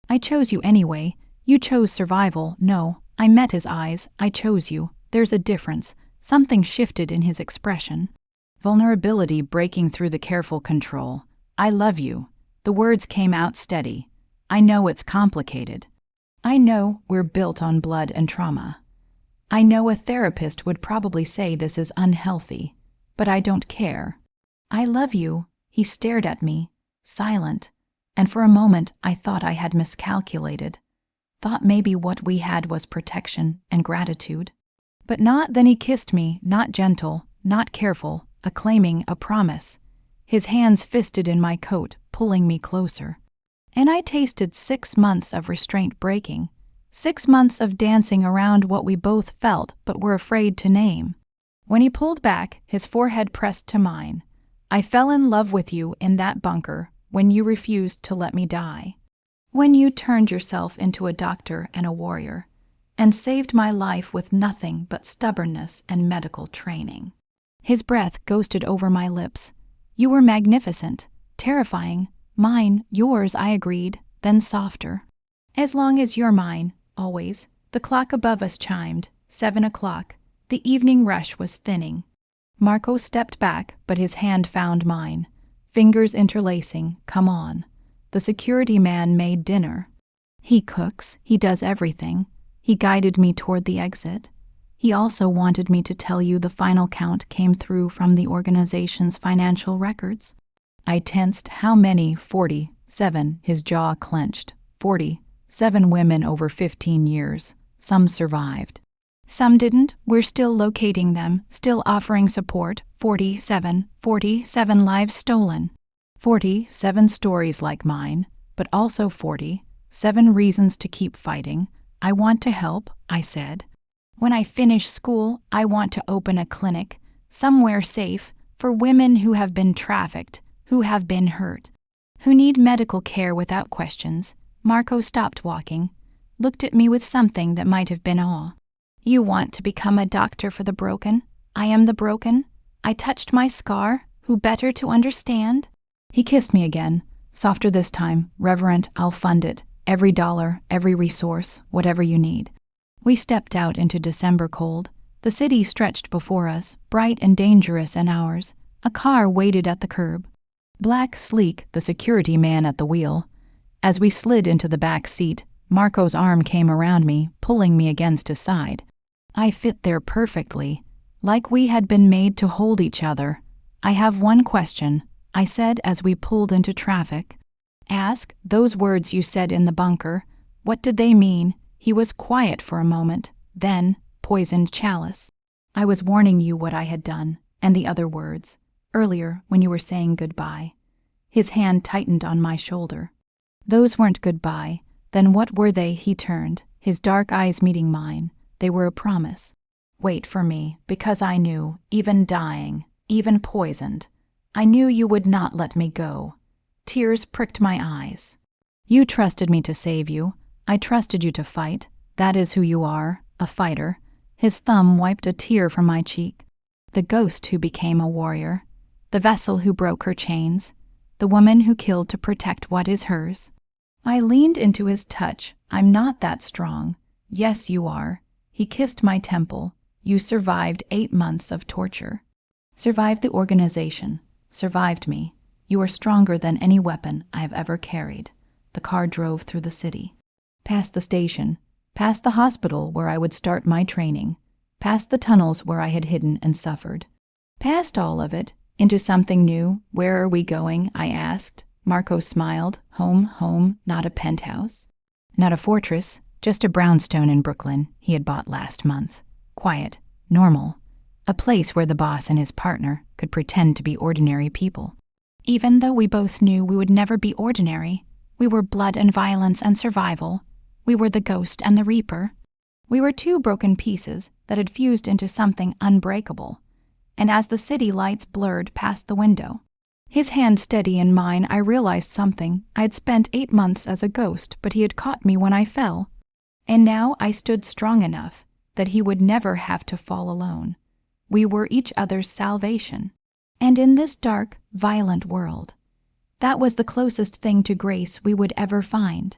I chose you anyway. You chose survival. No, I met his eyes. I chose you. There's a difference. Something shifted in his expression. Vulnerability breaking through the careful control. I love you. The words came out steady. I know it's complicated. I know we're built on blood and trauma. I know a therapist would probably say this is unhealthy, but I don't care. I love you. He stared at me, silent, and for a moment I thought I had miscalculated. Thought maybe what we had was protection and gratitude. But not. Then he kissed me, not gentle, not careful, acclaiming a promise. His hands fisted in my coat, pulling me closer. And I tasted 6 months of restraint breaking, 6 months of dancing around what we both felt but were afraid to name. When he pulled back, his forehead pressed to mine. I fell in love with you in that bunker when you refused to let me die. When you turned yourself into a doctor and a warrior, and saved my life with nothing but stubbornness and medical training. His breath ghosted over my lips. You were magnificent, terrifying. Mine, yours, I agreed, then softer. As long as you're mine, always. The clock above us chimed, 7 o'clock. The evening rush was thinning. Marco stepped back, but his hand found mine. Fingers interlacing, come on. The security man made dinner. He cooks, he does everything. He guided me toward the exit. He also wanted me to tell you the final count came through from the organization's financial records. I tensed. How many? 47. His jaw clenched. 47 women over 15 years. Some survived. Some didn't. We're still locating them, still offering support. 47 lives stolen. 47 stories like mine, but also 47 reasons to keep fighting. I want to help, I said. When I finish school, I want to open a clinic, somewhere safe, for women who have been trafficked, who have been hurt, who need medical care without questions. Marco stopped walking, looked at me with something that might have been awe. You want to become a doctor for the broken? I am the broken. I touched my scar. Who better to understand? He kissed me again, softer this time. Reverent, I'll fund it. Every dollar, every resource, whatever you need. We stepped out into December cold. The city stretched before us, bright and dangerous and ours. A car waited at the curb. Black, sleek, the security man at the wheel. As we slid into the back seat, Marco's arm came around me, pulling me against his side. I fit there perfectly, like we had been made to hold each other. I have one question, I said as we pulled into traffic. Ask. Those words you said in the bunker, what did they mean? He was quiet for a moment, then, poisoned chalice. I was warning you what I had done, and the other words, earlier when you were saying goodbye. His hand tightened on my shoulder. Those weren't goodbye. Then what were they? He turned, his dark eyes meeting mine. They were a promise. Wait for me, because I knew, even dying, even poisoned, I knew you would not let me go. Tears pricked my eyes. You trusted me to save you. I trusted you to fight. That is who you are, a fighter. His thumb wiped a tear from my cheek. The ghost who became a warrior. The vessel who broke her chains. The woman who killed to protect what is hers. I leaned into his touch. I'm not that strong. Yes, you are. He kissed my temple. You survived 8 months of torture. Survived the organization. Survived me. You are stronger than any weapon I have ever carried. The car drove through the city. Past the station. Past the hospital where I would start my training. Past the tunnels where I had hidden and suffered. Past all of it. Into something new. Where are we going? I asked. Marco smiled. Home, home, not a penthouse. Not a fortress, just a brownstone in Brooklyn he had bought last month. Quiet, normal. A place where the boss and his partner could pretend to be ordinary people. Even though we both knew we would never be ordinary, we were blood and violence and survival. We were the ghost and the reaper. We were 2 broken pieces that had fused into something unbreakable. And as the city lights blurred past the window, his hand steady in mine, I realized something. I had spent 8 months as a ghost, but he had caught me when I fell. And now I stood strong enough that he would never have to fall alone. We were each other's salvation. And in this dark, violent world, that was the closest thing to grace we would ever find.